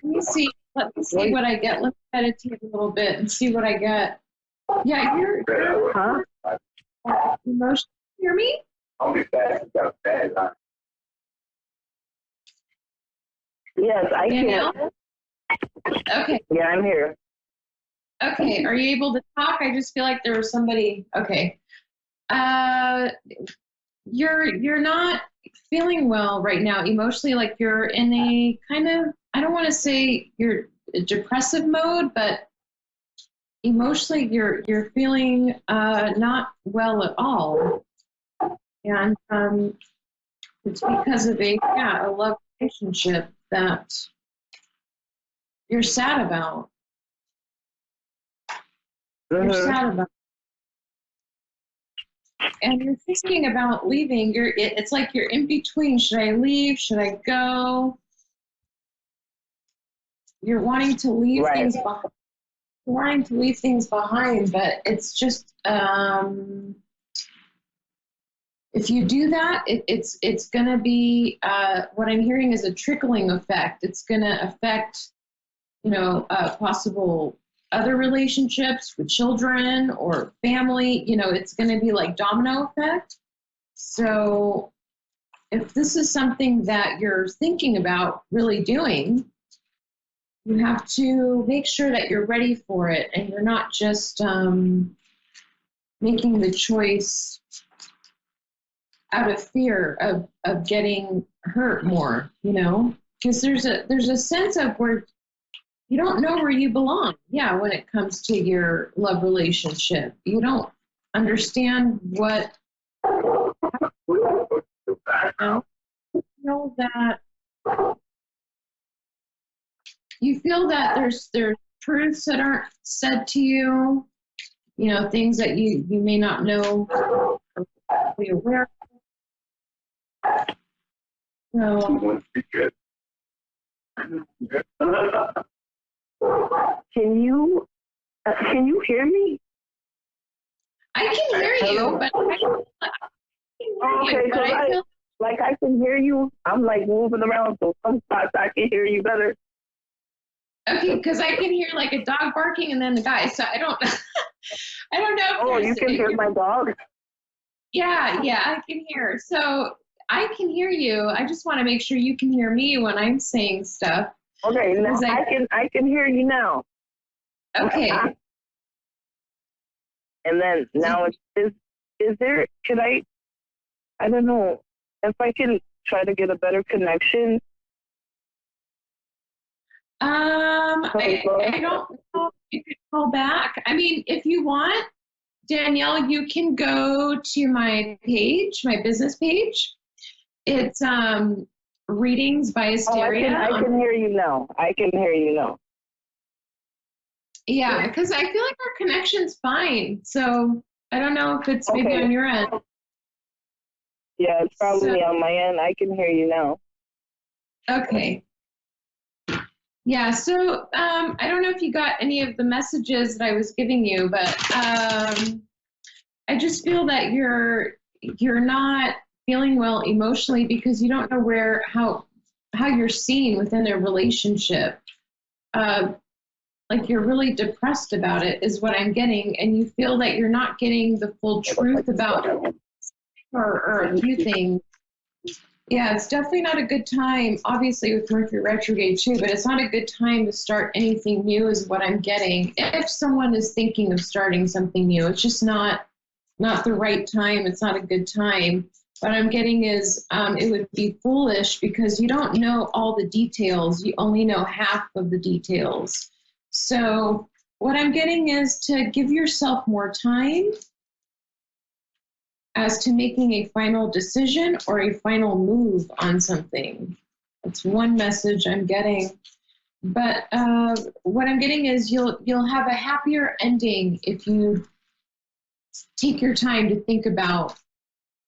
me see what I get. Let's meditate a little bit and see what I get. Yeah, you're emotional. Hear me? Yes, I Danielle? can. Okay. Yeah, I'm here. Okay, are you able to talk? I just feel like there was somebody. Okay. You're not feeling well right now emotionally, like you're in a kind of, I don't want to say you're a depressive mode, but emotionally you're feeling not well at all. And it's because of a love relationship that you're sad about. You're sad about. And you're thinking about leaving. It's like you're in between. Should I leave? Should I go? You're wanting to leave things behind. Wanting to leave things behind, but it's just if you do that, it's going to be what I'm hearing is a trickling effect. It's going to affect, possible other relationships with children or family. It's going to be like domino effect. So if this is something that you're thinking about really doing, you have to make sure that you're ready for it and you're not just making the choice out of fear of getting hurt more, because there's a sense of where you don't know where you belong. Yeah, when it comes to your love relationship, you don't understand what, you feel that there's truths that aren't said to you, things that you may not know or be aware of. So, Can you hear me? I can hear you, but I feel like I can hear you. I'm like moving around, so sometimes I can hear you better. Okay, because I can hear like a dog barking and then the guy, so I don't. I don't know. Oh, you can hear my dog? Yeah, I can hear. So I can hear you. I just want to make sure you can hear me when I'm saying stuff. Okay, now I can hear you now. Okay. And then now is there, I don't know, if I can try to get a better connection. I don't know if you could call back. I mean, if you want, Danielle, you can go to my page, my business page. It's Readings by Asteria. I can hear you now. I can hear you now. Yeah, because I feel like our connection's fine. So I don't know if it's maybe on your end. Yeah, it's probably on my end. I can hear you now. Okay. Yeah, so I don't know if you got any of the messages that I was giving you, but I just feel that you're not feeling well emotionally because you don't know how you're seen within a relationship. Like you're really depressed about it is what I'm getting, and you feel that you're not getting the full truth about or a few things. Yeah, it's definitely not a good time, obviously with Mercury retrograde too, but it's not a good time to start anything new is what I'm getting. If someone is thinking of starting something new, it's just not the right time. It's not a good time. What I'm getting is it would be foolish because you don't know all the details. You only know half of the details. So what I'm getting is to give yourself more time as to making a final decision or a final move on something. That's one message I'm getting. But what I'm getting is you'll have a happier ending if you take your time to think about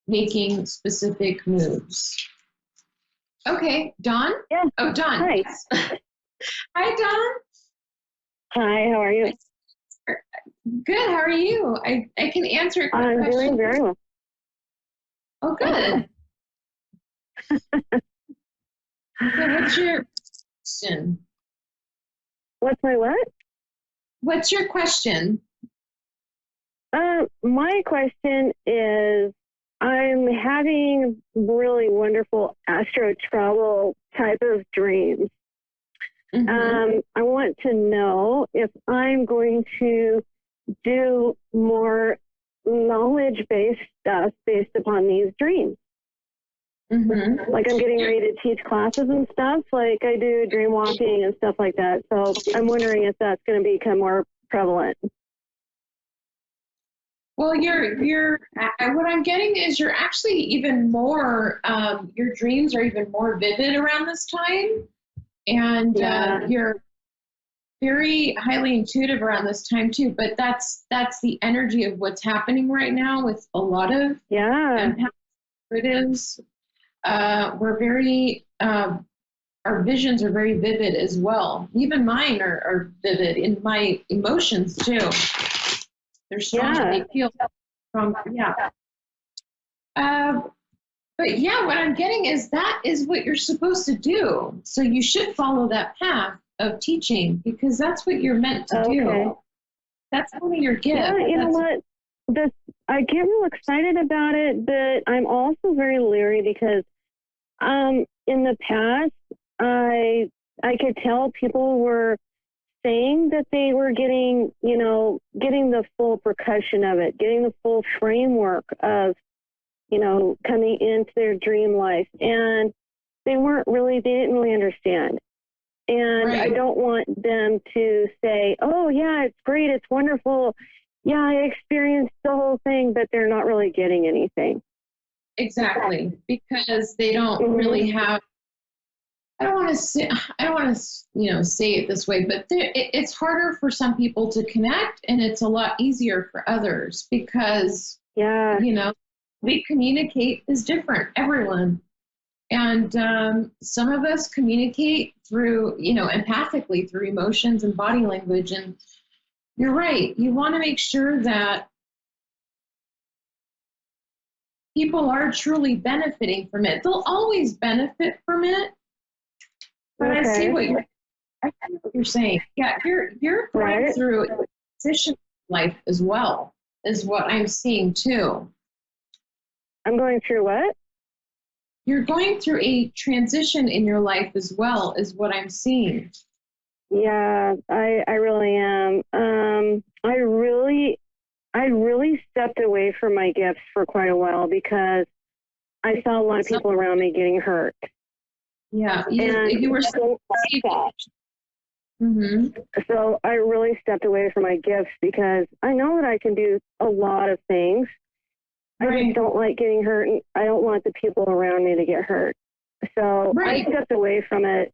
making specific moves. Okay, Dawn? Yeah. Oh, Dawn. Hi. Hi, Dawn. Hi, how are you? Good, how are you? I can answer a quick question. I'm doing very well. Oh, good. So what's your question? What's my what? What's your question? My question is, I'm having really wonderful astro travel type of dreams. Mm-hmm. I want to know if I'm going to do more knowledge-based stuff based upon these dreams. Mm-hmm. Like I'm getting ready to teach classes and stuff, like I do dream walking and stuff like that. So I'm wondering if that's going to become more prevalent. Well, you're what I'm getting is you're actually even more, your dreams are even more vivid around this time. And you're very highly intuitive around this time too, but that's the energy of what's happening right now with a lot of intuitives. We're very, our visions are very vivid as well. Even mine are vivid in my emotions too. They're strong. They feel strong. But yeah, what I'm getting is that is what you're supposed to do. So you should follow that path of teaching because that's what you're meant to do. That's one of your gifts. Yeah, you know what? I get real excited about it, but I'm also very leery because in the past, I could tell people were saying that they were getting the full percussion of it, getting the full framework of, coming into their dream life. And they didn't really understand. And I don't want them to say, oh, yeah, it's great, it's wonderful. Yeah, I experienced the whole thing, but they're not really getting anything. Exactly, because they don't really have, I don't want to say it this way, but it's harder for some people to connect and it's a lot easier for others because, we communicate is different, everyone. And some of us communicate through, empathically through emotions and body language. And you're right. You want to make sure that people are truly benefiting from it. They'll always benefit from it. But I see what you're saying. Yeah, you're going through a transition life as well, is what I'm seeing too. I'm going through what? You're going through a transition in your life as well, is what I'm seeing. Yeah, I really am. I really stepped away from my gifts for quite a while because I saw a lot of people around me getting hurt. Yeah, And you were so that. Mm-hmm. So I really stepped away from my gifts because I know that I can do a lot of things. I just don't like getting hurt, and I don't want the people around me to get hurt. So I stepped away from it.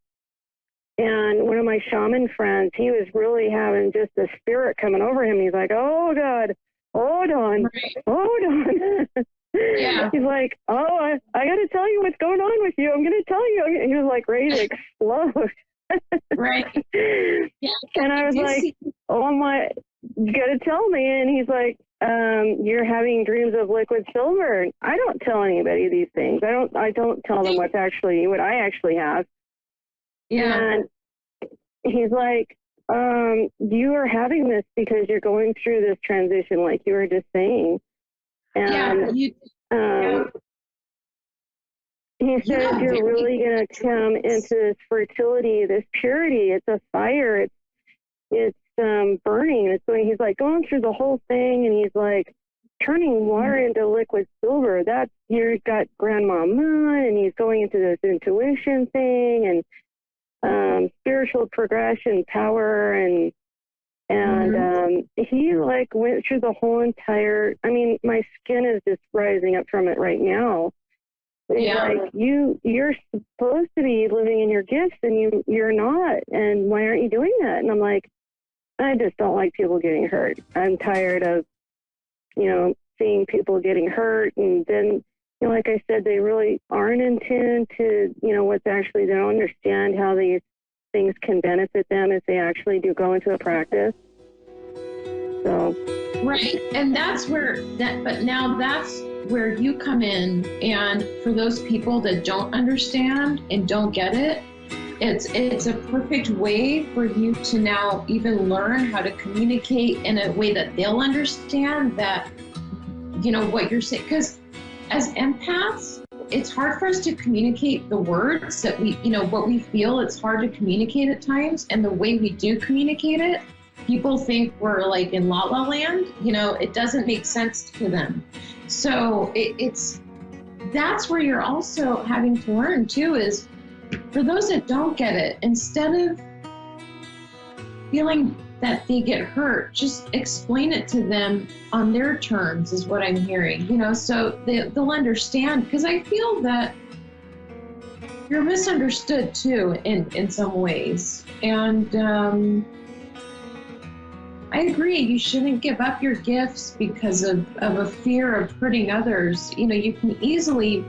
And one of my shaman friends, he was really having just a spirit coming over him. He's like, oh, God, hold on, hold on. Yeah. He's like, oh, I got to tell you what's going on with you. I'm going to tell you. He was like ready to explode. Right. Yeah. And I was like, oh my, you got to tell me. And he's like, you're having dreams of liquid silver. I don't tell anybody these things. I don't tell them what I actually have. Yeah. And he's like, you are having this because you're going through this transition, like you were just saying. And he says you're really going to come into this fertility, this purity. It's a fire. It's burning. It's going. He's like going through the whole thing, and he's like turning water into liquid silver. That's you've got Grandma Moon, and he's going into this intuition thing and spiritual progression, power, and he like went through the whole entire. I mean, my skin is just rising up from it right now. He's like, you're supposed to be living in your gifts, and you're not. And why aren't you doing that? And I'm like, I just don't like people getting hurt. I'm tired of, seeing people getting hurt. And then, like I said, they really aren't in tune to, what's actually, they don't understand how these things can benefit them if they actually do go into a practice. So. Right. And that's where you come in. And for those people that don't understand and don't get it, it's a perfect way for you to now even learn how to communicate in a way that they'll understand that, what you're saying. Because as empaths, it's hard for us to communicate the words that we, what we feel. It's hard to communicate at times. And the way we do communicate it, people think we're like in La La Land. It doesn't make sense to them. So that's where you're also having to learn too, is for those that don't get it, instead of feeling that they get hurt, just explain it to them on their terms is what I'm hearing, so they'll understand. Because I feel that you're misunderstood too in some ways. And I agree, you shouldn't give up your gifts because of a fear of hurting others. You can easily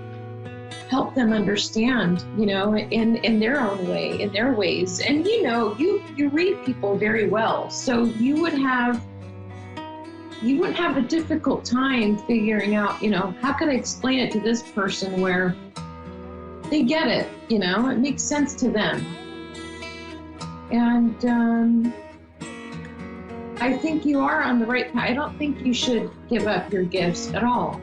help them understand, in their own way, in their ways. And you read people very well, so you wouldn't have a difficult time figuring out, how can I explain it to this person where they get it, it makes sense to them. And I think you are on the right path. I don't think you should give up your gifts at all.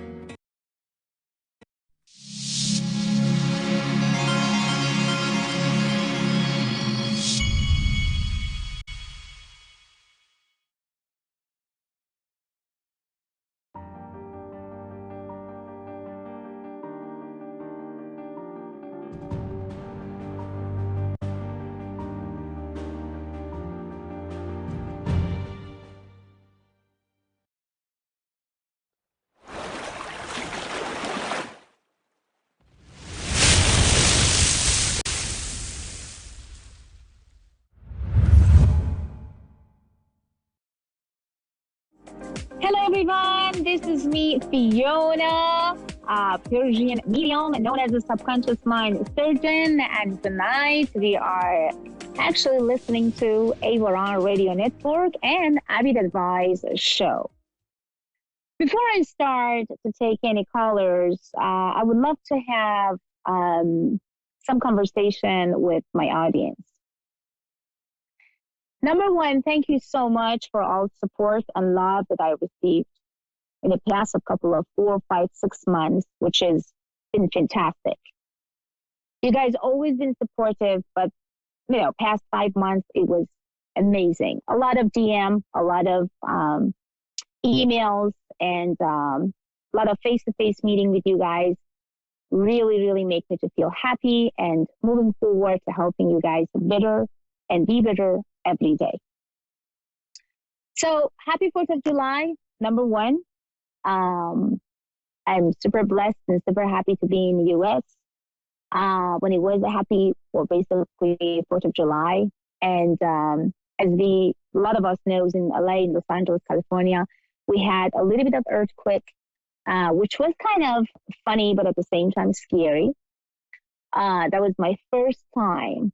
Hello everyone, this is me, Fiona, a Persian medium known as a subconscious mind surgeon, and tonight we are actually listening to Avaron Radio Network and Abid Advice show. Before I start to take any callers, I would love to have some conversation with my audience. Number one, thank you so much for all support and love that I received in the past a couple of 4, 5, 6 months, which has been fantastic. You guys always been supportive, but past 5 months, it was amazing. A lot of DM, a lot of emails, and a lot of face-to-face meeting with you guys really, really make me to feel happy and moving forward to helping you guys better and be better every day. So happy 4th of July, number one. I'm super blessed and super happy to be in the U.S. When it was a happy, well, basically 4th of July. And as a lot of us knows in LA, in Los Angeles, California, we had a little bit of earthquake, which was kind of funny, but at the same time scary. That was my first time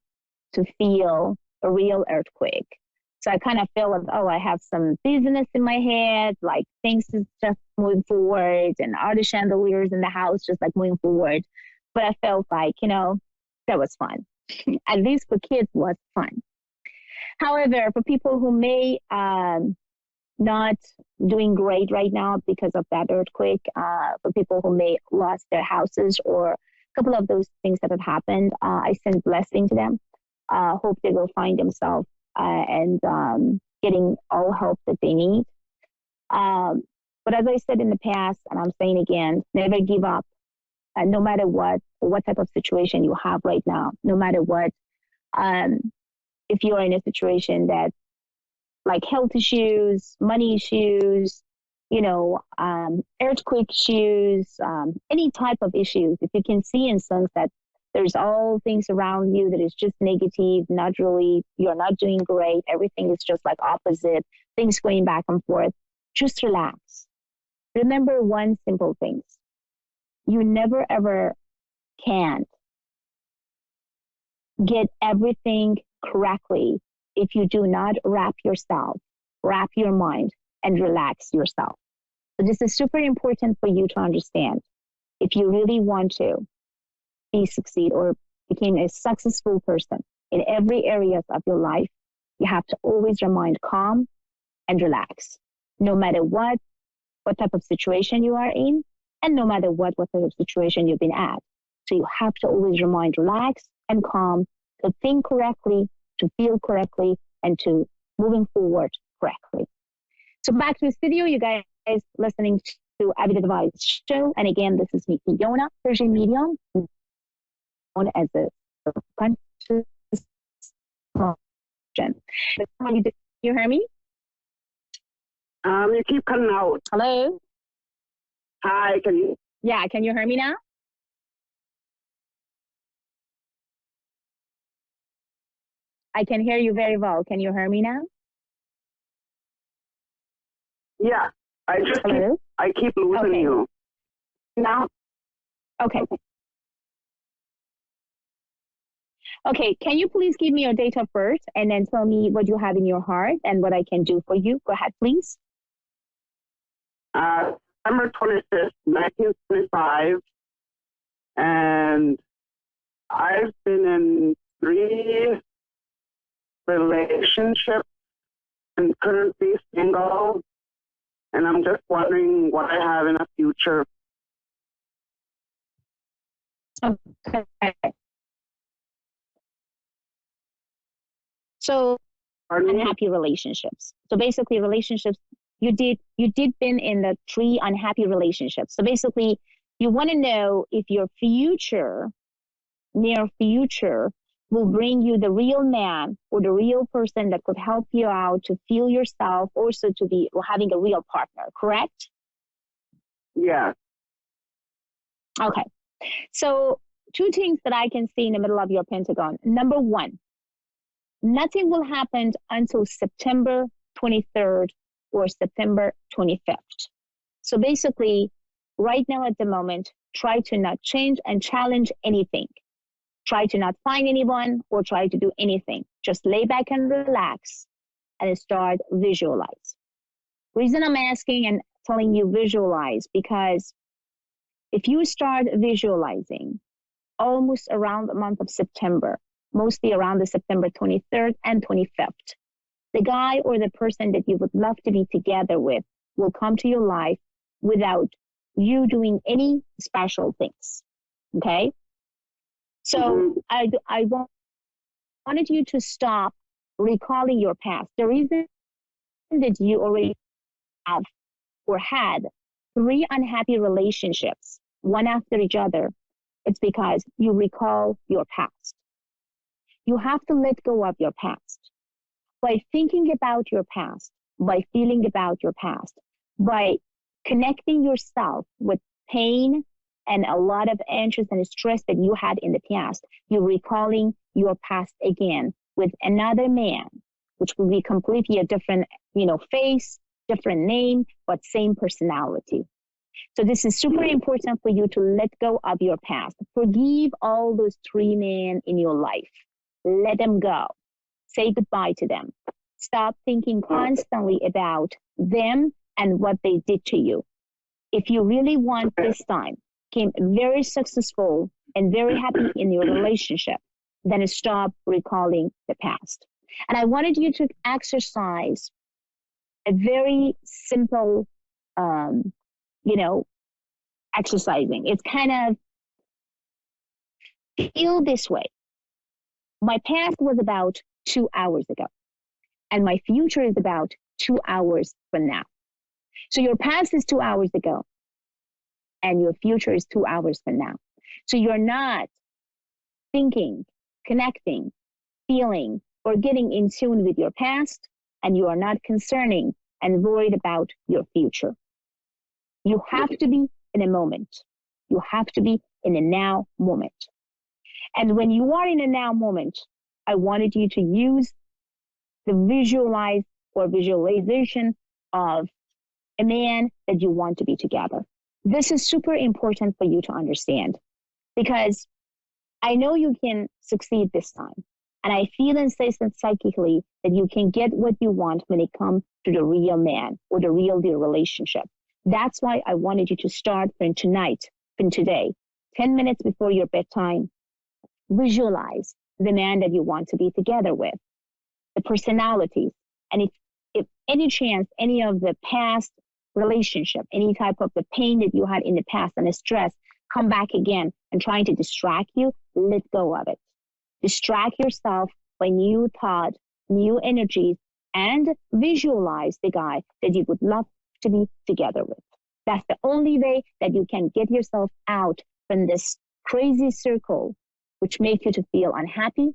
to feel a real earthquake. So I kind of feel like, I have some business in my head, like things is just moving forward, and all the chandeliers in the house just like moving forward. But I felt like, that was fun. At least for kids, was fun. However, for people who may not doing great right now because of that earthquake, for people who may lost their houses or a couple of those things that have happened, I send blessing to them. Hope they will find themselves and getting all help that they need. But as I said in the past, and I'm saying again, never give up. No matter what type of situation you have right now, no matter what, if you're in a situation that like health issues, money issues, earthquake issues, any type of issues, if you can see and sense that there's all things around you that is just negative, not really, you're not doing great, everything is just like opposite, things going back and forth, just relax. Remember one simple thing. You never ever can get everything correctly if you do not wrap your mind, and relax yourself. So this is super important for you to understand. If you really want to succeed or become a successful person in every area of your life, you have to always remain calm and relax, no matter what type of situation you are in, and no matter what type of situation you've been at. So you have to always remain relaxed and calm to think correctly, to feel correctly, and to moving forward correctly. So back to the studio, you guys listening to Avid Advice Show. And again, this is me, Fiona, Persian medium, known as a conscious Can you hear me? You keep cutting out. Hello? Hi, can you? Yeah, can you hear me now? I can hear you very well. Can you hear me now? Yeah, I keep losing you. Now? Okay. Okay, can you please give me your date of birth and then tell me what you have in your heart and what I can do for you? Go ahead, please. September 25th, 1925. And I've been in 3 relationships and currently single. And I'm just wondering what I have in the future. Okay. So unhappy relationships. So basically relationships, you did been in the 3 unhappy relationships. So basically you want to know if your near future will bring you the real man or the real person that could help you out to feel yourself, also to be having a real partner, correct? Yeah. Okay. So 2 things that I can see in the middle of your pentagon. Number 1, nothing will happen until September 23rd or September 25th. So basically, right now at the moment, try to not change and challenge anything. Try to not find anyone or try to do anything. Just lay back and relax and start visualize. Reason I'm asking and telling you visualize, because if you start visualizing almost around the month of September, mostly around the September 23rd and 25th, The guy or the person that you would love to be together with will come to your life without you doing any special things. Okay? So I wanted you to stop recalling your past. The reason that you already have or had 3 unhappy relationships, one after each other, it's because you recall your past. You have to let go of your past. By thinking about your past, by feeling about your past, by connecting yourself with pain and a lot of anxious and stress that you had in the past, you're recalling your past again with another man, which will be completely a different, face, different name, but same personality. So this is super important for you to let go of your past. Forgive all those 3 men in your life. Let them go. Say goodbye to them. Stop thinking constantly about them and what they did to you. If you really want this time, become very successful and very happy in your relationship, then stop recalling the past. And I wanted you to exercise a very simple, exercising. It's kind of feel this way. My past was about 2 hours ago, and my future is about 2 hours from now. So your past is 2 hours ago, and your future is 2 hours from now. So you're not thinking, connecting, feeling, or getting in tune with your past, and you are not concerning and worried about your future. You have to be in a moment. You have to be in a now moment. And when you are in a now moment, I wanted you to use the visualization of a man that you want to be together. This is super important for you to understand, because I know you can succeed this time. And I feel and say psychically that you can get what you want when it comes to the real man or the real deal relationship. That's why I wanted you to start from tonight, from today, 10 minutes before your bedtime. Visualize the man that you want to be together with, the personalities. And if any chance, any of the past relationship, any type of the pain that you had in the past and the stress come back again and trying to distract you, let go of it. Distract yourself by new thought, new energies, and visualize the guy that you would love to be together with. That's the only way that you can get yourself out from this crazy circle, which makes you to feel unhappy,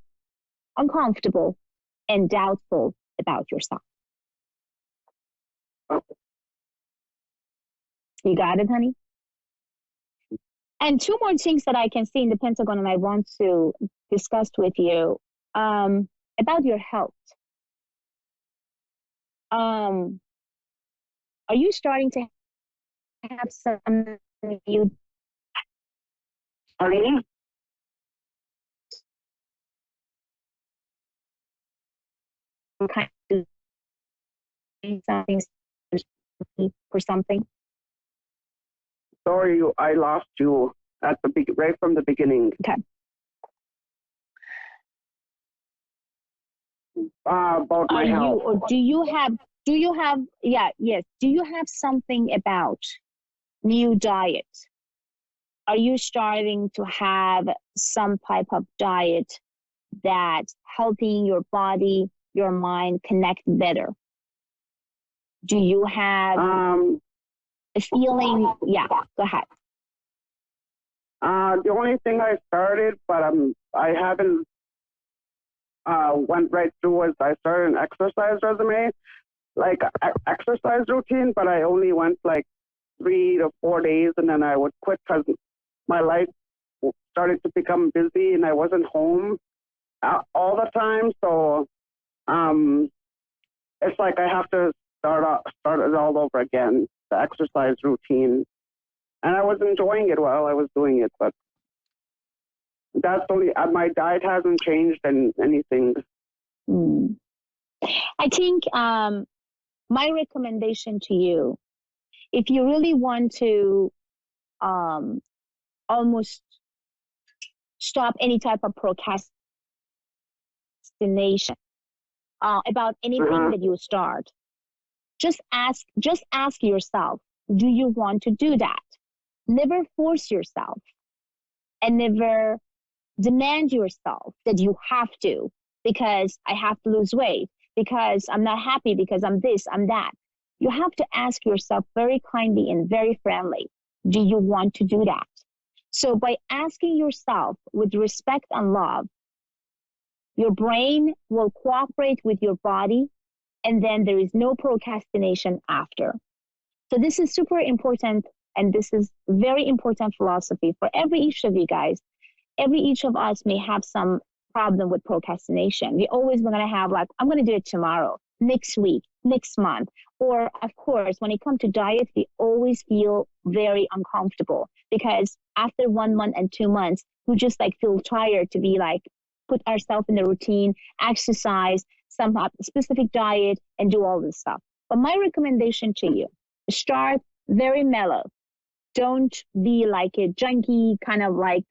uncomfortable, and doubtful about yourself. You got it, honey? And 2 more things that I can see in the Pentagon and I want to discuss with you about your health. Are you starting to have some new kind of something for something? Sorry, I lost you at right from the beginning. Okay. About my health. Do you have something about new diet? Are you starting to have some type of diet that's helping your body, your mind connect better? Do you have a feeling? Yeah, go ahead. The only thing I started, but I haven't went right through, was I started an exercise resume, like exercise routine, but I only went like 3 to 4 days, and then I would quit because my life started to become busy and I wasn't home all the time. So it's like I have to start it all over again, the exercise routine. And I was enjoying it while I was doing it, but that's only, my diet hasn't changed anything. I think my recommendation to you, if you really want to almost stop any type of procrastination, about anything that you start. Just ask yourself, do you want to do that? Never force yourself and never demand yourself that you have to, because I have to lose weight, because I'm not happy, because I'm this, I'm that. You have to ask yourself very kindly and very friendly, do you want to do that? So by asking yourself with respect and love, your brain will cooperate with your body, and then there is no procrastination after. So this is super important, and this is very important philosophy for every each of you guys. Every each of us may have some problem with procrastination. We always going to have like, I'm going to do it tomorrow, next week, next month. Or of course, when it comes to diet, we always feel very uncomfortable because after 1 month and 2 months, we just like feel tired to be like, put ourselves in the routine, exercise, some specific diet, and do all this stuff. But my recommendation to you, start very mellow. Don't be like a junkie, kind of like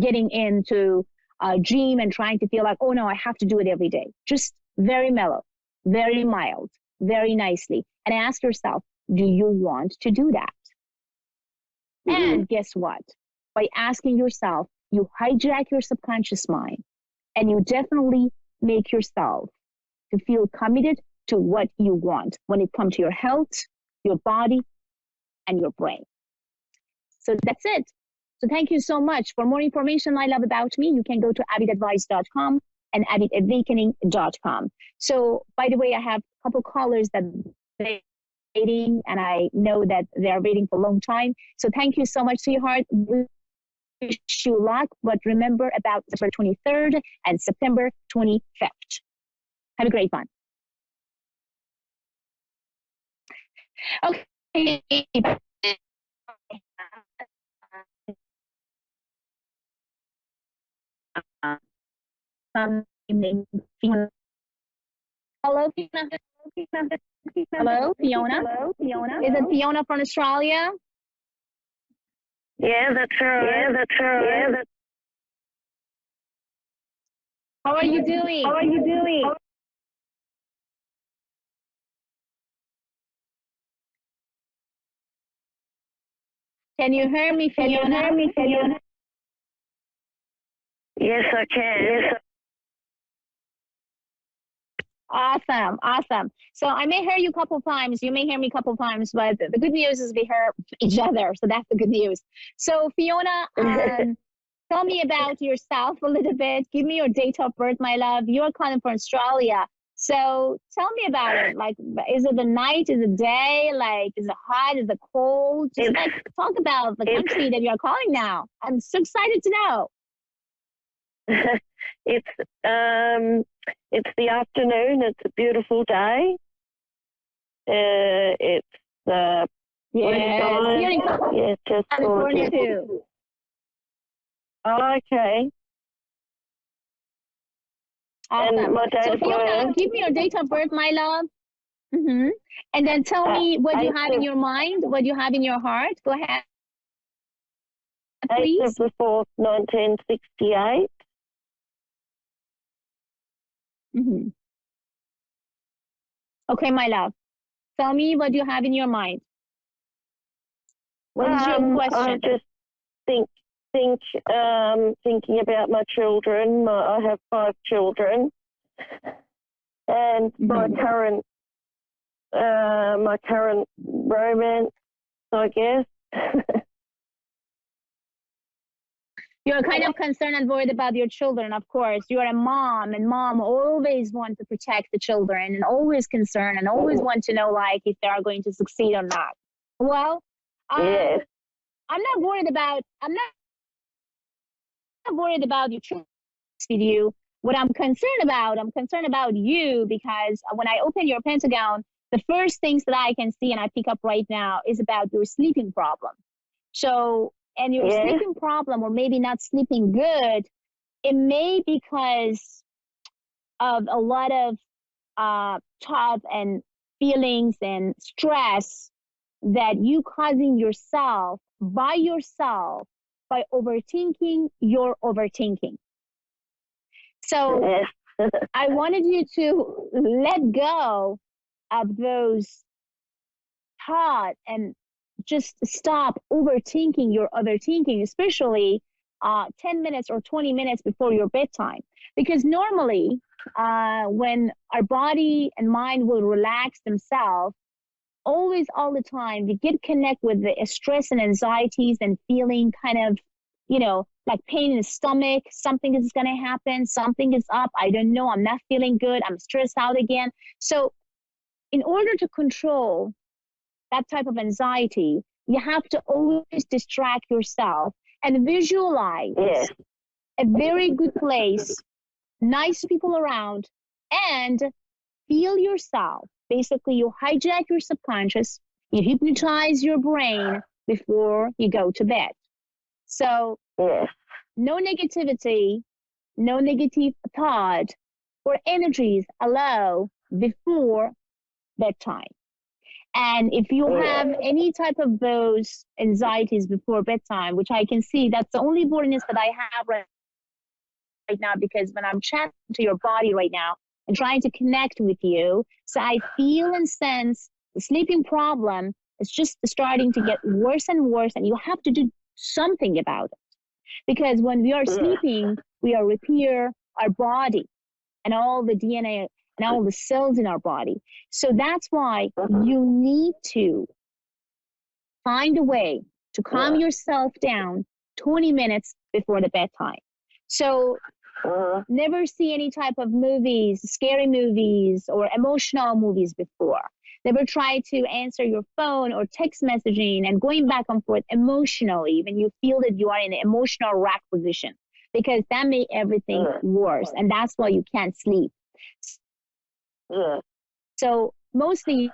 getting into a gym and trying to feel like, oh no, I have to do it every day. Just very mellow, very mild, very nicely. And ask yourself, do you want to do that? And guess what? By asking yourself, you hijack your subconscious mind, and you definitely make yourself to feel committed to what you want when it comes to your health, your body, and your brain. So that's it. So thank you so much. For more information, I love about me, you can go to abbyadvice.com and abbyawakening.com. So by the way, I have a couple callers that they're waiting, and I know that they're waiting for a long time. So thank you so much, sweetheart. Wish you luck, but remember about September 23rd and September 25th. Have a great one. Okay. Hello, Fiona. Hello, Fiona. Hello, Fiona. Is it Fiona from Australia? Yeah, that's right. Yeah, that's right. Yeah, that's... How are you doing? How are you doing? Can you hear me, Fiona? Can you hear me, Fiona? Yes, I can. Yes. Awesome, awesome. So I may hear you a couple times. You may hear me a couple times, but the good news is we hear each other. So that's the good news. So Fiona, tell me about yourself a little bit. Give me your date of birth, my love. You're calling from Australia. So tell me about it. Like, is it the night? Is it day? Like, is it hot? Is it cold? Just like talk about the country that you're calling now. I'm so excited to know. It's the afternoon. It's a beautiful day. It's yes, just California too. Oh, okay. Awesome. And my date so of Fiona, birth. give me your date of birth, my love. And then tell me what you have in your mind, what you have in your heart. Go ahead, please. 8th of the 4th, 1968. Okay, my love. Tell me what you have in your mind. What is your question? I just thinking about my children. I have 5 children, and my current romance, I guess. You're kind of concerned and worried about your children, of course. You're a mom, and mom always want to protect the children and always concerned and always want to know, like, if they are going to succeed or not. Well, yes. I'm not worried about your children with you. What I'm concerned about you, because when I open your pentagon, the first things that I can see and I pick up right now is about your sleeping problem. So, and your sleeping problem, or maybe not sleeping good, it may be because of a lot of thought and feelings and stress that you causing yourself by overthinking your overthinking. So I wanted you to let go of those thoughts and just stop overthinking your overthinking, especially 10 minutes or 20 minutes before your bedtime. Because normally, when our body and mind will relax themselves, always, all the time, we get connect with the stress and anxieties and feeling kind of, like pain in the stomach. Something is going to happen. Something is up. I don't know. I'm not feeling good. I'm stressed out again. So in order to control that type of anxiety, you have to always distract yourself and visualize a very good place, nice people around, and feel yourself. Basically, you hijack your subconscious, you hypnotize your brain before you go to bed. So no negativity, no negative thought or energies allowed before bedtime. And if you have any type of those anxieties before bedtime, which I can see, that's the only boldness that I have right now, because when I'm chatting to your body right now and trying to connect with you, so I feel and sense the sleeping problem is just starting to get worse and worse, and you have to do something about it. Because when we are sleeping, we are repair our body and all the DNA and all the cells in our body. So that's why you need to find a way to calm yourself down 20 minutes before the bedtime. So never see any type of movies, scary movies or emotional movies before. Never try to answer your phone or text messaging and going back and forth emotionally when you feel that you are in an emotional rack position, because that makes everything worse. And that's why you can't sleep. So mostly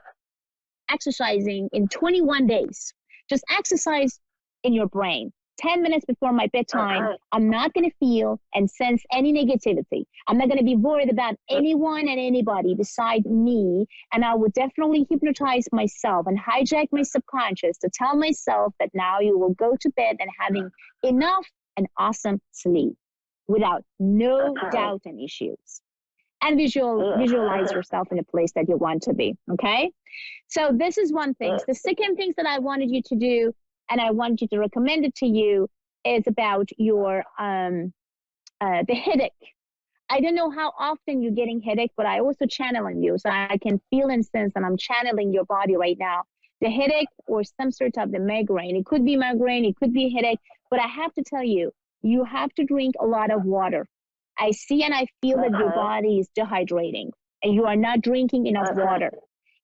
exercising in 21 days. Just exercise in your brain. 10 minutes before my bedtime, I'm not going to feel and sense any negativity. I'm not going to be worried about anyone and anybody beside me. And I would definitely hypnotize myself and hijack my subconscious to tell myself that now you will go to bed and having enough and awesome sleep without no doubt and issues. And visualize yourself in a place that you want to be, okay? So this is one thing. The second thing that I wanted you to do, and I want you to recommend it to you, is about your the headache. I don't know how often you're getting headache, but I also channel on you, so I can feel and sense that I'm channeling your body right now. The headache or some sort of the migraine. It could be migraine, it could be headache, but I have to tell you, you have to drink a lot of water. I see and I feel that your body is dehydrating and you are not drinking enough water.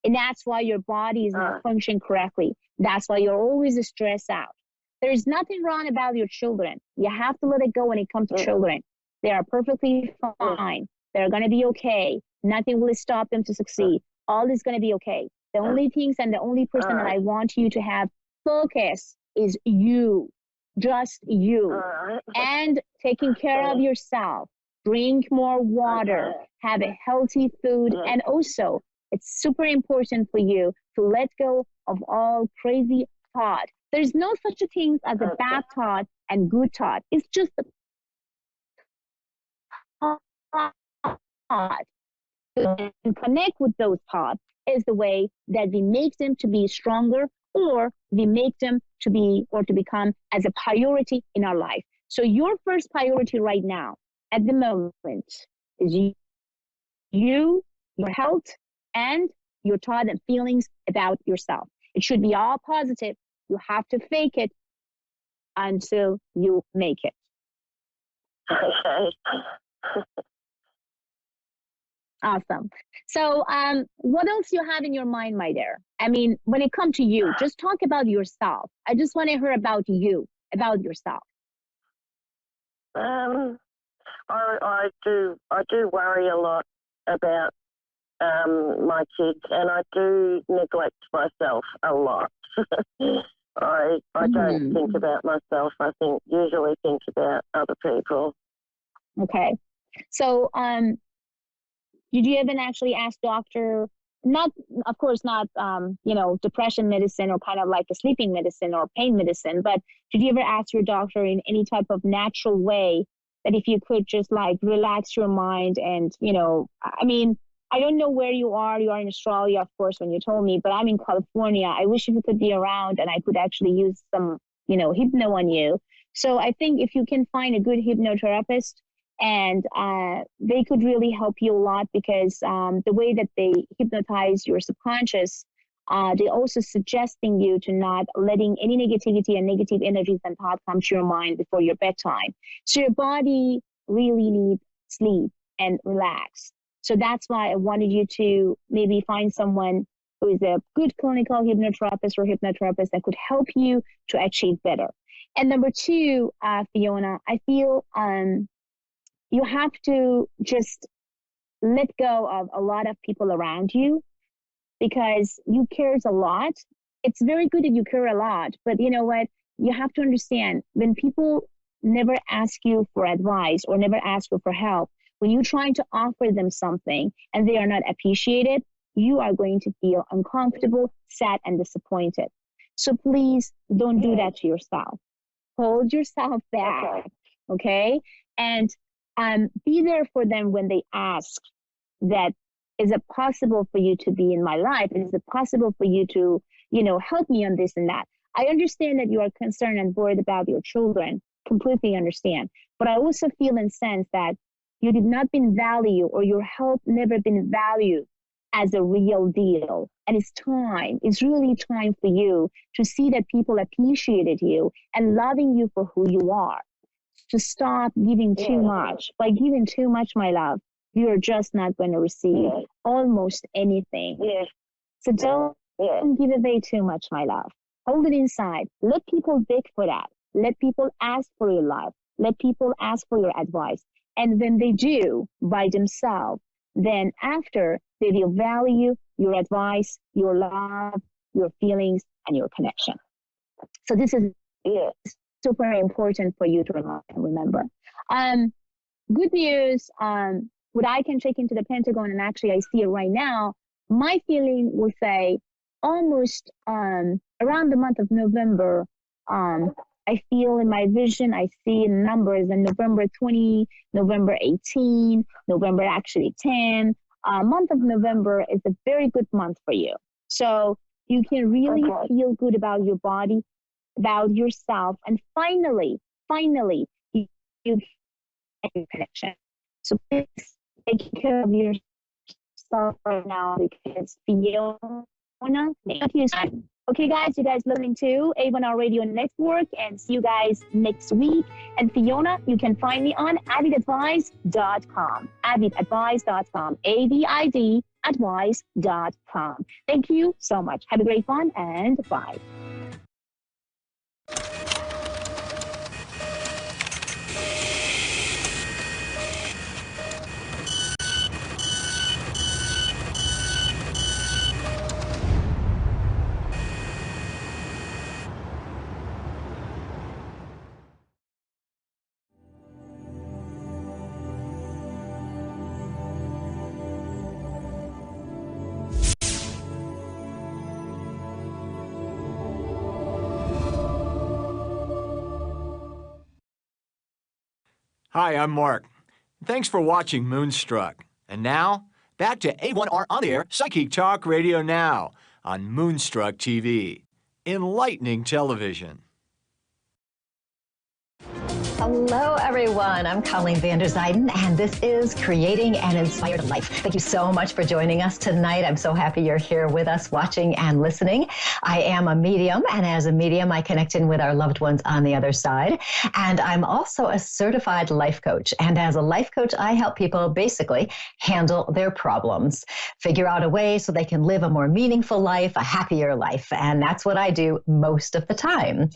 And that's why your body is not functioning correctly. That's why you're always stressed out. There's nothing wrong about your children. You have to let it go when it comes to children. They are perfectly fine. They're going to be okay. Nothing will stop them to succeed. All is going to be okay. The only things and the only person that I want you to have focus is you, just you, and taking care of yourself. Drink more water, have a healthy food, and also it's super important for you to let go of all crazy thought. There's no such a thing as a bad thought and good thought. It's just a thought. And connect with those thoughts is the way that we make them to be stronger, or we make them to be or to become as a priority in our life. So your first priority right now, at the moment, is you, your health, and your thought and feelings about yourself. It should be all positive. You have to fake it until you make it. Okay. Awesome. So what else you have in your mind, my dear? I mean, when it comes to you, just talk about yourself. I just want to hear about you, about yourself. I do worry a lot about my kids, and I do neglect myself a lot. I don't think about myself. I usually think about other people. Okay. So did you even actually ask doctor, not, of course, not, depression medicine or kind of like a sleeping medicine or pain medicine, but did you ever ask your doctor in any type of natural way that if you could just like relax your mind and, you know, I mean, I don't know where you are. You are in Australia, of course, when you told me, but I'm in California. I wish you could be around and I could actually use some, you know, hypno on you. So I think if you can find a good hypnotherapist, and they could really help you a lot, because the way that they hypnotize your subconscious, they're also suggesting you to not letting any negativity and negative energies and thoughts come to your mind before your bedtime. So your body really needs sleep and relax. So that's why I wanted you to maybe find someone who is a good clinical hypnotherapist or hypnotherapist that could help you to achieve better. And number two, Fiona, I feel you have to just let go of a lot of people around you, because you cares a lot. It's very good that you care a lot, but you know what? You have to understand, when people never ask you for advice or never ask you for help, when you're trying to offer them something and they are not appreciated, you are going to feel uncomfortable, sad, and disappointed. So please don't do that to yourself. Hold yourself back, okay? And be there for them when they ask that, is it possible for you to be in my life? Is it possible for you to, you know, help me on this and that? I understand that you are concerned and worried about your children. Completely understand. But I also feel and sense that you did not been valued, or your help never been valued as a real deal. And it's time, it's really time for you to see that people appreciated you and loving you for who you are. To stop giving too much. By giving too much, my love, you're just not going to receive almost anything. So don't give away too much, my love. Hold it inside. Let people beg for that. Let people ask for your love. Let people ask for your advice. And when they do by themselves, then after, they will value your advice, your love, your feelings, and your connection. So this is super important for you to remember. Good news, what I can check into the Pentagon, and actually I see it right now, my feeling will say almost around the month of November, I feel in my vision, I see numbers in November 20, November 18, November actually 10. Month of November is a very good month for you. So you can really feel good about your body, about yourself, and finally, you get your connection. So please take care of yourself right now, because Fiona, thank you. Okay, guys, you guys listening to A1R Radio Network, and see you guys next week. And Fiona, you can find me on avidadvice.com, avidadvice.com, AVID advice.com. Thank you so much. Have a great one, and bye. Hi, I'm Mark. Thanks for watching Moonstruck. And now, back to A1R On the Air Psychic Talk Radio Now on Moonstruck TV. Enlightening television. Hello, everyone. I'm Colleen van der Zijden, and this is Creating an Inspired Life. Thank you so much for joining us tonight. I'm so happy you're here with us, watching and listening. I am a medium, and as a medium, I connect in with our loved ones on the other side. And I'm also a certified life coach. And as a life coach, I help people basically handle their problems, figure out a way so they can live a more meaningful life, a happier life. And that's what I do most of the time.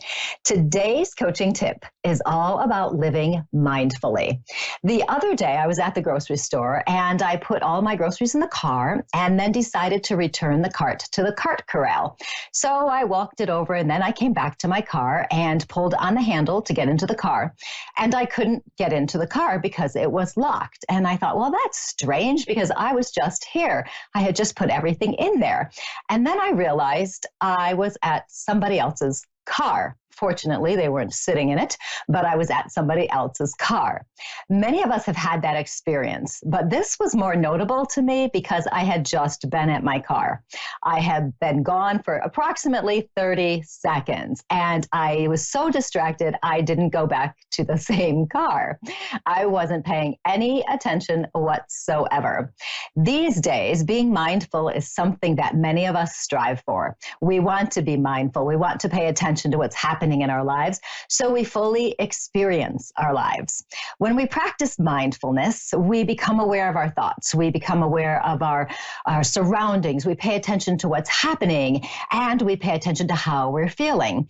Today's coaching tip is all about living mindfully. The other day, I was at the grocery store and I put all my groceries in the car and then decided to return the cart to the cart corral. So I walked it over and then I came back to my car and pulled on the handle to get into the car. And I couldn't get into the car because it was locked. And I thought, well, that's strange because I was just here. I had just put everything in there. And then I realized I was at somebody else's car Fortunately, they weren't sitting in it, but I was at somebody else's car. Many of us have had that experience, but this was more notable to me because I had just been at my car. I had been gone for approximately 30 seconds, and I was so distracted, I didn't go back to the same car. I wasn't paying any attention whatsoever. These days, being mindful is something that many of us strive for. We want to be mindful. We want to pay attention to what's happening in our lives so we fully experience our lives. When we practice mindfulness, we become aware of our thoughts. We become aware of our surroundings. We pay attention to what's happening, and we pay attention to how we're feeling.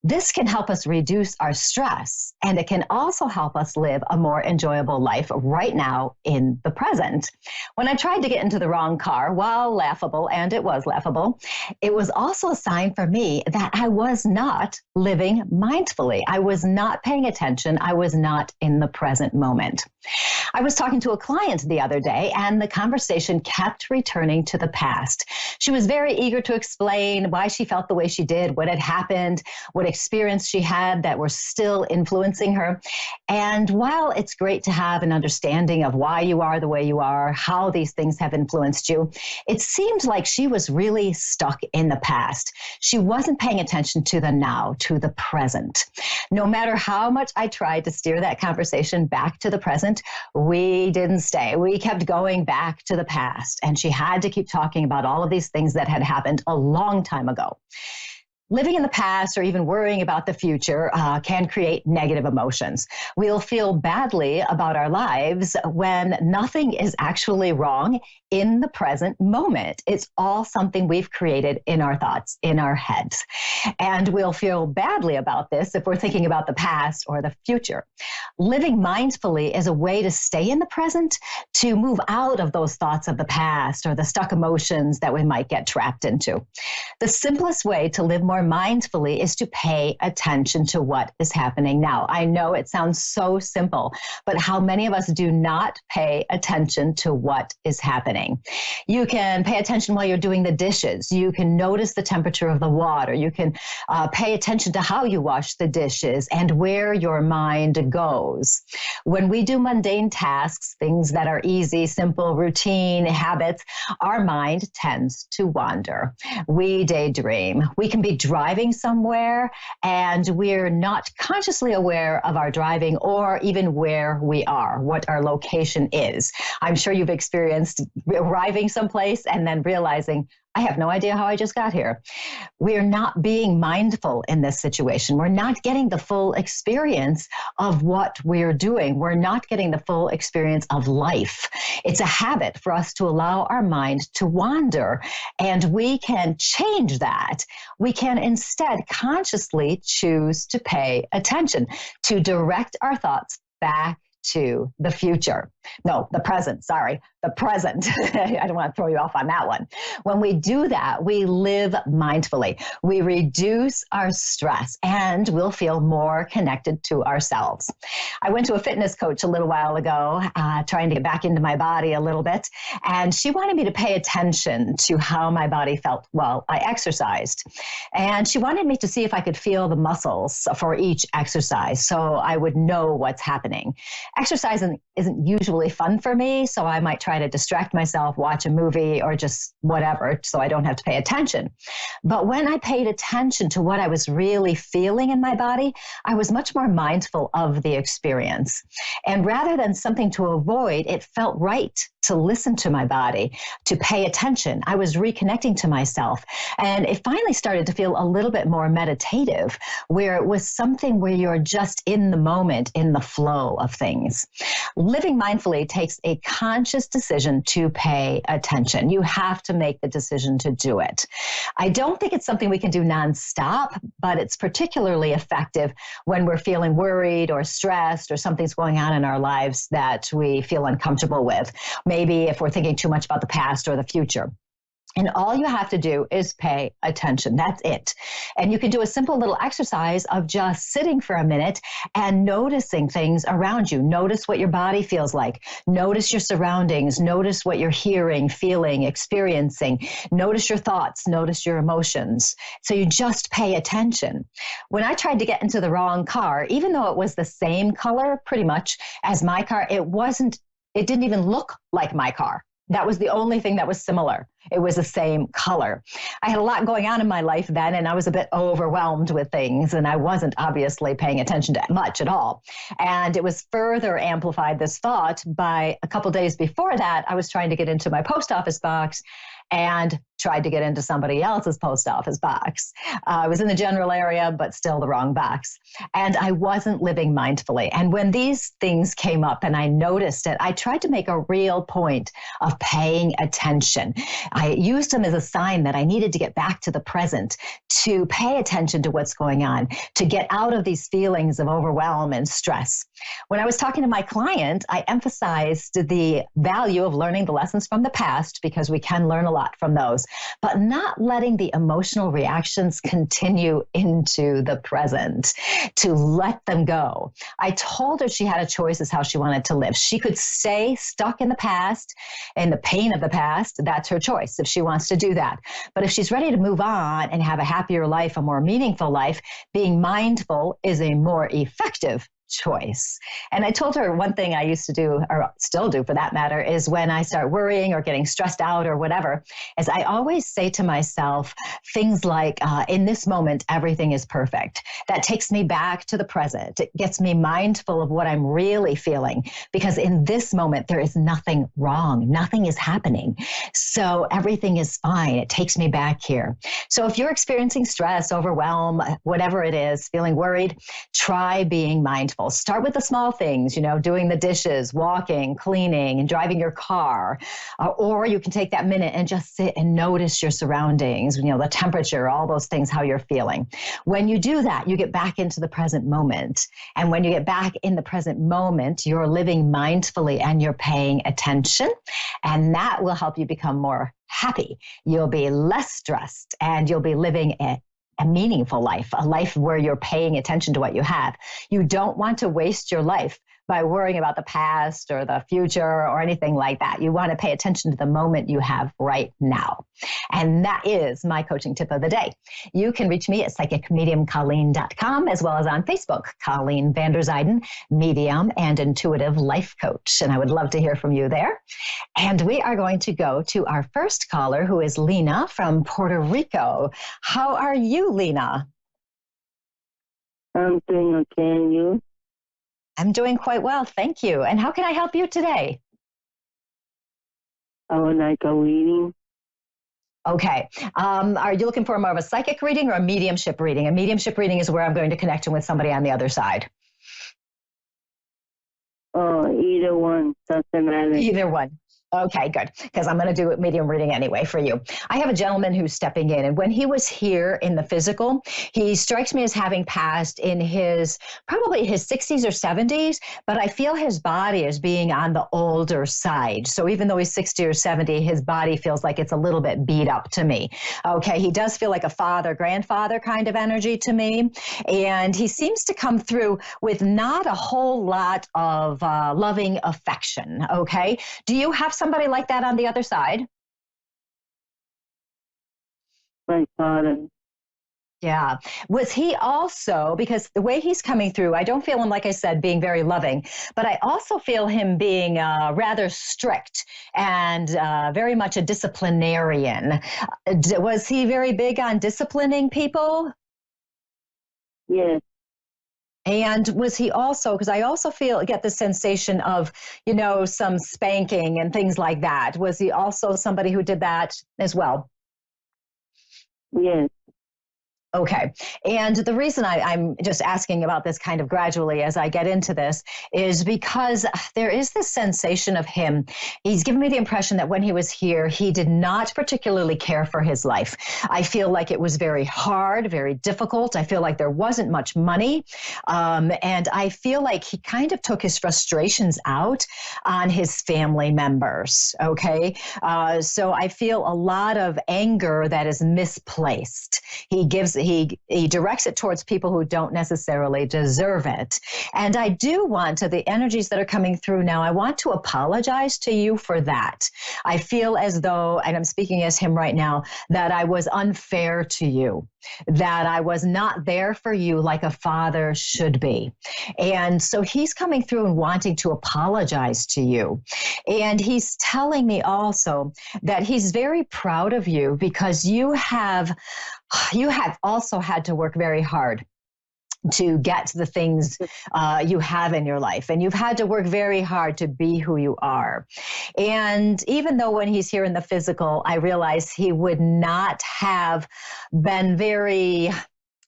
This can help us reduce our stress, and it can also help us live a more enjoyable life right now in the present. When I tried to get into the wrong car, while laughable, and it was laughable, it was also a sign for me that I was not living mindfully. I was not paying attention. I was not in the present moment. I was talking to a client the other day, and the conversation kept returning to the past. She was very eager to explain why she felt the way she did, what had happened, what experience she had that were still influencing her. And while it's great to have an understanding of why you are the way you are, how these things have influenced you, it seemed like she was really stuck in the past. She wasn't paying attention to the now, to the present. No matter how much I tried to steer that conversation back to the present, we didn't stay. We kept going back to the past, and she had to keep talking about all of these things that had happened a long time ago. Living in the past or even worrying about the future can create negative emotions. We'll feel badly about our lives when nothing is actually wrong in the present moment. It's all something we've created in our thoughts, in our heads. And we'll feel badly about this if we're thinking about the past or the future. Living mindfully is a way to stay in the present, to move out of those thoughts of the past or the stuck emotions that we might get trapped into. The simplest way to live more mindfully is to pay attention to what is happening now. I know it sounds so simple, but how many of us do not pay attention to what is happening? You can pay attention while you're doing the dishes. You can notice the temperature of the water. You can pay attention to how you wash the dishes and where your mind goes. When we do mundane tasks, things that are easy, simple, routine habits, our mind tends to wander. We daydream. We can be driving somewhere and we're not consciously aware of our driving or even where we are, what our location is. I'm sure you've experienced arriving someplace and then realizing, I have no idea how I just got here. We're not being mindful in this situation. We're not getting the full experience of what we're doing. We're not getting the full experience of life. It's a habit for us to allow our mind to wander, and we can change that. We can instead consciously choose to pay attention, to direct our thoughts back to the future. No, the present, sorry, the present. I don't want to throw you off on that one. When we do that, we live mindfully. We reduce our stress and we'll feel more connected to ourselves. I went to a fitness coach a little while ago, trying to get back into my body a little bit, and she wanted me to pay attention to how my body felt while I exercised. And she wanted me to see if I could feel the muscles for each exercise so I would know what's happening. Exercising isn't usually fun for me, so I might try to distract myself, watch a movie, or just whatever, so I don't have to pay attention. But when I paid attention to what I was really feeling in my body, I was much more mindful of the experience. And rather than something to avoid, it felt right to listen to my body, to pay attention. I was reconnecting to myself. And it finally started to feel a little bit more meditative, where it was something where you're just in the moment, in the flow of things. Living mindfully takes a conscious decision to pay attention. You have to make the decision to do it. I don't think it's something we can do nonstop, but it's particularly effective when we're feeling worried or stressed or something's going on in our lives that we feel uncomfortable with. Maybe if we're thinking too much about the past or the future. And all you have to do is pay attention. That's it. And you can do a simple little exercise of just sitting for a minute and noticing things around you. Notice what your body feels like. Notice your surroundings. Notice what you're hearing, feeling, experiencing. Notice your thoughts. Notice your emotions. So you just pay attention. When I tried to get into the wrong car, even though it was the same color pretty much as my car, it didn't even look like my car. That was the only thing that was similar. It was the same color. I had a lot going on in my life then, and I was a bit overwhelmed with things, and I wasn't obviously paying attention to much at all. And it was further amplified, this thought, by a couple days before that, I was trying to get into my post office box and tried to get into somebody else's post office box. I was in the general area, but still the wrong box. And I wasn't living mindfully. And when these things came up and I noticed it, I tried to make a real point of paying attention. I used them as a sign that I needed to get back to the present, to pay attention to what's going on, to get out of these feelings of overwhelm and stress. When I was talking to my client, I emphasized the value of learning the lessons from the past, because we can learn a lot from those, but not letting the emotional reactions continue into the present, to let them go. I told her she had a choice as how she wanted to live. She could stay stuck in the past, in the pain of the past. That's her choice if she wants to do that. But if she's ready to move on and have a happier life, a more meaningful life, being mindful is a more effective choice. And I told her one thing I used to do, or still do for that matter, is when I start worrying or getting stressed out or whatever, is I always say to myself things like, in this moment, everything is perfect. That takes me back to the present. It gets me mindful of what I'm really feeling, because in this moment, there is nothing wrong. Nothing is happening. So everything is fine. It takes me back here. So if you're experiencing stress, overwhelm, whatever it is, feeling worried, try being mindful. Start with the small things, doing the dishes, walking, cleaning, and driving your car. Or you can take that minute and just sit and notice your surroundings, the temperature, all those things, how you're feeling. When you do that, you get back into the present moment. And when you get back in the present moment, you're living mindfully and you're paying attention. And that will help you become more happy. You'll be less stressed, and you'll be living a meaningful life, a life where you're paying attention to what you have. You don't want to waste your life by worrying about the past or the future or anything like that. You want to pay attention to the moment you have right now. And that is my coaching tip of the day. You can reach me at psychicmediumcolleen.com, as well as on Facebook, Colleen Vander Zijden, medium and intuitive life coach. And I would love to hear from you there. And we are going to go to our first caller, who is Lena from Puerto Rico. How are you, Lena? I'm doing okay, and you? I'm doing quite well, thank you. And how can I help you today? I would like a reading. Okay. Are you looking for more of a psychic reading or a mediumship reading? A mediumship reading is where I'm going to connect you with somebody on the other side. Oh, either one. Doesn't matter. Either one. Okay, good. Because I'm going to do a medium reading anyway for you. I have a gentleman who's stepping in, and when he was here in the physical, he strikes me as having passed in probably his 60s or 70s, but I feel his body as being on the older side. So even though he's 60 or 70, his body feels like it's a little bit beat up to me. Okay, he does feel like a father, grandfather kind of energy to me, and he seems to come through with not a whole lot of loving affection. Okay, do you have somebody like that on the other side? My father. Yeah. Was he also, because the way he's coming through, I don't feel him, like I said, being very loving, but I also feel him being rather strict and very much a disciplinarian. Was he very big on disciplining people? Yes. And was he also, because I also get the sensation of, some spanking and things like that. Was he also somebody who did that as well? Yes. Okay. And the reason I'm just asking about this kind of gradually as I get into this is because there is this sensation of him. He's given me the impression that when he was here, he did not particularly care for his life. I feel like it was very hard, very difficult. I feel like there wasn't much money. And I feel like he kind of took his frustrations out on his family members. Okay. So I feel a lot of anger that is misplaced. He directs it towards people who don't necessarily deserve it. And I do want to, the energies that are coming through now, I want to apologize to you for that. I feel as though, and I'm speaking as him right now, that I was unfair to you, that I was not there for you like a father should be. And so he's coming through and wanting to apologize to you. And he's telling me also that he's very proud of you because you have also had to work very hard to get the things you have in your life. And you've had to work very hard to be who you are. And even though when he's here in the physical, I realize he would not have been very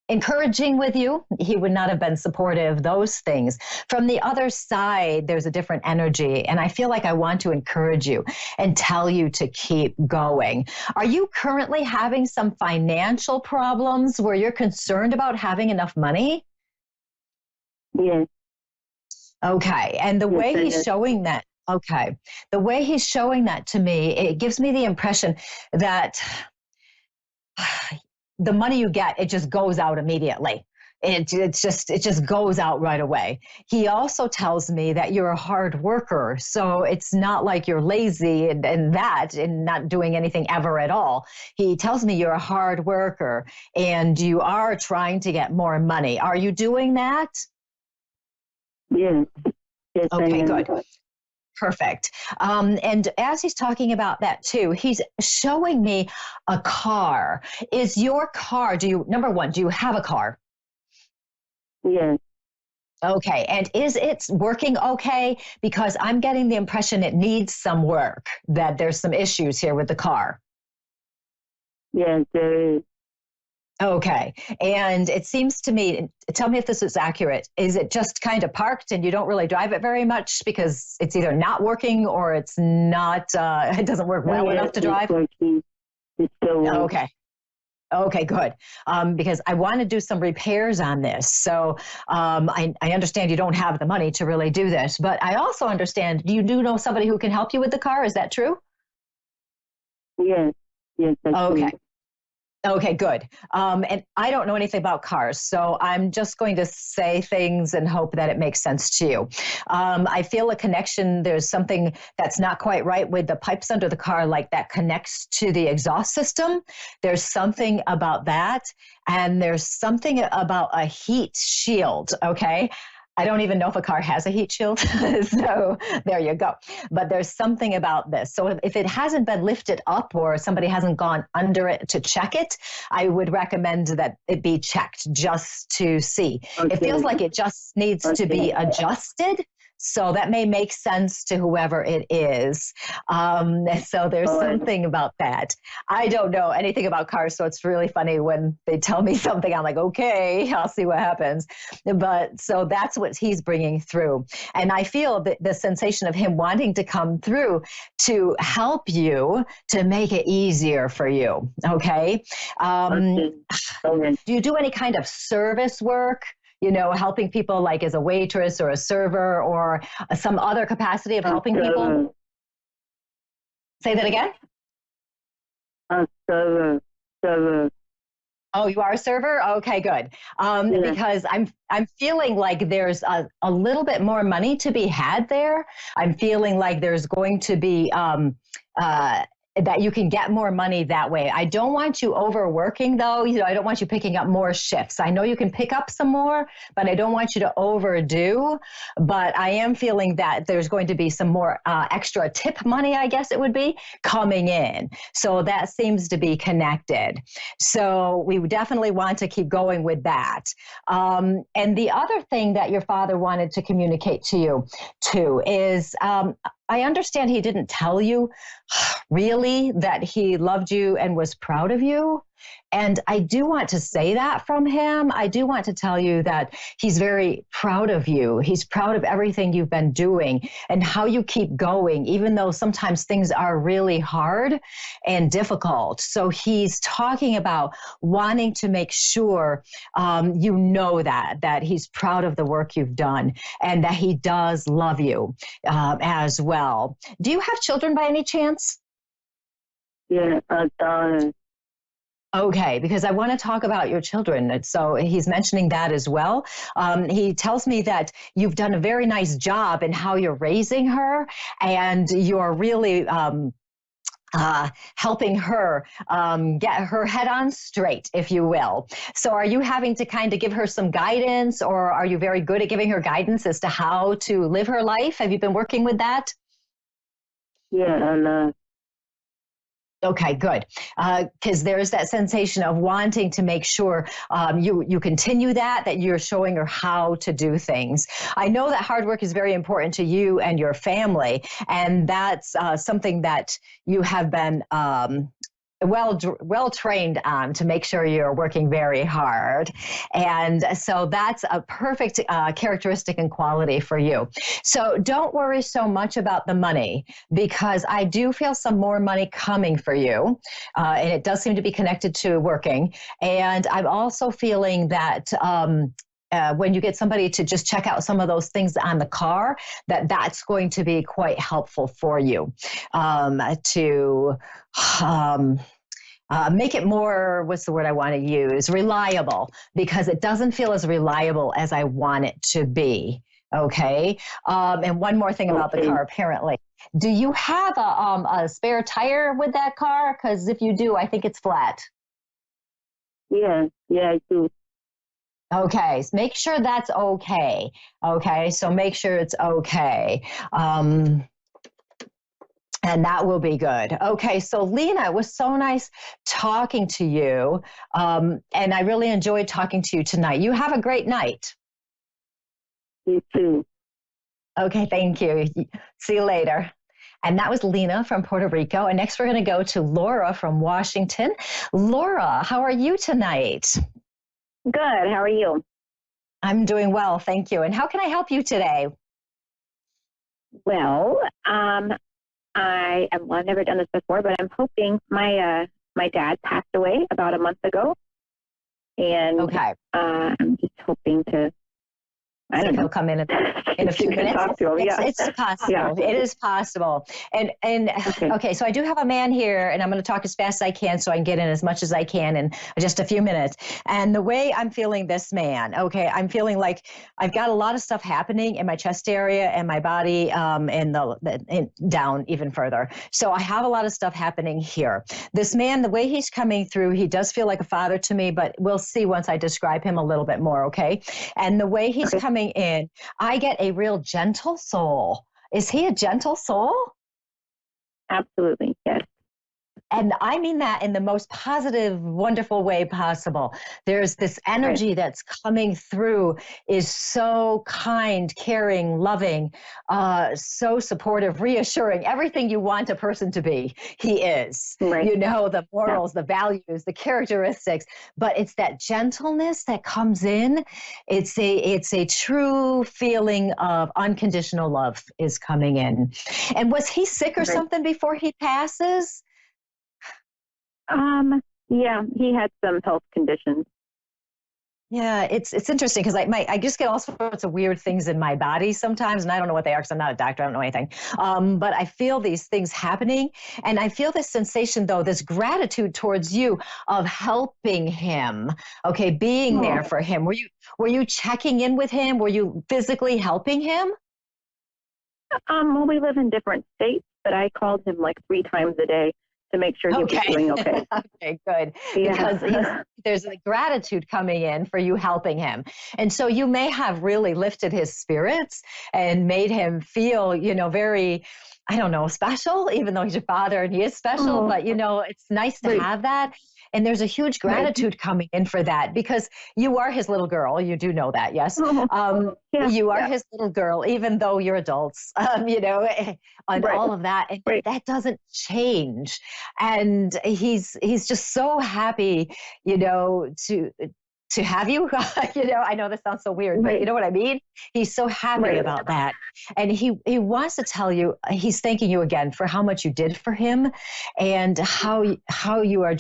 encouraging with you. He would not have been supportive, those things. From the other side, there's a different energy. And I feel like I want to encourage you and tell you to keep going. Are you currently having some financial problems where you're concerned about having enough money? Yes. Okay. And the Yes, way I he's did. showing that, okay, the way he's showing that to me, it gives me the impression that the money you get, it just goes out immediately. It just goes out right away. He also tells me that you're a hard worker. So it's not like you're lazy and not doing anything ever at all. He tells me you're a hard worker and you are trying to get more money. Are you doing that? Yes. Yes, I Okay, am. good. Perfect. And as he's talking about that too, he's showing me a car. Is your car, number one, do you have a car? Yes. Okay. And is it working okay? Because I'm getting the impression it needs some work, that there's some issues here with the car. Yes, there is. Okay. And it seems to me, tell me if this is accurate, is it just kind of parked and you don't really drive it very much because it's either not working or it's not, it doesn't work well enough to drive? It's working. It's still working. Okay. Okay, good. Because I want to do some repairs on this. So I understand you don't have the money to really do this, but I also understand you do know somebody who can help you with the car. Is that true? Yes. Yes, that's Okay. true. Okay, good. And I don't know anything about cars, so I'm just going to say things and hope that it makes sense to you. I feel a connection. There's something that's not quite right with the pipes under the car, like that connects to the exhaust system. There's something about that. And there's something about a heat shield, okay? I don't even know if a car has a heat shield. So there you go. But there's something about this. So if it hasn't been lifted up or somebody hasn't gone under it to check it, I would recommend that it be checked just to see. Okay. It feels like it just needs to be adjusted. So that may make sense to whoever it is. So there's something about that. I don't know anything about cars, so it's really funny when they tell me something. I'm like, okay, I'll see what happens. But so that's what he's bringing through. And I feel that the sensation of him wanting to come through to help you, to make it easier for you. Okay. Okay. Do you do any kind of service work? You know, helping people like as a waitress or a server or some other capacity of helping people? Say that again? A server. Oh, you are a server? Okay, good. Because I'm feeling like there's a little bit more money to be had there. I'm feeling like there's going to be that you can get more money that way. I don't want you overworking though. You know, I don't want you picking up more shifts. I know you can pick up some more, but I don't want you to overdo. But I am feeling that there's going to be some more extra tip money, I guess it would be, coming in. So that seems to be connected. So we definitely want to keep going with that. And the other thing that your father wanted to communicate to you too is, I understand he didn't tell you really that he loved you and was proud of you. And I do want to say that from him. I do want to tell you that he's very proud of you. He's proud of everything you've been doing and how you keep going, even though sometimes things are really hard and difficult. So he's talking about wanting to make sure you know that he's proud of the work you've done and that he does love you as well. Do you have children by any chance? Yeah, a daughter. Okay, because I want to talk about your children. So he's mentioning that as well. He tells me that you've done a very nice job in how you're raising her, and you're really helping her get her head on straight, if you will. So are you having to kind of give her some guidance, or are you very good at giving her guidance as to how to live her life? Have you been working with that? Yeah, and Okay, good. Because there's that sensation of wanting to make sure you continue that you're showing her how to do things. I know that hard work is very important to you and your family, and that's something that you have been well trained on to make sure you're working very hard. And so that's a perfect characteristic and quality for you. So don't worry so much about the money, because I do feel some more money coming for you. And it does seem to be connected to working. And I'm also feeling that when you get somebody to just check out some of those things on the car, that's going to be quite helpful for you to make it more, what's the word I want to use, reliable, because it doesn't feel as reliable as I want it to be. Okay. And one more thing about the car, apparently. Do you have a spare tire with that car? Because if you do, I think it's flat. yeah, I do. Okay, so make sure that's okay. Okay, so make sure it's okay. And that will be good. Okay, so Lena, it was so nice talking to you. And I really enjoyed talking to you tonight. You have a great night. You too. Okay, thank you. See you later. And that was Lena from Puerto Rico. And next we're going to go to Laura from Washington. Laura, how are you tonight? Good. How are you? I'm doing well, thank you. And how can I help you today? Well, I've never done this before, but I'm hoping my dad passed away about a month ago, and okay. I'm just hoping to. I don't know. He'll come in a few minutes. It's possible. Yeah. It is possible. And okay, so I do have a man here, and I'm going to talk as fast as I can so I can get in as much as I can in just a few minutes. And the way I'm feeling this man, okay, I'm feeling like I've got a lot of stuff happening in my chest area and my body, and down even further. So I have a lot of stuff happening here. This man, the way he's coming through, he does feel like a father to me, but we'll see once I describe him a little bit more, okay? And the way he's coming in, I get a real gentle soul. Is he a gentle soul? Absolutely, yes. And I mean that in the most positive, wonderful way possible. There's this energy that's coming through, is so kind, caring, loving, so supportive, reassuring, everything you want a person to be. He is, you know, the morals, the values, the characteristics, but it's that gentleness that comes in. It's a true feeling of unconditional love is coming in. And was he sick or something before he passes? Yeah, he had some health conditions. Yeah, it's interesting because I just get all sorts of weird things in my body sometimes, and I don't know what they are because I'm not a doctor. I don't know anything. But I feel these things happening, and I feel this sensation, though, this gratitude towards you of helping him. Okay, being there for him. Were you checking in with him? Were you physically helping him? Well, we live in different states, but I called him like 3 times a day to make sure he was doing okay. Okay, good. Yeah. Because there's a gratitude coming in for you helping him. And so you may have really lifted his spirits and made him feel, you know, very, I don't know, special, even though he's your father and he is special, but you know, it's nice to have that. And there's a huge gratitude coming in for that because you are his little girl. You do know that, yes? You are his little girl, even though you're adults, and all of that. And that doesn't change. And he's just so happy, to have you, I know this sounds so weird, but you know what I mean? He's so happy about that. And he wants to tell you, he's thanking you again for how much you did for him and how you are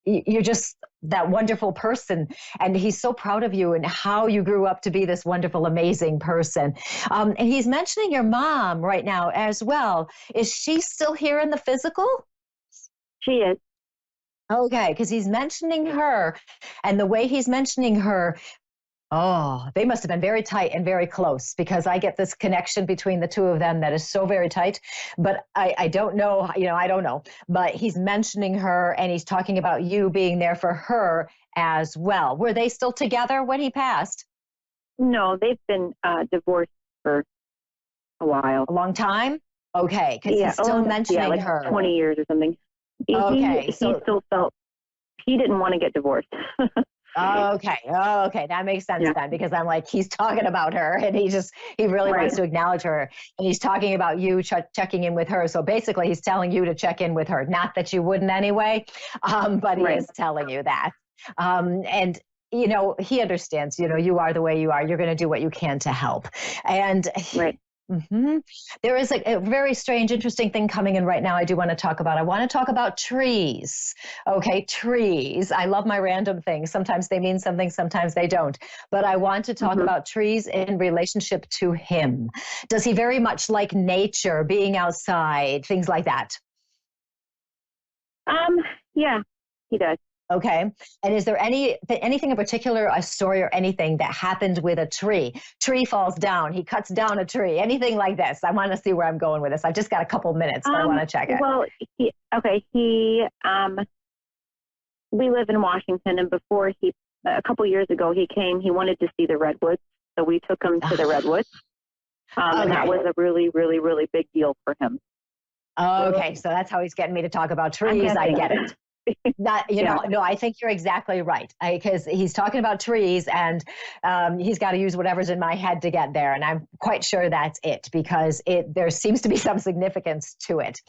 you're just that wonderful person. And he's so proud of you and how you grew up to be this wonderful, amazing person. And he's mentioning your mom right now as well. Is she still here in the physical? She is. Okay, because he's mentioning her, and the way he's mentioning her, they must have been very tight and very close because I get this connection between the two of them that is so very tight. But I don't know, I don't know. But he's mentioning her and he's talking about you being there for her as well. Were they still together when he passed? No, they've been divorced for a while. A long time? Okay, because he's still mentioning like her. 20 years or something. Okay, he still felt he didn't want to get divorced. Okay, that makes sense then because I'm like, he's talking about her and he really wants to acknowledge her and he's talking about you checking in with her. So basically he's telling you to check in with her, not that you wouldn't anyway, but he is telling you that. And he understands, you are the way you are. You're going to do what you can to help. And there is a very strange, interesting thing coming in right now I do want to talk about. I want to talk about trees. Okay, trees. I love my random things. Sometimes they mean something, sometimes they don't. But I want to talk about trees in relationship to him. Does he very much like nature, being outside, things like that? Yeah, he does. Okay. And is there anything in particular, a story or anything that happened with a tree? Tree falls down. He cuts down a tree. Anything like this? I want to see where I'm going with this. I've just got a couple minutes, but I want to check it. Well, we live in Washington, and before a couple years ago, he wanted to see the redwoods. So we took him to the redwoods. And that was a really, really, really big deal for him. Okay. So that's how he's getting me to talk about trees. I get it. No, I think you're exactly right because he's talking about trees and he's got to use whatever's in my head to get there. And I'm quite sure that's it because there seems to be some significance to it.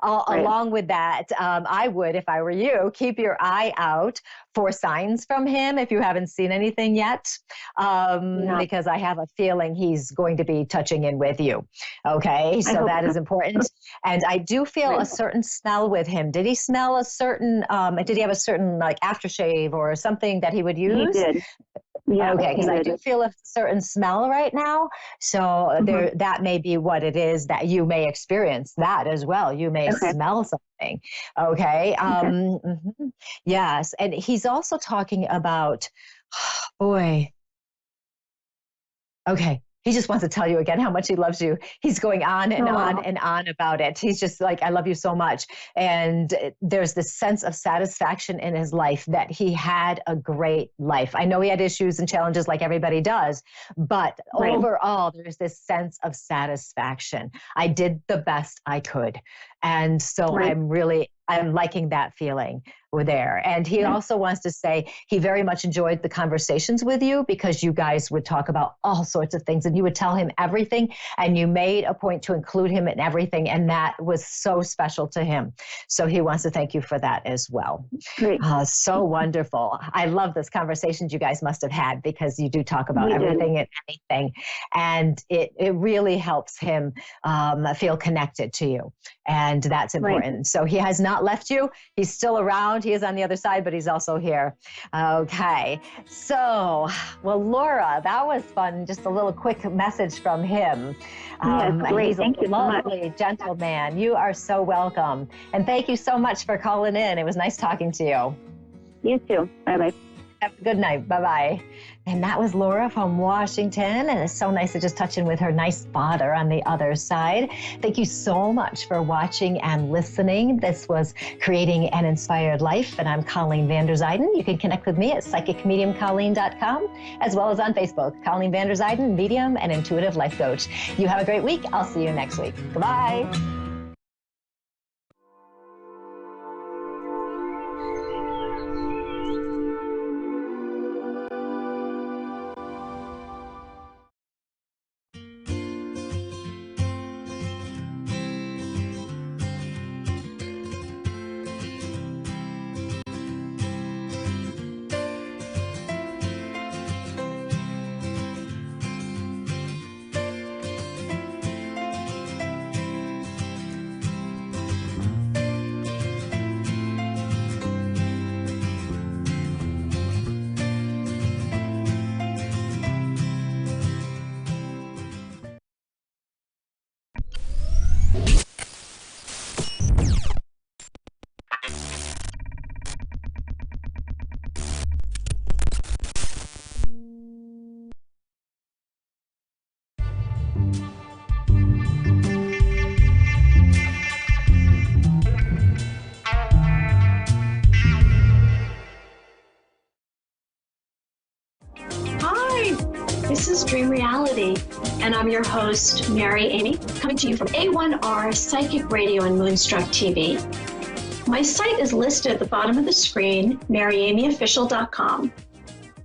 Along with that, I would, if I were you, keep your eye out for signs from him if you haven't seen anything yet, because I have a feeling he's going to be touching in with you. Okay, so that is important. And I do feel a certain smell with him. Did he smell a certain, did he have a certain like aftershave or something that he would use? He did. Yeah, okay, because I do feel a certain smell right now. So that may be what it is that you may experience that as well. You may smell something. Okay. Yes. And he's also talking about, boy. Okay. He just wants to tell you again how much he loves you. He's going on and on and on about it. He's just like, I love you so much. And there's this sense of satisfaction in his life that he had a great life. I know he had issues and challenges like everybody does, but overall, there's this sense of satisfaction. I did the best I could. And so I'm liking that feeling there. And he also wants to say he very much enjoyed the conversations with you because you guys would talk about all sorts of things and you would tell him everything and you made a point to include him in everything. And that was so special to him. So he wants to thank you for that as well. So wonderful. I love this conversations you guys must have had because you do talk about everything and anything. And it really helps him feel connected to you. And that's important. So he has not left you. He's still around. He is on the other side, but he's also here. Okay. So, well, Laura, that was fun. Just a little quick message from him. Great. He's Thank a lovely, gentle man. You are so welcome. And thank you so much for calling in. It was nice talking to you. You too. Bye-bye. Have a good night. Bye-bye. And that was Laura from Washington. And it's so nice to just touch in with her nice father on the other side. Thank you so much for watching and listening. This was Creating an Inspired Life. And I'm Colleen Vanderzijden. You can connect with me at psychicmediumcolleen.com, as well as on Facebook, Colleen Vanderzijden, medium and intuitive life coach. You have a great week. I'll see you next week. Goodbye. This is Dream Reality, and I'm your host, Mary Amy, coming to you from A1R Psychic Radio and Moonstruck TV. My site is listed at the bottom of the screen, maryamyofficial.com.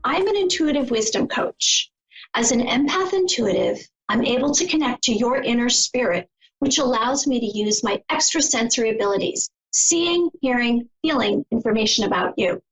I'm an intuitive wisdom coach. As an empath intuitive, I'm able to connect to your inner spirit, which allows me to use my extrasensory abilities, seeing, hearing, feeling information about you.